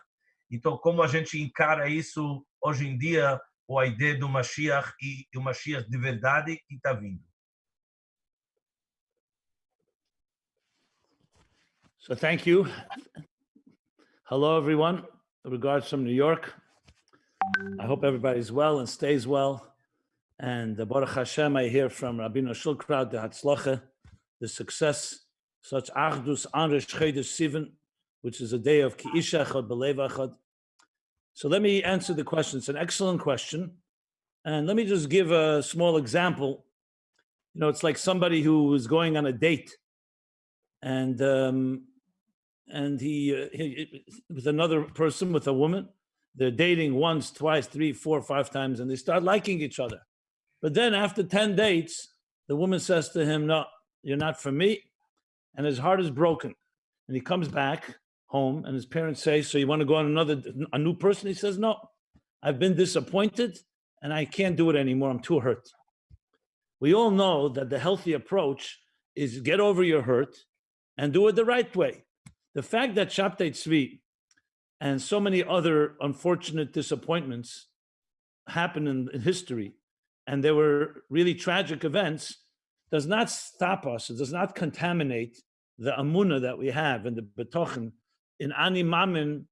Então, como a gente encara isso hoje em dia, ou a ideia do Mashiach e o Mashiach de verdade que está vindo? So thank you. Hello, everyone. Regards from New York. I hope everybody's well and stays well. And Baruch Hashem, I hear from Rabbeinu Shulkraut, the Hatzlacha, the success, such Achdus Anresh Chedesh Sivan, which is a day of Ki'isha Echad B'Lev Echad. So let me answer the question. It's an excellent question. And let me just give a small example. You know, it's like somebody who is going on a date, and he with another person, with a woman, they're dating once, twice, 3, 4, 5 times, and they start liking each other. But then after 10 dates, the woman says to him, no, you're not for me. And his heart is broken. And he comes back home and his parents say, so you want to go on a new person? He says, no, I've been disappointed and I can't do it anymore. I'm too hurt. We all know that the healthy approach is get over your hurt and do it the right way. The fact that Shabtai Tzvi and so many other unfortunate disappointments happen in history, and there were really tragic events, does not stop us. It does not contaminate the amunah that we have in the betochen in ani mamin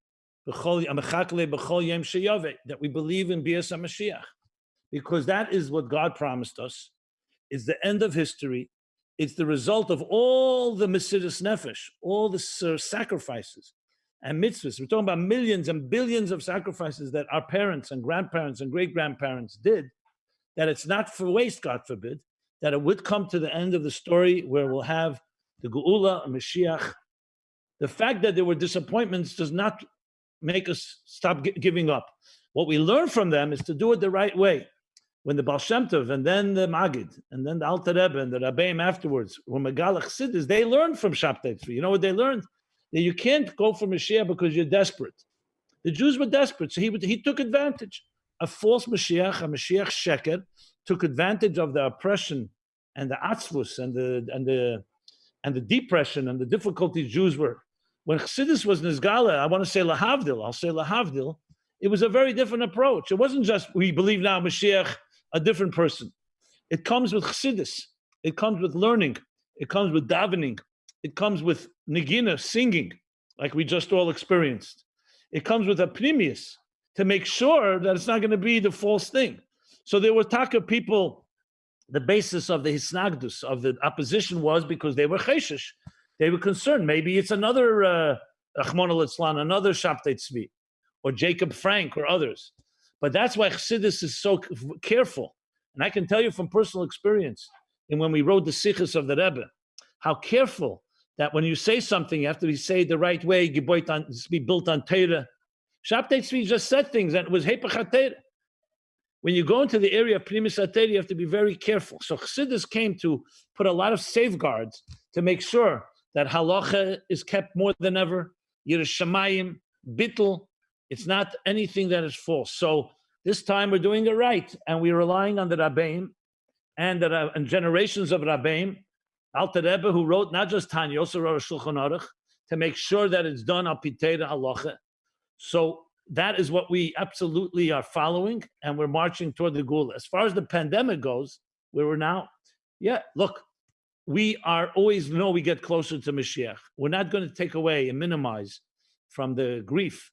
that we believe in Bias HaMashiach, because that is what God promised us. It's the end of history. It's the result of all the Mesiras Nefesh, all the sacrifices and mitzvahs. We're talking about millions and billions of sacrifices that our parents and grandparents and great-grandparents did, that it's not for waste, God forbid, that it would come to the end of the story where we'll have the Geula, a Mashiach. The fact that there were disappointments does not make us stop giving up. What we learn from them is to do it the right way. When the Baal Shem Tov and then the Magid and then the Alter Rebbe and the Rabbeim afterwards were Megalach Chassidus, they learned from Shabtai Tzvi. You know what they learned? That you can't go for Mashiach because you're desperate. The Jews were desperate, so he took advantage. A false Mashiach, a Mashiach Sheker, took advantage of the oppression and the atzvus and the depression and the difficulties Jews were. When Chassidus was Nizgala, I want to say Lahavdil, I'll say Lahavdil, it was a very different approach. It wasn't just, we believe now Mashiach, a different person. It comes with Chassidus. It comes with learning. It comes with davening. It comes with Nigina, singing, like we just all experienced. It comes with a pnimius, to make sure that it's not going to be the false thing. So there were Taka people, the basis of the Hisnagdus, of the opposition was because they were Cheshish. They were concerned. Maybe it's another Achmon al-Itzlan, another Shabtai Tzvi, or Jacob Frank, or others. But that's why Chassidus is so careful. And I can tell you from personal experience, and when we wrote the Sichos of the Rebbe, how careful that when you say something, you have to be said the right way, be built on Torah. Shabtai Tzvi just said things that was Hepech HaTorah. When you go into the area of Primis HaTorah, you have to be very careful. So Chassidus came to put a lot of safeguards to make sure that halacha is kept more than ever. Yerushalayim, bittul, it's not anything that is false. So this time we're doing it right, and we're relying on the Rabbeim and generations of Rabbeim. Alter Rebbe, who wrote not just Tanya, also wrote a Shulchan Aruch, to make sure that it's done al pi Torah halacha. So that is what we absolutely are following, and we're marching toward the Gula. As far as the pandemic goes, where we're now, look, we are always know we get closer to Mashiach. We're not going to take away and minimize from the grief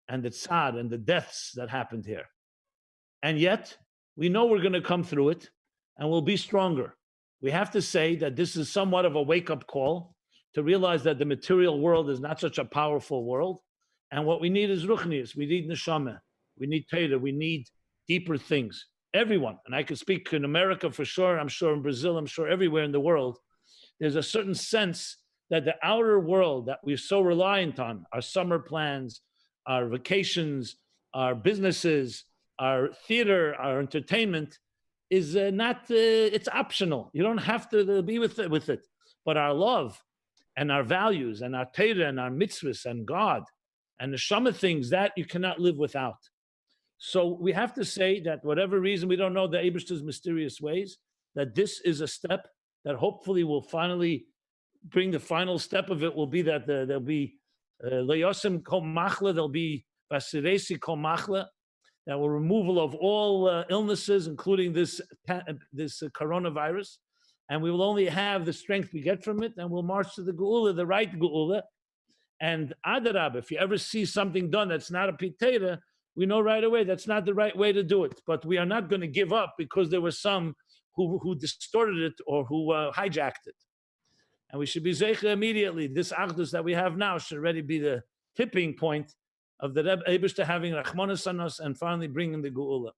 and the tzad and the deaths that happened here. And yet, we know we're going to come through it, and we'll be stronger. We have to say that this is somewhat of a wake-up call to realize that the material world is not such a powerful world. And what we need is ruchnius. We need neshama. We need Torah. We need deeper things. Everyone, and I can speak in America for sure, I'm sure in Brazil, I'm sure everywhere in the world, there's a certain sense that the outer world that we're so reliant on, our summer plans, our vacations, our businesses, our theater, our entertainment, is it's optional. You don't have to be with it. But our love and our values and our Torah and our mitzvahs and God and the Shama things, that you cannot live without. So we have to say that whatever reason, we don't know the Eibishter's mysterious ways, that this is a step that hopefully will finally bring the final step of it will be that there'll be Leyosim Kol Machla, there'll be Basiresi Kol Machla, that will removal of all illnesses, including this coronavirus. And we will only have the strength we get from it, and we'll march to the Geula, the right Geula. And Adarab, if you ever see something done that's not a pitera, we know right away that's not the right way to do it. But we are not going to give up because there were some who distorted it or who hijacked it. And we should be zeicha immediately. This achdus that we have now should already be the tipping point of the Rebbe Eibishter having Rachmanas on us and finally bringing the Geula.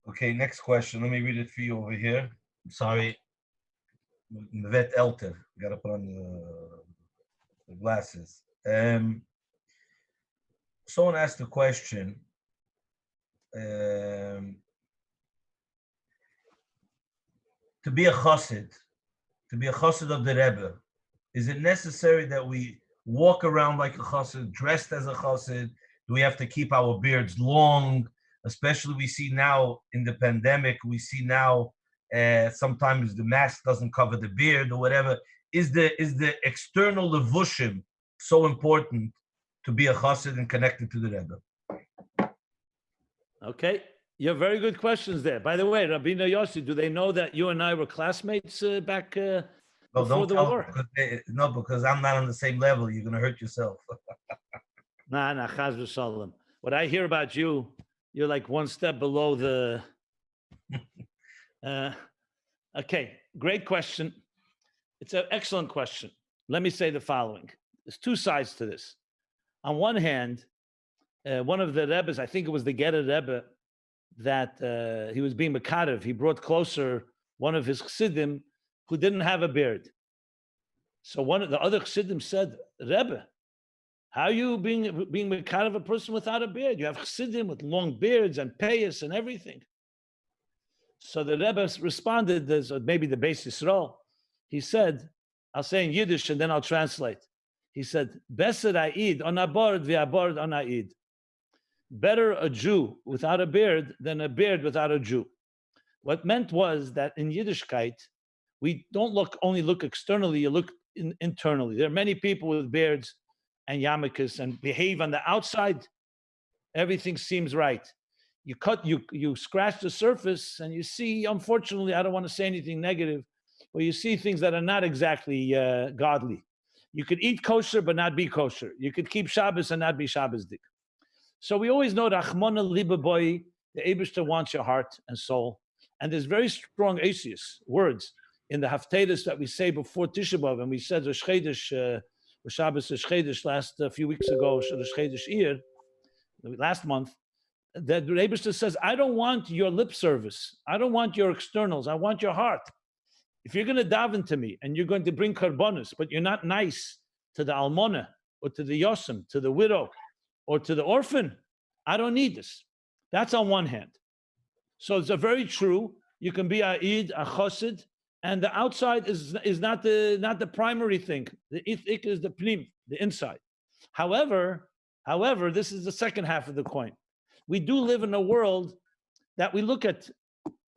Okay, next question. Let me read it for you over here. I'm sorry. Vet Elter. Got to put on the glasses. someone asked the question, to be a chassid of the Rebbe, is it necessary that we walk around like a chassid, dressed as a chassid? Do we have to keep our beards long? Especially we see now in the pandemic, we see now sometimes the mask doesn't cover the beard or whatever. Is the external levushim so important to be a chassid and connected to the Rebbe? Okay, you have very good questions there. By the way, Rabbeinu Yossi, do they know that you and I were classmates back before the war? Because I'm not on the same level. You're going to hurt yourself. Nah, chaz v'shalom. What I hear about you, you're like one step below the... Okay, great question. It's an excellent question. Let me say the following. There's two sides to this. On one hand, one of the Rebbes, I think it was the Gera Rebbe, that he was being Mekarev. He brought closer one of his Chassidim who didn't have a beard. So one of the other Chassidim said, Rebbe, how are you being Mekarev a person without a beard? You have Chassidim with long beards and payas and everything. So the Rebbe responded, there's maybe the Beis Yisrael. He said, I'll say in Yiddish and then I'll translate. He said, Beser ha'id on abord v'abord on ha'id. Better a Jew without a beard than a beard without a Jew. What meant was that in Yiddishkeit, we don't only look externally, you look internally. There are many people with beards and yarmulkes and behave on the outside. Everything seems right. You scratch the surface and you see, unfortunately, I don't want to say anything negative, but you see things that are not exactly godly. You could eat kosher but not be kosher. You could keep Shabbos and not be Shabbosdik. So we always know Rachmana liba boy, the Eibishter wants your heart and soul. And there's very strong Asius words in the Haftarahs that we say before Tisha B'Av, and we said Rosh Chodesh, Shabbos Rosh Chodesh last few weeks ago, Rosh Chodesh Iyar, last month, that the Eibishter says, I don't want your lip service. I don't want your externals. I want your heart. If you're going to daven to me and you're going to bring karbonos, but you're not nice to the almona or to the yosem, to the widow or to the orphan, I don't need this. That's on one hand. So it's a very true. You can be a id, a chosid, and the outside is not the primary thing. The ik is the pnim, the inside. However, this is the second half of the coin. We do live in a world that we look at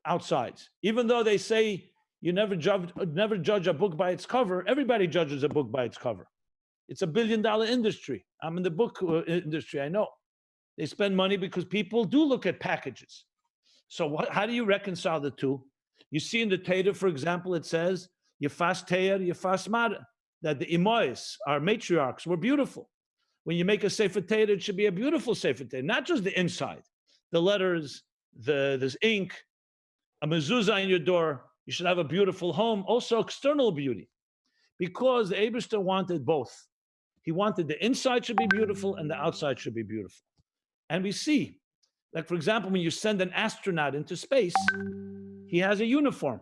outsides. Even though they say you never judge a book by its cover, everybody judges a book by its cover. It's $1 billion industry. I'm in the book industry, I know. They spend money because people do look at packages. So how do you reconcile the two? You see in the Torah, for example, it says, Yefas Teir, Yefas Mara, that the Imois, our matriarchs, were beautiful. When you make a Sefer Torah, it should be a beautiful Sefer Torah, not just the inside, the letters, there's ink, a mezuzah in your door. You should have a beautiful home, also external beauty, because the Eibishter wanted both. He wanted the inside should be beautiful and the outside should be beautiful. And we see, like for example, when you send an astronaut into space, he has a uniform,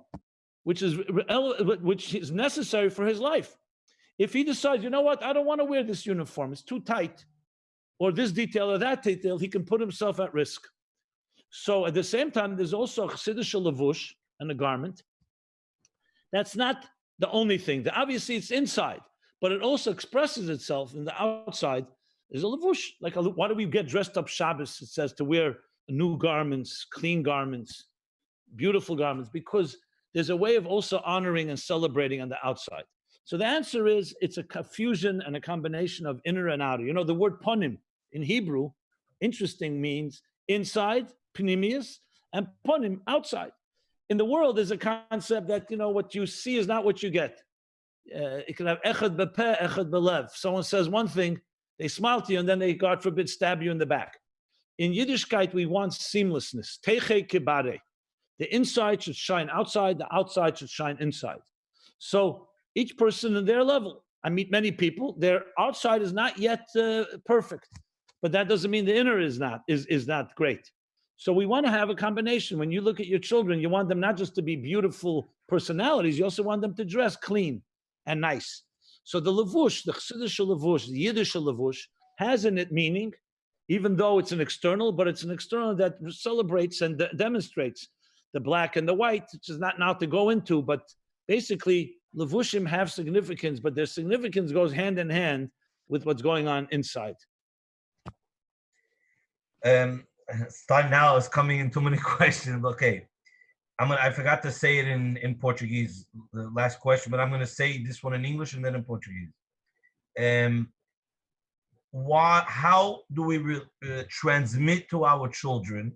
which is necessary for his life. If he decides, you know what, I don't want to wear this uniform, it's too tight, or this detail or that detail, he can put himself at risk. So at the same time, there's also a chassidish levush and a garment. That's not the only thing. Obviously, it's inside, but it also expresses itself in the outside. There's a levush. Like, why do we get dressed up Shabbos? It says to wear new garments, clean garments, beautiful garments, because there's a way of also honoring and celebrating on the outside. So the answer is, it's a fusion and a combination of inner and outer. You know, the word ponim in Hebrew, interesting, means inside, pnimius, and ponim, outside. In the world, there's a concept that, you know, what you see is not what you get. It can have echad bepeh, echad belev. Someone says one thing, they smile to you, and then they, God forbid, stab you in the back. In Yiddishkeit, we want seamlessness. Teiche kibare. The inside should shine outside, the outside should shine inside. So each person in their level. I meet many people, their outside is not yet perfect, but that doesn't mean the inner is not great. So we want to have a combination. When you look at your children, you want them not just to be beautiful personalities, you also want them to dress clean and nice. So the levush, the chassidish levush, the Yiddish levush, has in it meaning, even though it's an external, but it's an external that celebrates and demonstrates the black and the white, which is not now to go into, but basically levushim have significance, but their significance goes hand in hand with what's going on inside. Time now is coming in too many questions. Okay, I forgot to say it in Portuguese, the last question, but I'm going to say this one in English and then in Portuguese. How do we transmit to our children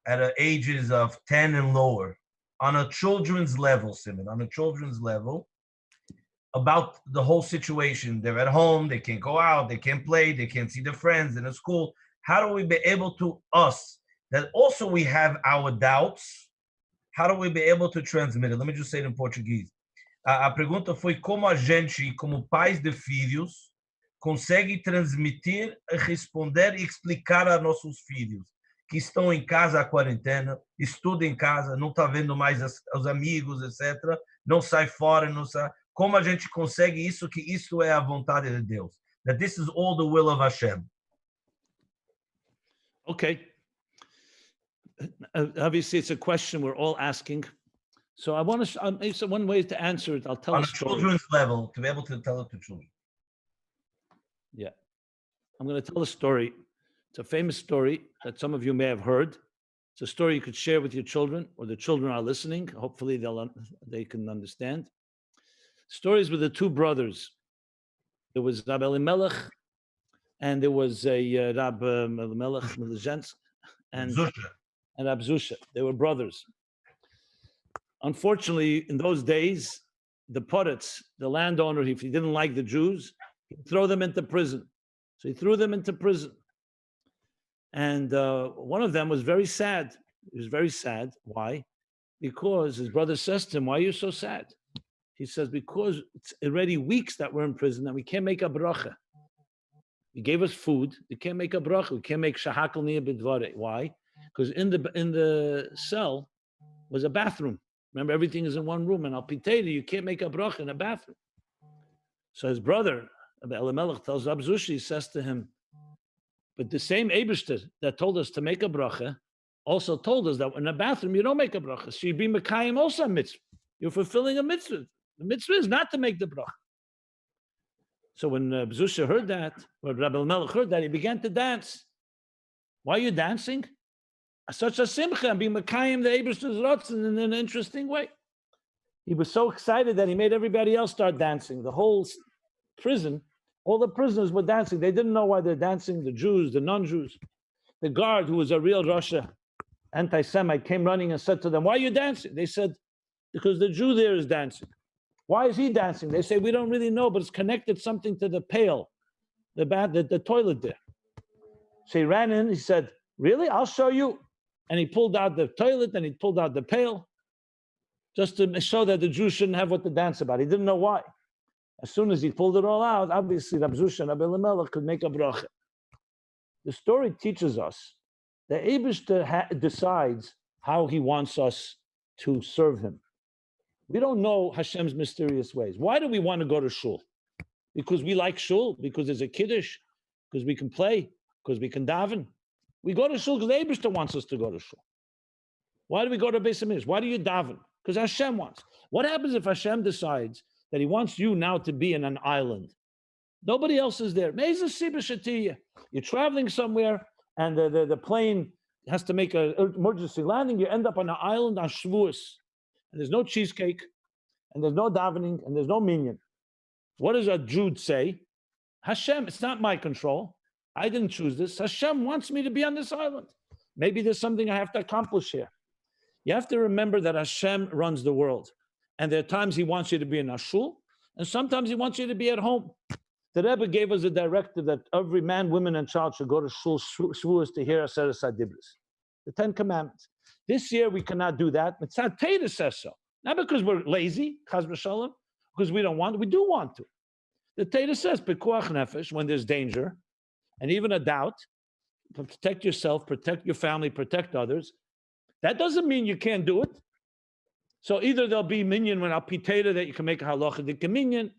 at ages of 10 and lower, on a children's level, Simon, on a children's level, about the whole situation? They're at home, they can't go out, they can't play, they can't see their friends in a school. How do we be able to, us, that also we have our doubts, how do we be able to transmit it? Let me just say it in Portuguese. A pergunta foi como a gente, como pais de filhos, consegue transmitir, responder e explicar a nossos filhos que estão em casa a quarentena, estudam em casa, não está vendo mais os amigos, etc. Não sai fora, não sai. Como a gente consegue isso, que isso é a vontade de Deus? That this is all the will of Hashem. Okay. Obviously, it's a question we're all asking. So I want to, so one way to answer it, I'll tell on a a story. children's level, to be able to tell it to children. Yeah. I'm going to tell a story. It's a famous story that some of you may have heard. It's a story you could share with your children, or the children are listening. Hopefully they can understand. Stories with the two brothers. There was Rab Elimelech, and there was a Rab Elimelech Melezhensk, and Rab Zusha. They were brothers. Unfortunately, in those days, the poritz, the landowner, if he didn't like the Jews, he'd throw them into prison. So he threw them into prison. And one of them was very sad. He was very sad. Why? Because his brother says to him, "Why are you so sad?" He says, "Because it's already weeks that we're in prison and we can't make a bracha. He gave us food. We can't make a bracha. We can't make shahakal niya b'dvare." Why? Because in the cell was a bathroom. Remember, everything is in one room. And al pitayda, you can't make a bracha in a bathroom. So his brother, Elimelech, tells Rab Zushi, he says to him, "But the same Eibishter that told us to make a bracha also told us that in a bathroom you don't make a bracha. So you be mekayim also a mitzvah. You're fulfilling a mitzvah. The mitzvah is not to make the bracha." So when Zusha heard that, when Rabbi Elimelech heard that, he began to dance. Why are you dancing? Such a simcha, and being mekayim the Eibishter's rotzen in an interesting way. He was so excited that he made everybody else start dancing. The whole prison, all the prisoners were dancing. They didn't know why they're dancing, the Jews, the non-Jews. The guard, who was a real Russia anti-Semite, came running and said to them, "Why are you dancing?" They said, "Because the Jew there is dancing." "Why is he dancing?" They say, "We don't really know, but it's connected something to the pail, the toilet there." So he ran in, he said, "Really? I'll show you." And he pulled out the toilet and he pulled out the pail just to show that the Jews shouldn't have what to dance about. He didn't know why. As soon as he pulled it all out, obviously Rab Zusha and Rab Elimelech could make a bracha. The story teaches us that Eibishter decides how he wants us to serve him. We don't know Hashem's mysterious ways. Why do we want to go to shul? Because we like shul, because there's a kiddush, because we can play, because we can daven. We go to shul because Eibishter wants us to go to shul. Why do we go to Beis Hamikdash? Why do you daven? Because Hashem wants. What happens if Hashem decides that he wants you now to be in an island? Nobody else is there. You're traveling somewhere and the plane has to make an emergency landing. You end up on an island on Shavuos. And there's no cheesecake and there's no davening and there's no minyan. What does a Jude say? Hashem, it's not my control. I didn't choose this. Hashem wants me to be on this island. Maybe there's something I have to accomplish here. You have to remember that Hashem runs the world. And there are times he wants you to be in a shul, and sometimes he wants you to be at home. The Rebbe gave us a directive that every man, woman, and child should go to shul Shavuos to hear Aseret Dibros, the 10 Commandments. This year we cannot do that. Mitzvah Torah says so. Not because we're lazy, chas v'shalom, because we don't want to. We do want to. The Torah says, Pekuach Nefesh, when there's danger, and even a doubt, protect yourself, protect your family, protect others. That doesn't mean you can't do it. So either there'll be minyan when al pitayda that you can make a halacha minyan,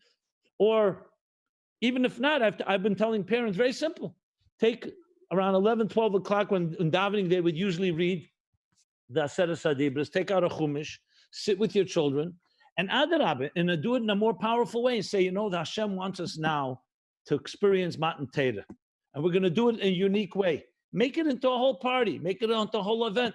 or even if not, I've been telling parents very simple: take around 11, 12 o'clock when in davening they would usually read the Aseret Sadibras, take out a chumash, sit with your children, and adarabah, and do it in a more powerful way and say, the Hashem wants us now to experience Matan Torah. And we're going to do it in a unique way. Make it into a whole party, make it into a whole event,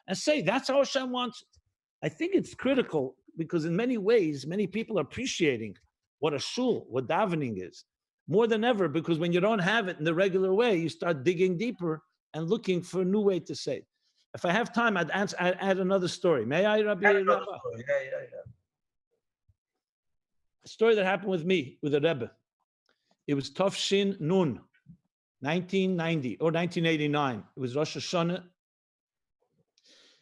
and say, that's how Hashem wants it. I think it's critical because in many ways, many people are appreciating what a shul, what davening is, more than ever, because when you don't have it in the regular way, you start digging deeper and looking for a new way to say it. If I have time, I'd add another story. May I, Rabbi? Yeah. A story that happened with me, with a Rebbe. It was Tafshin Nun, 1990 or 1989. It was Rosh Hashanah.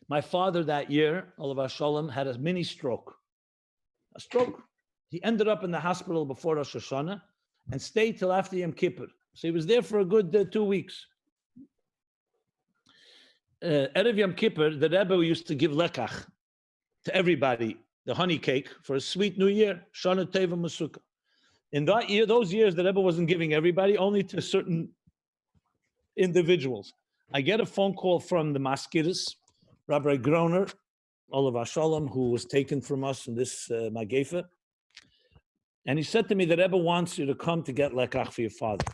My father that year, Olav Shalom, had a mini stroke. A stroke. He ended up in the hospital before Rosh Hashanah and stayed till after Yom Kippur. So he was there for a good 2 weeks. Erev Yom Kippur, the Rebbe used to give lekach to everybody, the honey cake, for a sweet new year, Shana Teva Masuka. In that year, those years, the Rebbe wasn't giving everybody, only to certain individuals. I get a phone call from the Maskiris, Rabbi Groner, Olav Shalom, who was taken from us in this Magefa. And he said to me, the Rebbe wants you to come to get lekach for your father.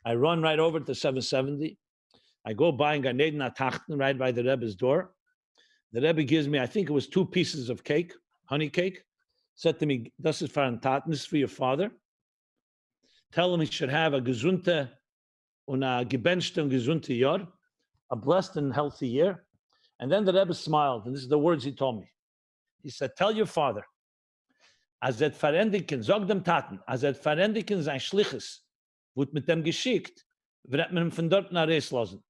I run right over to 770. I go by in Gan Eden Atachten, right by the Rebbe's door. The Rebbe gives me, I think it was 2 pieces of cake, honey cake. Said to me, das ist für ein Taten, this is for your father. Tell him he should have a gesunte und a gebenchte und gesunte Jahr, a blessed and healthy year. And then the Rebbe smiled, and this is the words he told me. He said, tell your father, as et verendigen, sag dem Taten, as et verendigen sein Schliches, wird mit dem geschickt, wird man ihm von dort nach Reis lassen.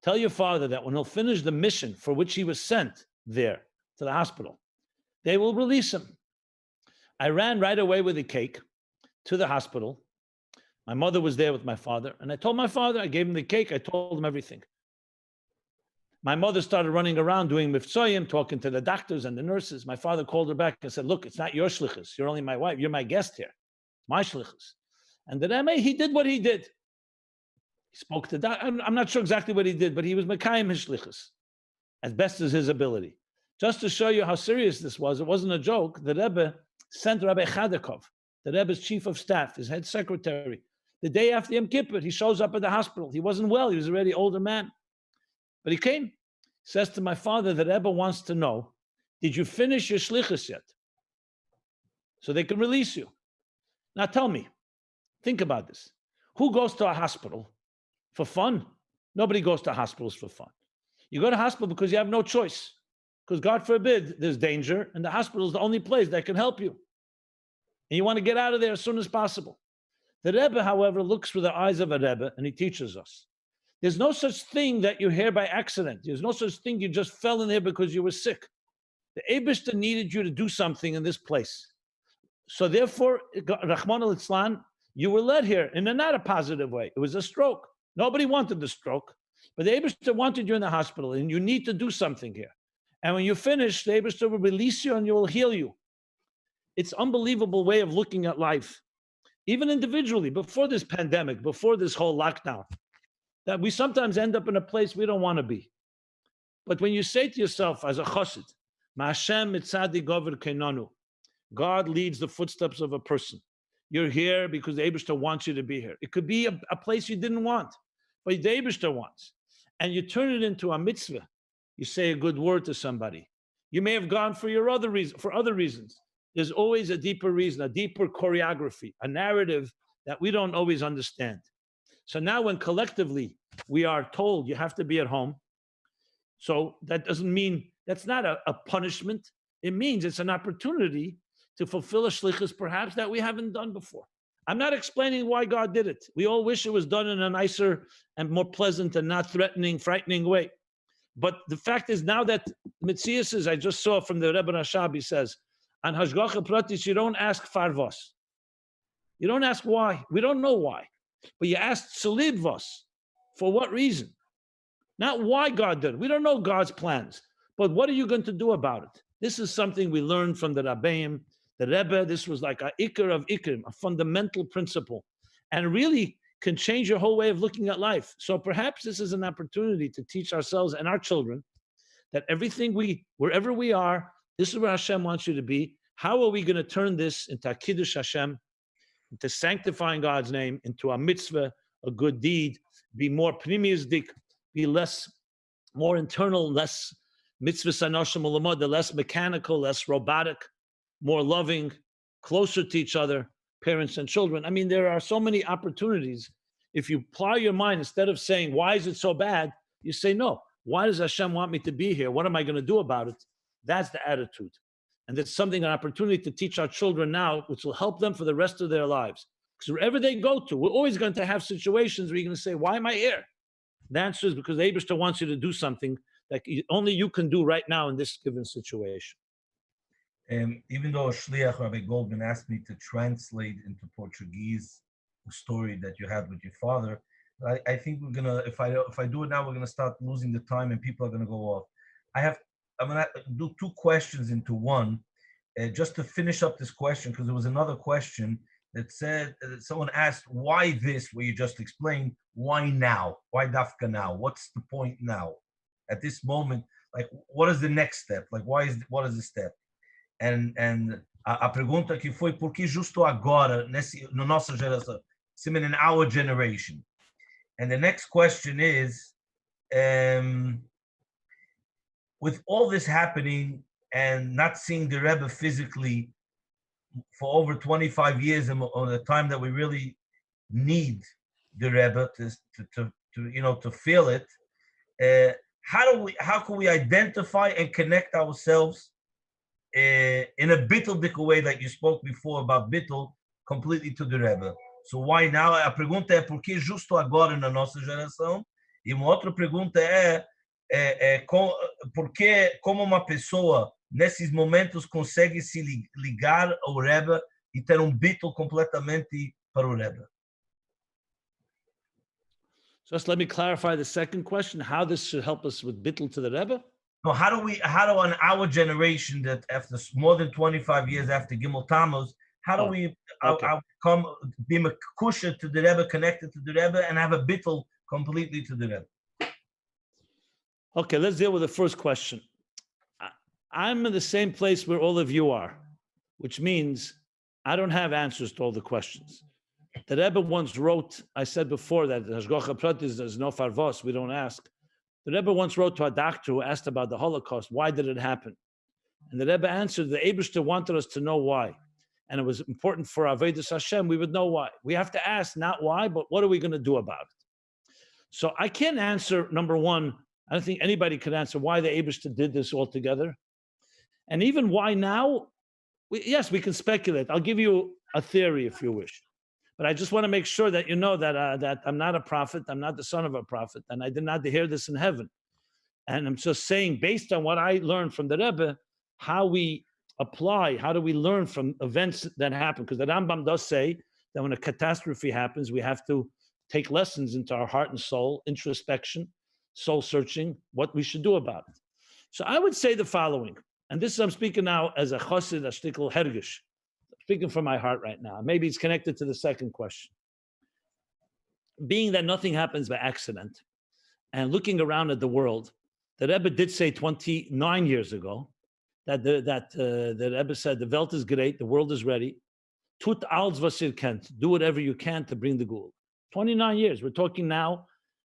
Tell your father that when he'll finish the mission for which he was sent there to the hospital, they will release him. I ran right away with the cake to the hospital. My mother was there with my father, and I told my father, I gave him the cake, I told him everything. My mother started running around doing miftzoyim, talking to the doctors and the nurses. My father called her back and said, look, it's not your shlichus. You're only my wife. You're my guest here. My shlichus. And the Rebbe, he did what he did. He spoke to that. I'm not sure exactly what he did, but he was mekayim his shlichus as best as his ability. Just to show you how serious this was, it wasn't a joke. The Rebbe sent Rabbi Chadakov, the Rebbe's chief of staff, his head secretary. The day after Yom Kippur, he shows up at the hospital. He wasn't well. He was already an older man. But he came. He says to my father, the Rebbe wants to know, did you finish your shlichus yet? So they can release you. Now tell me, think about this. Who goes to a hospital for fun? Nobody goes to hospitals for fun. You go to hospital because you have no choice. Because God forbid, there's danger, and the hospital is the only place that can help you. And you want to get out of there as soon as possible. The Rebbe, however, looks through the eyes of a Rebbe, and he teaches us. There's no such thing that you're here by accident. There's no such thing you just fell in here because you were sick. The Eibishter needed you to do something in this place. So therefore, Rahman al-Islam, you were led here in not a positive way. It was a stroke. Nobody wanted the stroke, but the Eibishter wanted you in the hospital, and you need to do something here. And when you finish, the Eibishter will release you and you will heal you. It's an unbelievable way of looking at life. Even individually, before this pandemic, before this whole lockdown, that we sometimes end up in a place we don't want to be. But when you say to yourself as a chassid, Ma'ashem mitzadi gover kenanu, God leads the footsteps of a person. You're here because the Eibishter wants you to be here. It could be a place you didn't want, but the Eibishter wants. And you turn it into a mitzvah. You say a good word to somebody. You may have gone for other reasons. There's always a deeper reason, a deeper choreography, a narrative that we don't always understand. So now when collectively we are told you have to be at home, so that doesn't mean, that's not a punishment. It means it's an opportunity to fulfill a shlichus perhaps that we haven't done before. I'm not explaining why God did it. We all wish it was done in a nicer and more pleasant and not threatening, frightening way. But the fact is now that Mitzias is, I just saw from the Rebbe Rashab, he says, on Hashgacha Pratis, you don't ask farvos. You don't ask why. We don't know why. But you ask Salidvos. For what reason? Not why God did it. We don't know God's plans. But what are you going to do about it? This is something we learned from the Rabbeim, the Rebbe. This was like a ikar of ikrim, a fundamental principle. And really can change your whole way of looking at life. So perhaps this is an opportunity to teach ourselves and our children that wherever we are, this is where Hashem wants you to be. How are we going to turn this into a Kiddush Hashem, into sanctifying God's name, into a mitzvah, a good deed, be more pnimiusdik, be more internal, less mitzvah sanoshim ulamod, less mechanical, less robotic, more loving, closer to each other, parents and children. I mean, there are so many opportunities. If you plow your mind, instead of saying, why is it so bad? You say, no, why does Hashem want me to be here? What am I going to do about it? That's the attitude. And that's an opportunity to teach our children now, which will help them for the rest of their lives. Because wherever they go to, we're always going to have situations where you're going to say, why am I here? The answer is because the Eibishter wants you to do something that only you can do right now in this given situation. Even though Shliach Rabbi Goldman asked me to translate into Portuguese the story that you had with your father, I think we're gonna, if I do it now, we're gonna start losing the time and people are gonna go off. I'm gonna do two questions into one, just to finish up this question, because there was another question that said, someone asked, why this, where you just explained, why now? Why Dafka now? What's the point now? At this moment, like, what is the next step? Like, what is the step? And a pergunta que foi, por que justo agora, na nossa geração, in our generation? And the next question is, with all this happening and not seeing the Rebbe physically for over 25 years, on the time that we really need the Rebbe to feel it, how can we identify and connect ourselves in a bitteldik way, like you spoke before about bittel, completely to the Rebbe? So why now? A pergunta é por que justo agora na nossa geração? E uma outra pergunta por que como uma pessoa nesses momentos consegue se ligar ao Rebbe e ter bittel completamente para o Rebbe? Just let me clarify the second question, how this should help us with bittel to the Rebbe? No, how do in our generation, that after more than 25 years after Gimel Tammuz, how do we come be mekusha to the Rebbe, connected to the Rebbe, and have a bittel completely to the Rebbe? Okay, let's deal with the first question. I'm in the same place where all of you are, which means I don't have answers to all the questions. The Rebbe once wrote, I said before that Hashgacha Pratis, there's no farvos, we don't ask. The Rebbe once wrote to a doctor who asked about the Holocaust, why did it happen? And the Rebbe answered, the Eibishter wanted us to know why. And it was important for Avodas Hashem, we would know why. We have to ask not why, but what are we going to do about it? So I can't answer, number one, I don't think anybody could answer why the Eibishter did this altogether. And even why now, yes, we can speculate. I'll give you a theory if you wish. But I just want to make sure that you know that I'm not a prophet, I'm not the son of a prophet, and I did not hear this in heaven. And I'm just saying, based on what I learned from the Rebbe, how we apply, how do we learn from events that happen? Because the Rambam does say that when a catastrophe happens, we have to take lessons into our heart and soul, introspection, soul searching, what we should do about it. So I would say the following, and this I'm speaking now as a chassid, a shtickl hergish, speaking from my heart right now. Maybe it's connected to the second question. Being that nothing happens by accident, and looking around at the world, the Rebbe did say 29 years ago that the Rebbe said, the Welt is great, the world is ready. Tut alles was ihr kennt. Do whatever you can to bring the Gul. 29 years. We're talking now,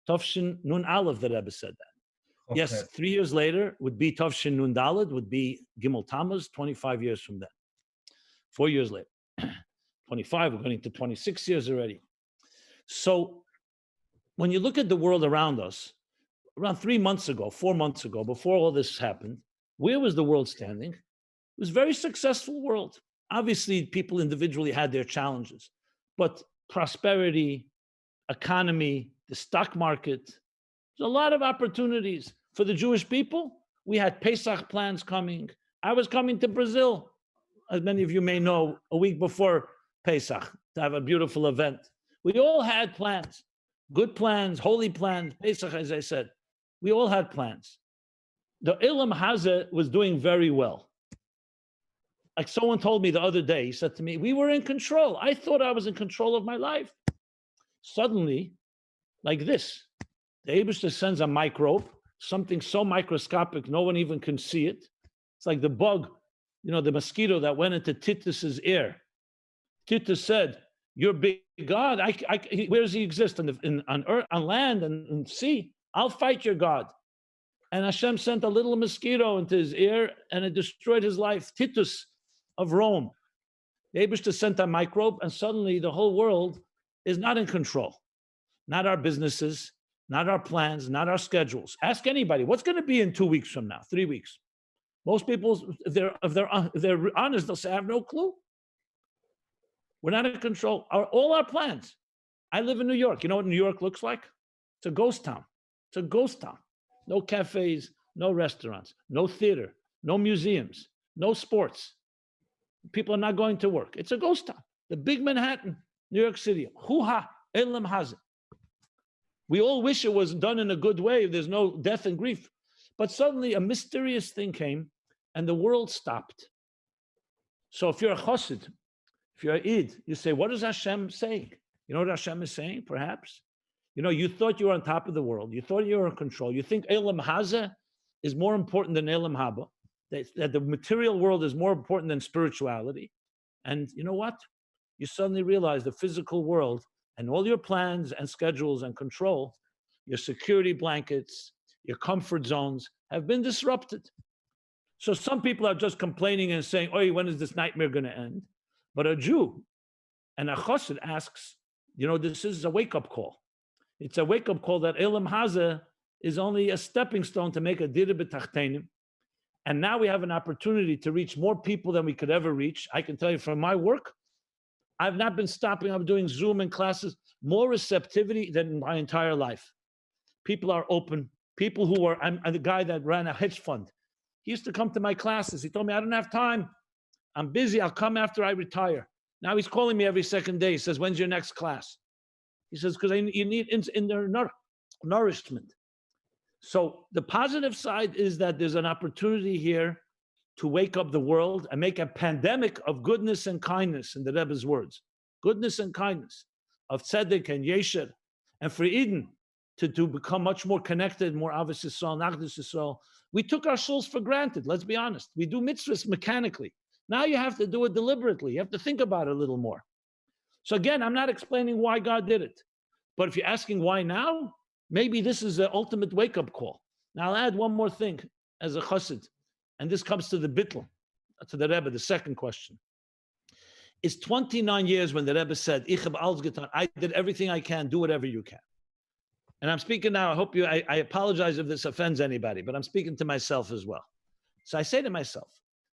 Tovshin Nun Aleph, the Rebbe said that. Okay. Yes, 3 years later would be Tovshin Nun Daled, would be Gimel Tammuz, 25 years from then. 4 years later, 25, we're going to 26 years already. So when you look at the world around us, around 3 months ago, 4 months ago, before all this happened, where was the world standing? It was a very successful world. Obviously, people individually had their challenges, but prosperity, economy, the stock market, there's a lot of opportunities. For the Jewish people, we had Pesach plans coming. I was coming to Brazil, as many of you may know, a week before Pesach, to have a beautiful event. We all had plans, good plans, holy plans, Pesach, as I said. We all had plans. The Ilam Hazeh was doing very well. Like someone told me the other day, he said to me, we were in control. I thought I was in control of my life. Suddenly, like this, the Eibishter sends a microbe, something so microscopic no one even can see it. It's like the bug, the mosquito that went into Titus's ear. Titus said, "You're big God. Where does he exist? On earth, on land, and sea? I'll fight your God." And Hashem sent a little mosquito into his ear, and it destroyed his life. Titus of Rome. The Eibishter sent a microbe, and suddenly the whole world is not in control. Not our businesses, not our plans, not our schedules. Ask anybody, what's going to be in 2 weeks from now, 3 weeks? Most people, if they're honest, they'll say, "I have no clue." We're not in control. All our plans. I live in New York. You know what New York looks like? It's a ghost town. It's a ghost town. No cafes, no restaurants, no theater, no museums, no sports. People are not going to work. It's a ghost town. The big Manhattan, New York City. Hoo-ha, elam hazeh. We all wish it was done in a good way. There's no death and grief. But suddenly a mysterious thing came and the world stopped. So if you're a chassid, if you're a Id, you say, what is Hashem saying? You know what Hashem is saying, perhaps? You thought you were on top of the world. You thought you were in control. You think elam hazeh is more important than elam haba, that the material world is more important than spirituality. And you know what? You suddenly realize the physical world and all your plans and schedules and control, your security blankets, your comfort zones have been disrupted. So some people are just complaining and saying, "Oh, when is this nightmare going to end?" But a Jew and a chassid asks, this is a wake-up call. It's a wake-up call that elam hazeh is only a stepping stone to make a dira b'tachtenim. And now we have an opportunity to reach more people than we could ever reach. I can tell you from my work, I've not been stopping. I'm doing Zoom and classes, more receptivity than my entire life. People are open. People who are, I'm the guy that ran a hedge fund. He used to come to my classes. He told me, "I don't have time. I'm busy. I'll come after I retire." Now he's calling me every second day. He says, "When's your next class?" He says, "Because you need in their nourishment." So the positive side is that there's an opportunity here to wake up the world and make a pandemic of goodness and kindness, in the Rebbe's words. Goodness and kindness, of tzedek and yesher, and for Eden to become much more connected, more Avos Yisrael, Nachdus Yisrael. We took our souls for granted, let's be honest. We do mitzvahs mechanically. Now you have to do it deliberately. You have to think about it a little more. So again, I'm not explaining why God did it. But if you're asking why now, maybe this is the ultimate wake-up call. Now I'll add one more thing as a chassid, and this comes to the bittul, to the Rebbe, the second question. It's 29 years when the Rebbe said, "Ich hab alles getan. I did everything I can, do whatever you can." And I'm speaking now, I apologize if this offends anybody, but I'm speaking to myself as well. So I say to myself,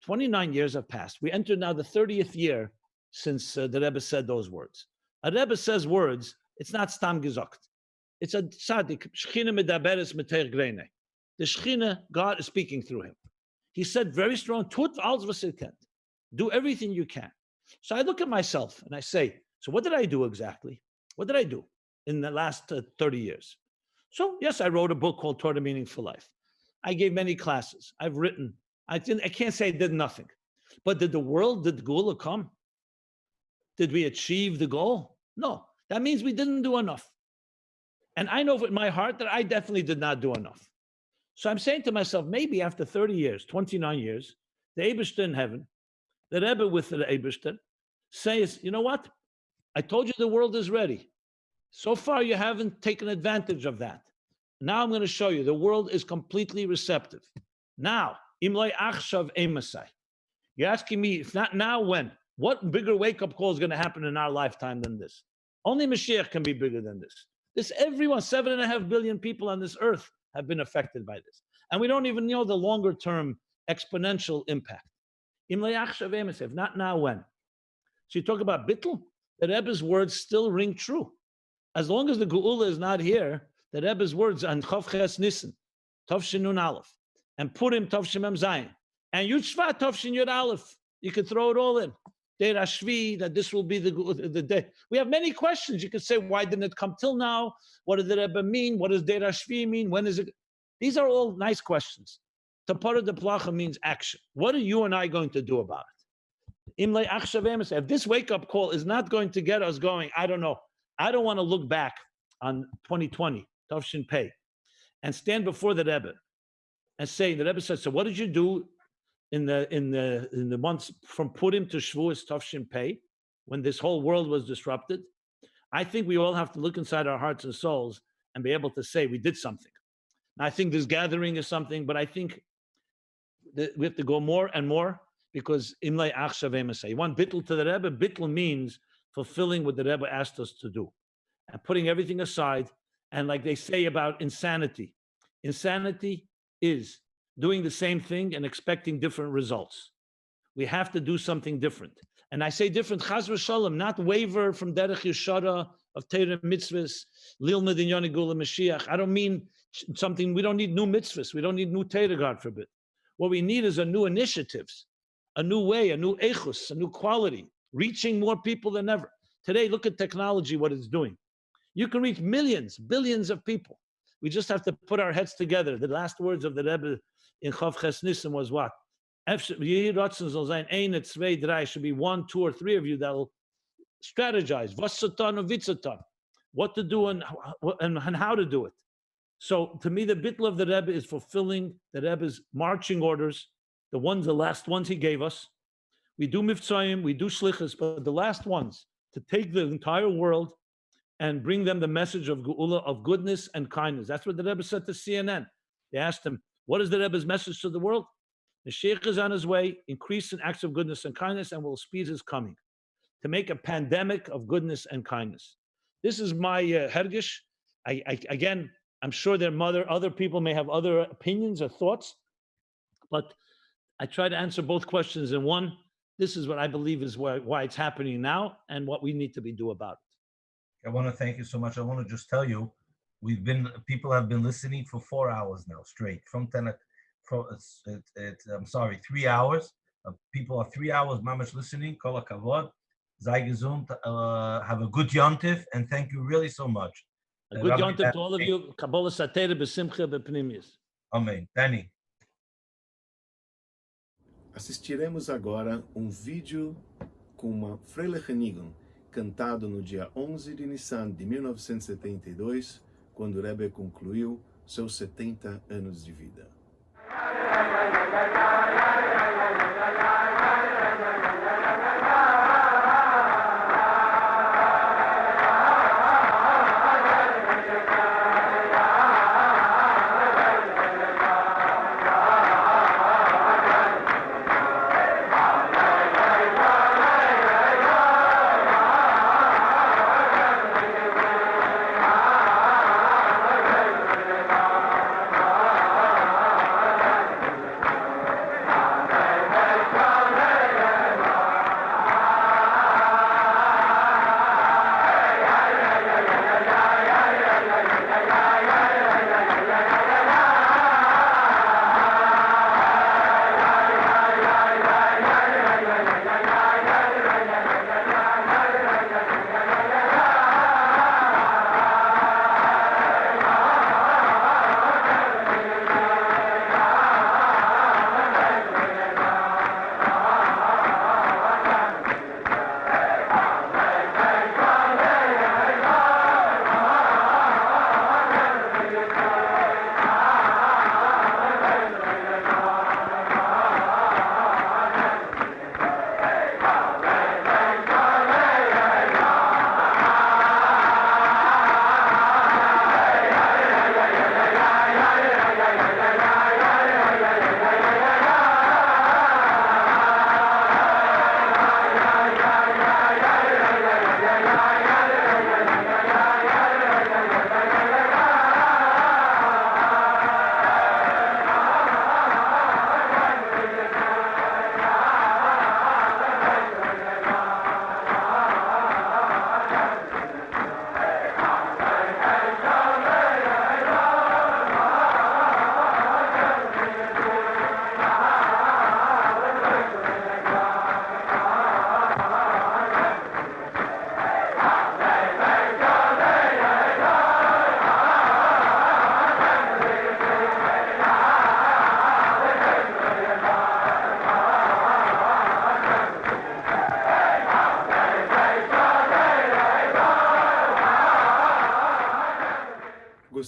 29 years have passed. We enter now the 30th year since the Rebbe said those words. A Rebbe says words, it's not stam gesagt. It's a tzaddik. Shechina medaberes meter greine. The Shechina, God is speaking through him. He said very strong, tut alles was ihr kennt. Do everything you can. So I look at myself and I say, so what did I do exactly? What did I do in the last 30 years? So yes, I wrote a book called Torah Meaningful Life. I gave many classes. I've written. I can't say I did nothing. But did the Geula come? Did we achieve the goal? No. That means we didn't do enough. And I know in my heart that I definitely did not do enough. So I'm saying to myself, maybe after 30 years, 29 years, the Eibishter in heaven, the Rebbe with the Eibishter, says, you know what? I told you the world is ready. So far, you haven't taken advantage of that. Now I'm going to show you the world is completely receptive. Now, imlay achshav emasai. You're asking me, if not now, when? What bigger wake-up call is going to happen in our lifetime than this? Only Mashiach can be bigger than this. Everyone, 7.5 billion people on this earth have been affected by this. And we don't even know the longer-term exponential impact. Imlay achshav emasai. If not now, when? So you talk about bittul, the Rebbe's words still ring true. As long as the Geula is not here, the Rebbe's words on Chav Ches Nissen, Tov Shin Nun Aleph, and Purim Tov Shin Mem Zayin, and Yud Shvat Tov Shin Yud Aleph, you could throw it all in. Deir Hashvi, that this will be the day. We have many questions. You could say, why didn't it come till now? What did the Rebbe mean? What does Deir Hashvi mean? When is it? These are all nice questions. Tapara de Placha means action. What are you and I going to do about it? If this wake-up call is not going to get us going, I don't know. I don't want to look back on 2020, Tavshin Pei, and stand before the Rebbe and say, the Rebbe said, so what did you do in the months from Purim to Shavuos Tavshin Pei, when this whole world was disrupted? I think we all have to look inside our hearts and souls and be able to say we did something. Now, I think this gathering is something, but I think that we have to go more and more, because Imlay Ach Shaveh say, you want bittul to the Rebbe? Bittul means fulfilling what the Rebbe asked us to do and putting everything aside. And like they say about insanity, insanity is doing the same thing and expecting different results. We have to do something different. And I say different, chaz v'shalom, not waver from derech yeshara of Torah mitzvahs, lilmud in Yoni Gula Mashiach. I don't mean something, we don't need new mitzvahs. We don't need new Torah, God forbid. What we need is a new initiatives, a new way, a new echus, a new quality, reaching more people than ever. Today, look at technology, what it's doing. You can reach millions, billions of people. We just have to put our heads together. The last words of the Rebbe in Chav Ches Nisim was what? Should be 1, 2 or 3 of you that will strategize what to do and how to do it. So to me, the bittul of the Rebbe is fulfilling the Rebbe's marching orders, the last ones he gave us. We do mivtzayim, we do shlichus, but the last ones, to take the entire world and bring them the message of geula, of goodness and kindness. That's what the Rebbe said to CNN. They asked him, what is the Rebbe's message to the world? The Sheikh is on his way, increase in acts of goodness and kindness, and will speed his coming, to make a pandemic of goodness and kindness. This is my hergish. Again, I'm sure other people may have other opinions or thoughts, but I try to answer both questions in one. This is what I believe is why it's happening now and what we need to do about it. I want to thank you so much. I want to just tell you, people have been listening for 4 hours now straight, from 10. I'm sorry, 3 hours. People are 3 hours mamash listening. Kol hakavod. Sei gesund. Have a good yontif, and thank you really so much. A good yontif to all of you. Kabbalah Satere b'simcha b'pnimius. Amém. Danny. Assistiremos agora vídeo com uma Freilichenigung cantado no dia 11 de Nissan de 1972, quando o Rebbe concluiu seus 70 anos de vida.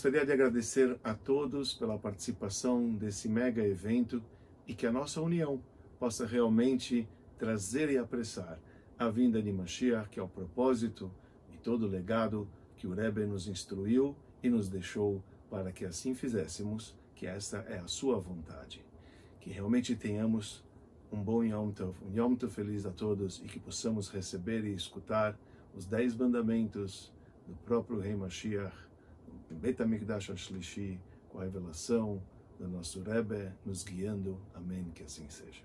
Gostaria de agradecer a todos pela participação desse mega evento e que a nossa união possa realmente trazer e apressar a vinda de Mashiach, que é o propósito e todo o legado que o Rebbe nos instruiu e nos deixou para que assim fizéssemos, que essa é a sua vontade. Que realmente tenhamos um bom Yom Tov feliz a todos e que possamos receber e escutar os 10 mandamentos do próprio Rei Mashiach, o Beit HaMikdash HaShlishi, com a revelação do nosso Rebbe, nos guiando. Amém, que assim seja.